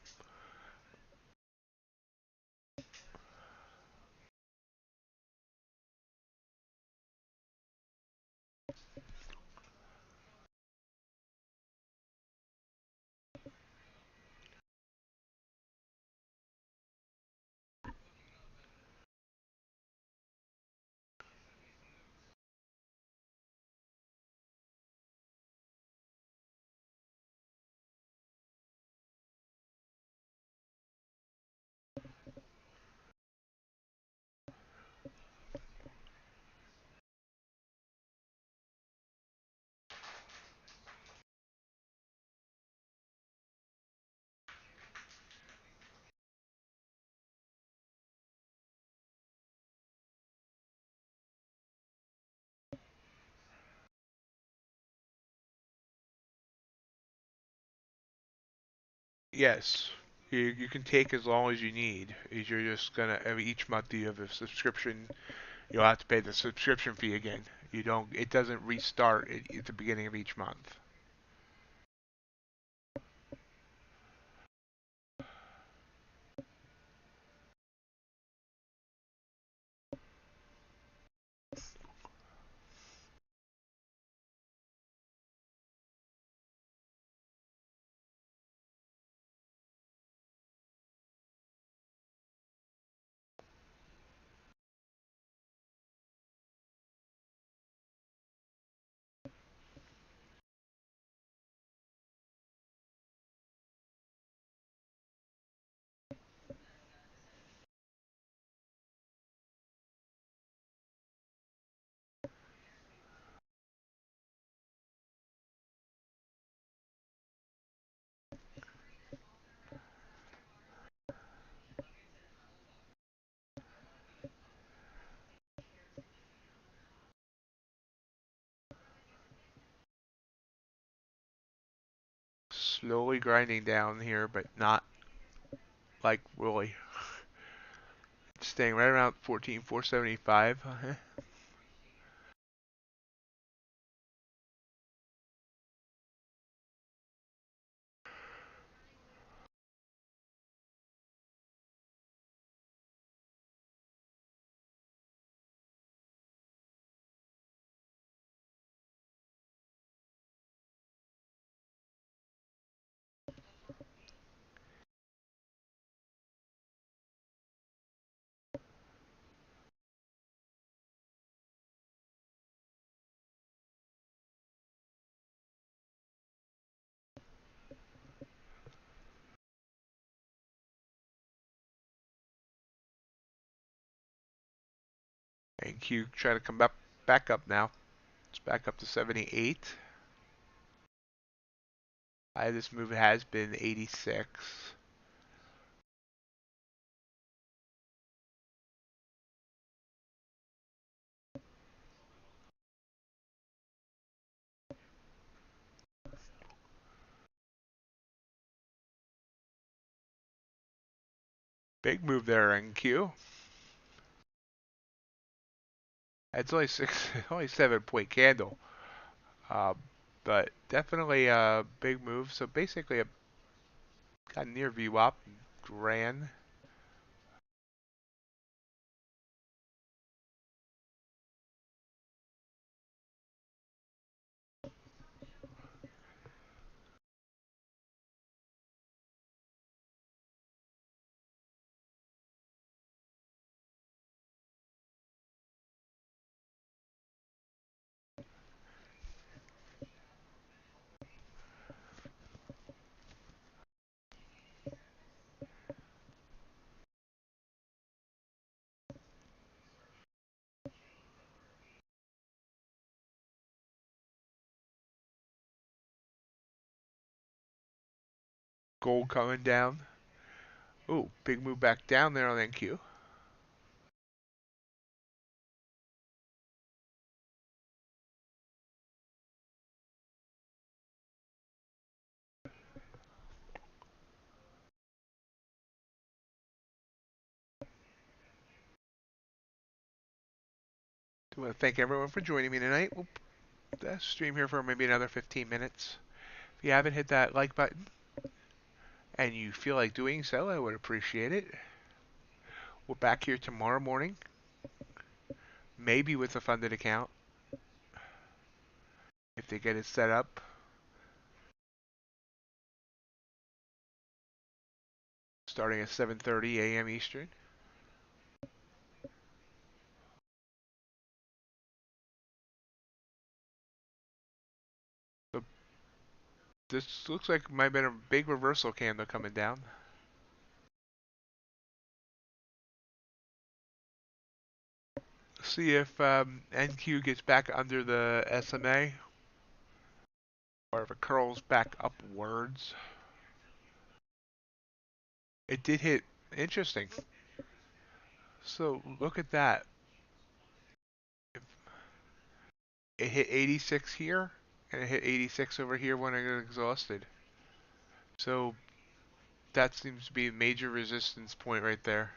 Yes. You can take as long as you need. You're just gonna each month you have a subscription. You'll have to pay the subscription fee again. You don't. It doesn't restart at the beginning of each month. slowly grinding down here, but not like really. It's staying right around 14,475. And Q trying to come back up now. It's back up to 78. This move has been 86. Big move there in Q. It's only only 7 point candle, uh, but definitely a big move. So basically, a got near VWAP, ran. Gold coming down. Ooh, big move back down there on NQ. I want to thank everyone for joining me tonight. We'll stream here for maybe another 15 minutes. If you haven't hit that like button and you feel like doing so, I would appreciate it. We're back here tomorrow morning, maybe with a funded account if they get it set up. Starting at 7:30 a.m. Eastern. So this looks like might have been a big reversal candle coming down. See if NQ gets back under the SMA or if it curls back upwards. It did hit. Interesting. So look at that. It hit 86 here, and it hit 86 over here when I got exhausted. So that seems to be a major resistance point right there.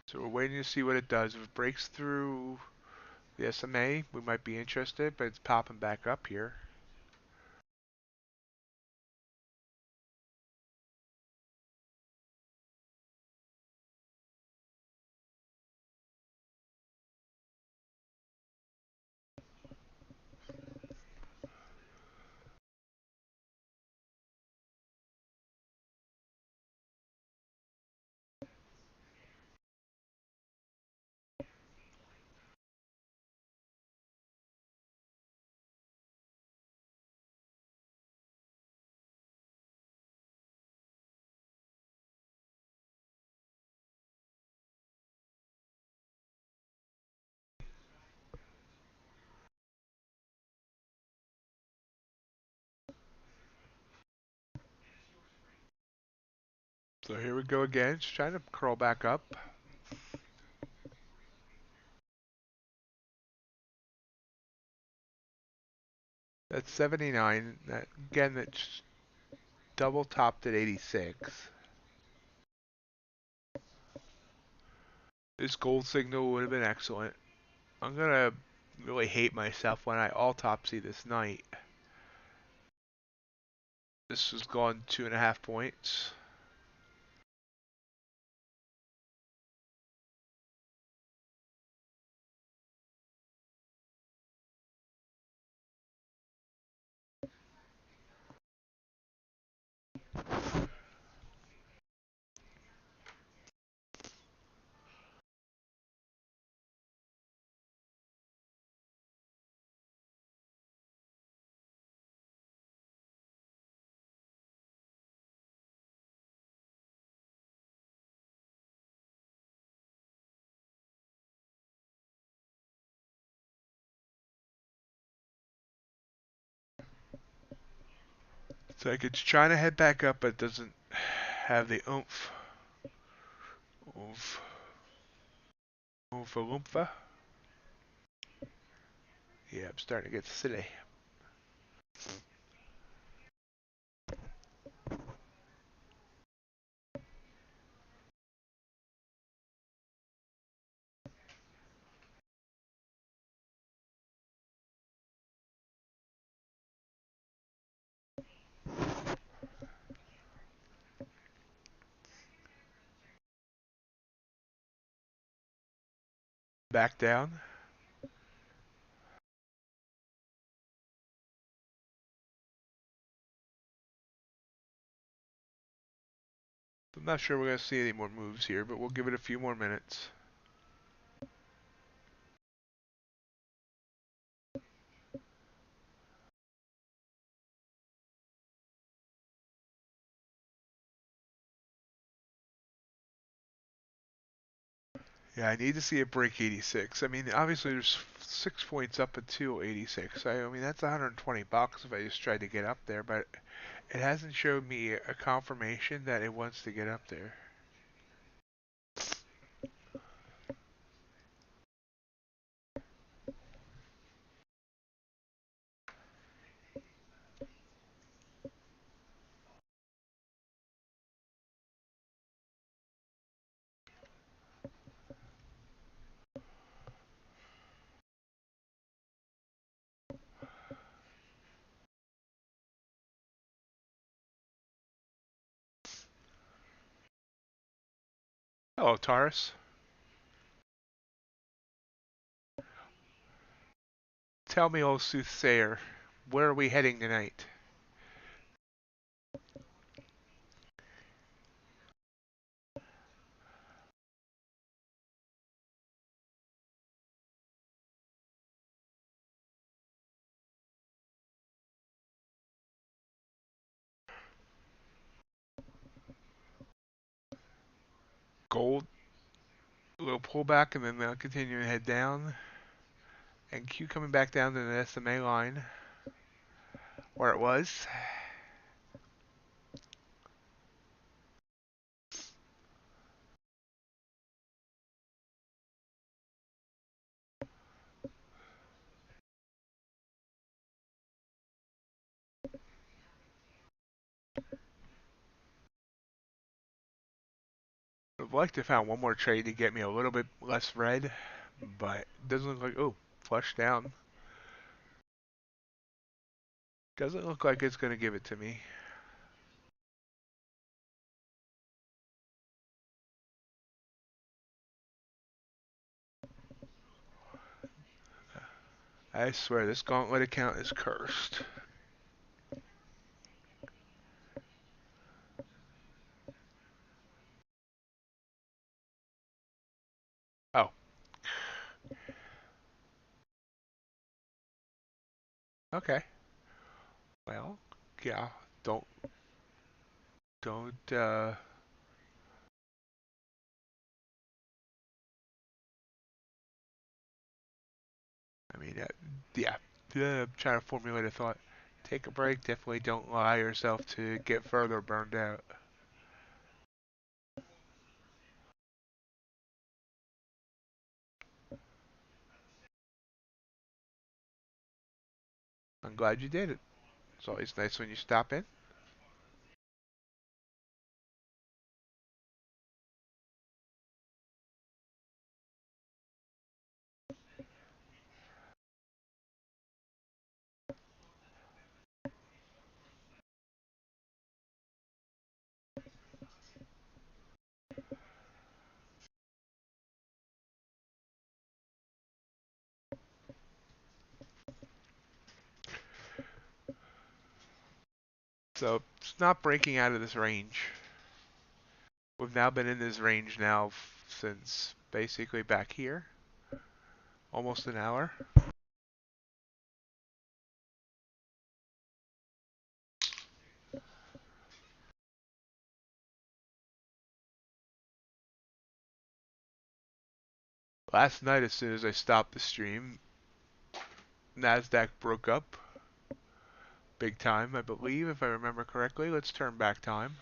So we're waiting to see what it does. If it breaks through the SMA, we might be interested, but it's popping back up here. So here we go again. It's trying to curl back up. That's 79. That, again, that's double topped at 86. This gold signal would have been excellent. I'm gonna really hate myself when I autopsy this night. This has gone 2.5 points. It's like it's trying to head back up, but it doesn't have the oomph. Oomph. Oompa loompa. Yeah, I'm starting to get silly. Back down. I'm not sure we're going to see any more moves here, but we'll give it a few more minutes. Yeah, I need to see it break 86. I mean, obviously there's 6 points up until 86. I mean, that's 120 bucks if I just tried to get up there, but it hasn't showed me a confirmation that it wants to get up there. Hello, Taurus. Tell me, old soothsayer, where are we heading tonight? Gold, a little pullback, and then they'll continue to head down. And Q coming back down to the SMA line, where it was. I'd like to find one more trade to get me a little bit less red, but it doesn't look like, oh, flush down. Doesn't look like it's going to give it to me. I swear, this gauntlet account is cursed. Oh. Okay. Well, yeah, don't, don't, I mean, yeah, trying to formulate a thought. Take a break, definitely don't allow yourself to get further burned out. I'm glad you did it. It's always nice when you stop in. So it's not breaking out of this range. We've now been in this range now since basically back here, almost an hour. Last night, as soon as I stopped the stream, NASDAQ broke up big time, I believe, if I remember correctly. Let's turn back time.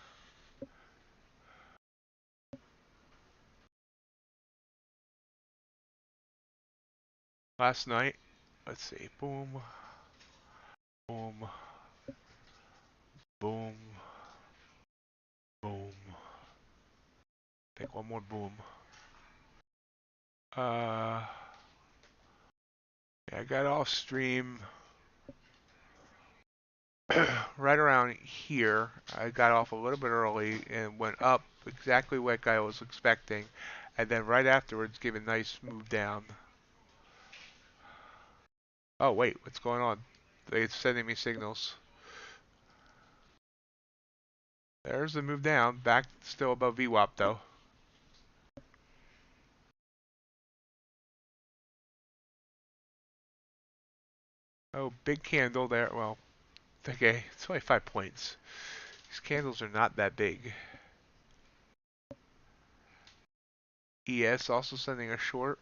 Last night, let's see, boom, boom, boom, boom. Take one more boom. Yeah, I got off stream right around here. I got off a little bit early and went up exactly like I was expecting, and then right afterwards gave a nice move down. Oh wait, what's going on? They're sending me signals. There's the move down, back still above VWAP though. Oh, big candle there. Well, okay, it's only 5 points. These candles are not that big. ES also sending a short,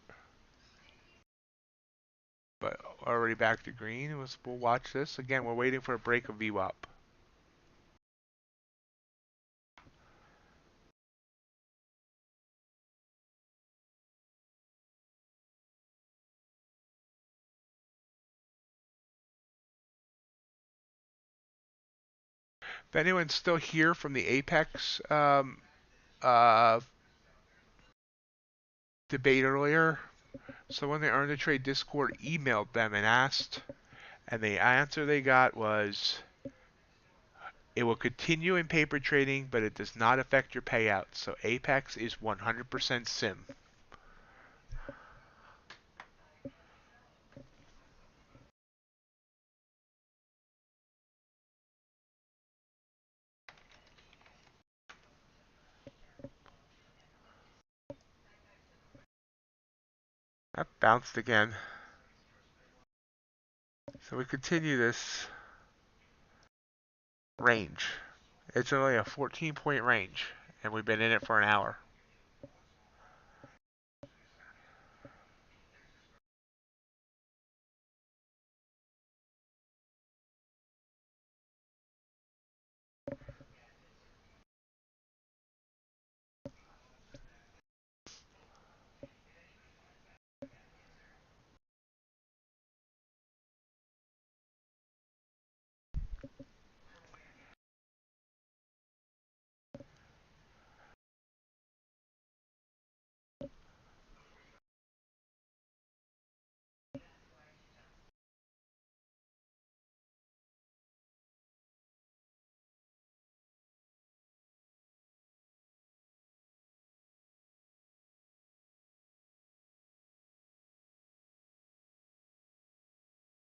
but already back to green. We'll watch this. Again, we're waiting for a break of VWAP. If anyone's still here from the Apex uh, debate earlier, someone in the Earn the Trade Discord emailed them and asked, and the answer they got was, it will continue in paper trading, but it does not affect your payouts. So Apex is 100% sim. That bounced again. So we continue this range. It's only a 14-point range, and we've been in it for an hour.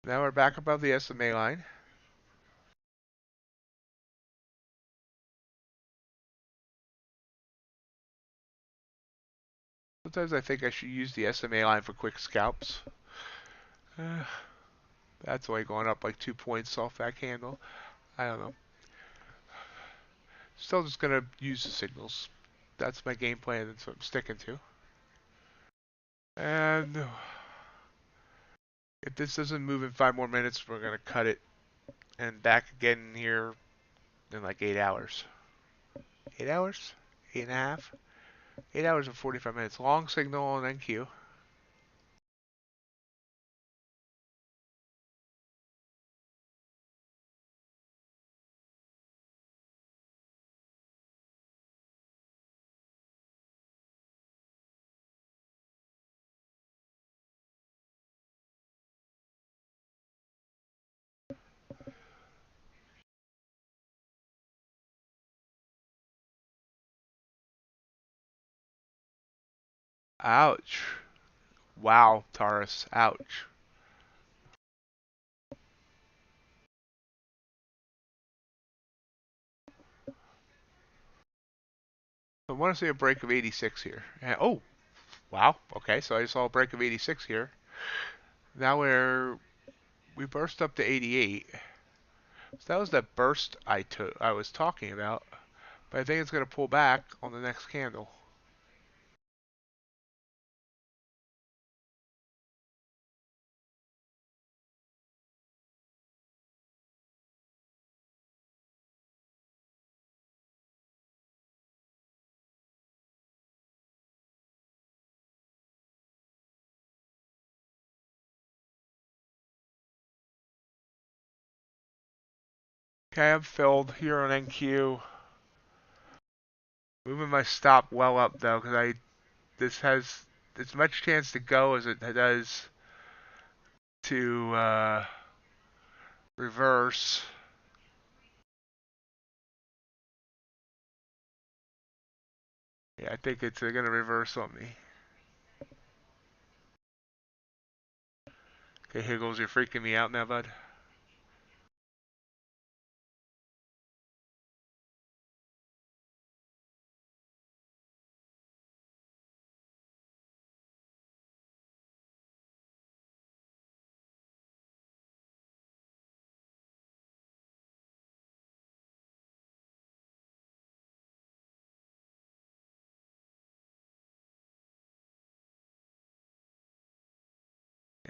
Now we're back above the SMA line. Sometimes I think I should use the SMA line for quick scalps. That's only going up like 2 points off that candle. I don't know. Still just going to use the signals. That's my game plan. That's what I'm sticking to. And if this doesn't move in 5 more minutes, we're going to cut it. And back again here in like 8 hours. 8 hours? 8.5? 8 hours and 45 minutes. Long signal on NQ. Ouch. Wow, Taurus. Ouch. I want to see a break of 86 here. Oh, wow. Okay, so I saw a break of 86 here. Now we burst up to 88. So that was that burst I was talking about. But I think it's going to pull back on the next candle. Okay, I'm filled here on NQ. Moving my stop well up though, because this has as much chance to go as it does to reverse. Yeah, I think it's going to reverse on me. Okay, Higgles, you're freaking me out now, bud.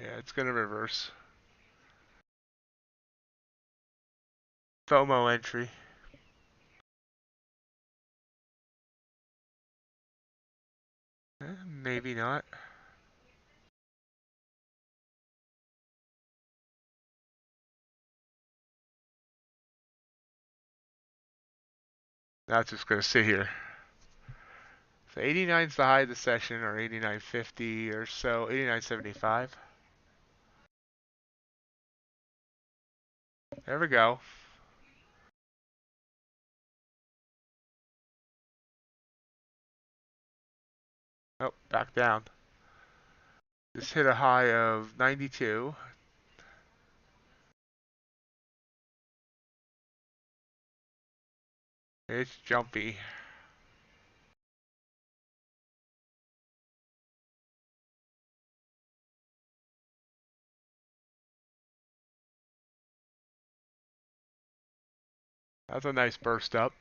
Yeah, it's going to reverse. FOMO entry. Maybe not. Now it's just going to sit here. So 89 is the high of the session, or 89.50 or so, 89.75. There we go. Oh, back down. Just hit a high of 92. It's jumpy. That's a nice burst up.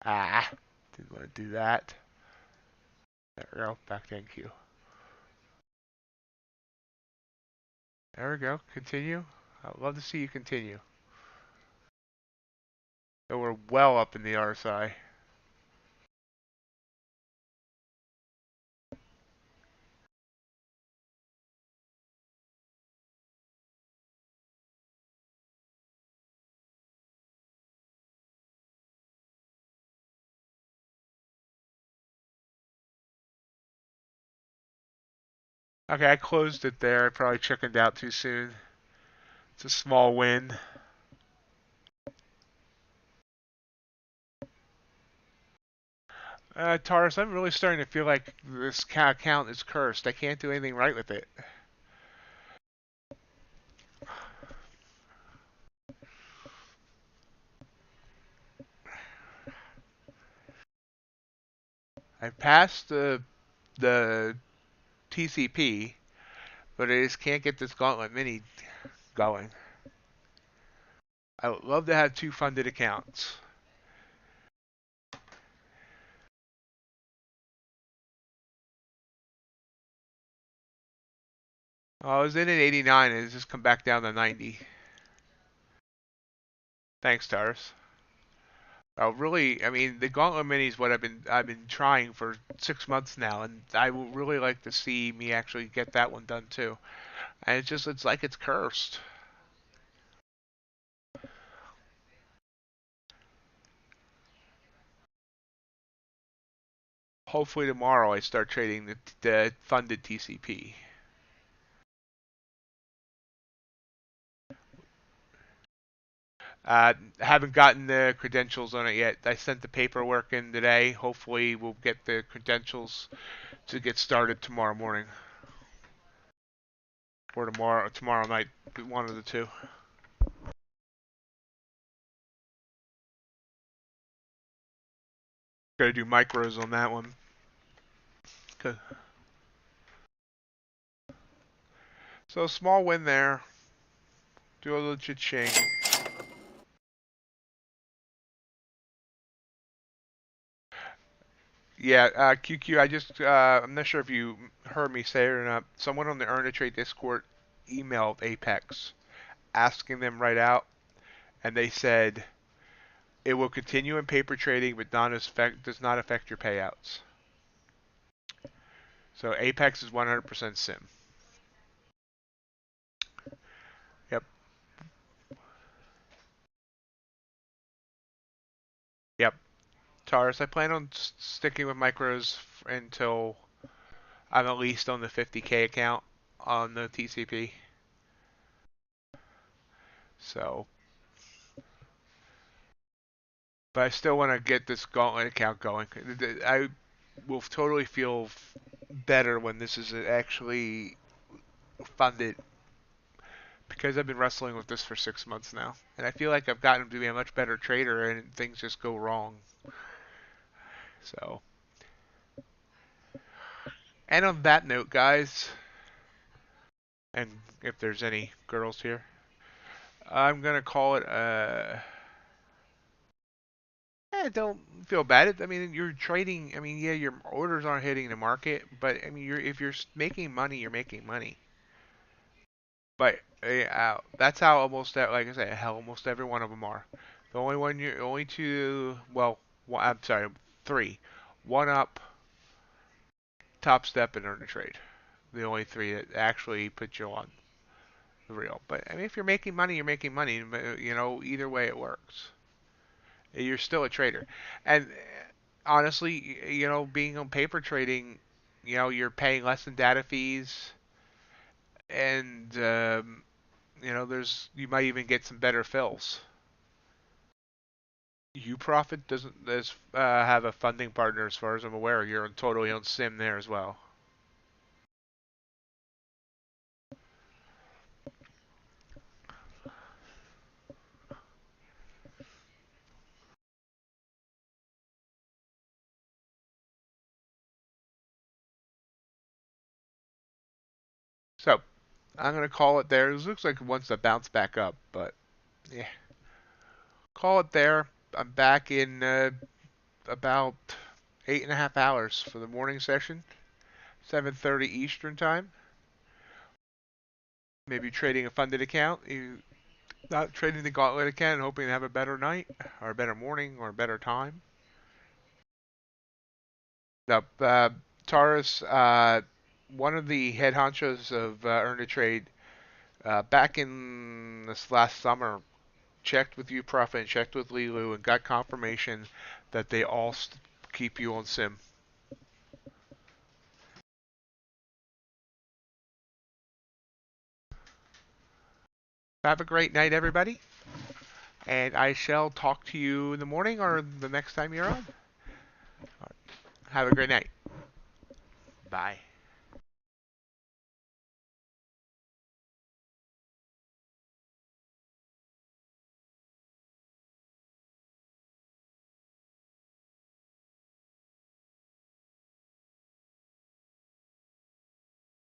Ah, didn't want to do that. There we go. Back to NQ. There we go. Continue. I'd love to see you continue. So we're well up in the RSI. Okay, I closed it there. I probably chickened out too soon. It's a small win. Taurus, I'm really starting to feel like this account is cursed. I can't do anything right with it. I passed the TCP, but I just can't get this Gauntlet Mini going. I would love to have two funded accounts. I was in at 89 and it's just come back down to 90. Thanks, Taurus. Really, I mean, the Gauntlet Mini is what I've been trying for 6 months now, and I would really like to see me actually get that one done too. And it's like it's cursed. hopefully tomorrow I start trading the funded TCP. Haven't gotten the credentials on it yet. I sent the paperwork in today. Hopefully we'll get the credentials to get started tomorrow morning. Or tomorrow night, one of the two. Gotta do micros on that one. Good. So small win there. Do a little cha-ching. Yeah, QQ, I'm not sure if you heard me say it or not. Someone on the Earn a Trade Discord emailed Apex asking them right out, and they said it will continue in paper trading, but does not affect your payouts. So Apex is 100% sim. Yep. Yep. Taurus, I plan on sticking with micros until I'm at least on the 50K account on the TCP. So, but I still want to get this gauntlet account going. I will totally feel better when this is actually funded because I've been wrestling with this for 6 months now, and I feel like I've gotten to be a much better trader, and things just go wrong. So, and on that note, guys, and if there's any girls here, I'm gonna call it. Don't feel bad. I mean, you're trading. I mean, yeah, your orders aren't hitting the market, but I mean, if you're making money, you're making money. But that's how almost like I said, how almost every one of them are. The only two, well, I'm sorry, three, one up, top step, and earn a trade. The only three that actually put you on the real. But I mean, if you're making money, you're making money. You know, either way it works. You're still a trader, and honestly, you know, being on paper trading, you know, you're paying less in data fees, and you know, you might even get some better fills. UProfit doesn't have a funding partner, as far as I'm aware. You're on totally on sim there as well. So I'm gonna call it there. This looks like it wants to bounce back up, but yeah, call it there. I'm back in about 8.5 hours for the morning session, 7:30 Eastern time. Maybe trading a funded account. You not trading the gauntlet account and hoping to have a better night or a better morning or a better time. Now, Taurus, one of the head honchos of Earn a Trade, back in this last summer, checked with UProfit and checked with Lilu and got confirmation that they all keep you on sim. Have a great night, everybody, and I shall talk to you in the morning or the next time you're on. Have a great night. Bye.